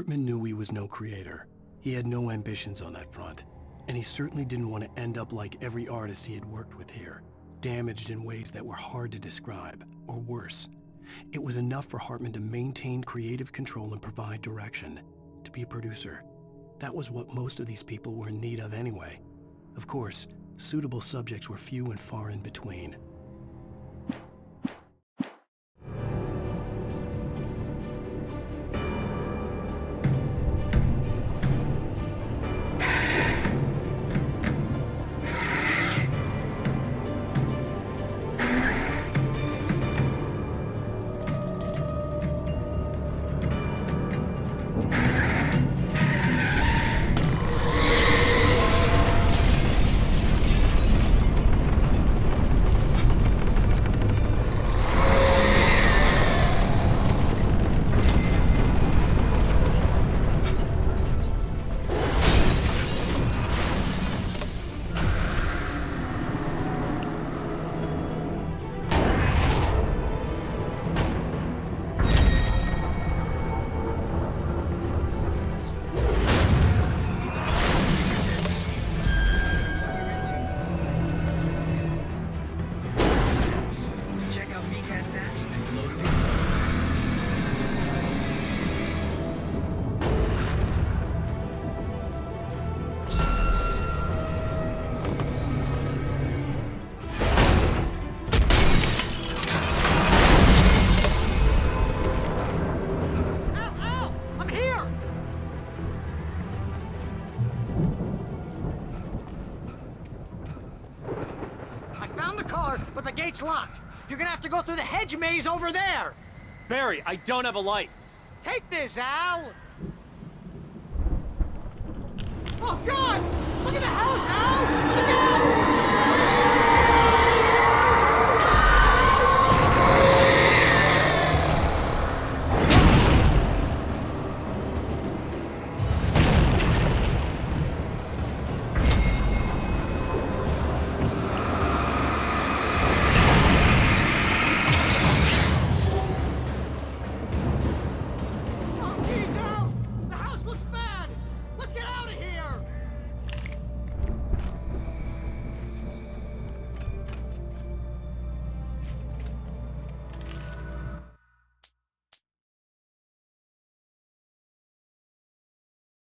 Speaker 2: Hartman knew he was no creator. He had no ambitions on that front, and he certainly didn't want to end up like every artist he had worked with here, damaged in ways that were hard to describe, or worse. It was enough for Hartman to maintain creative control and provide direction, to be a producer. That was what most of these people were in need of anyway. Of course, suitable subjects were few and far in between.
Speaker 5: But the gate's locked. You're gonna have to go through the hedge maze over there.
Speaker 23: Barry, I don't have a light.
Speaker 5: Take this, Al. Oh, God! Look at the house, Al! Look out!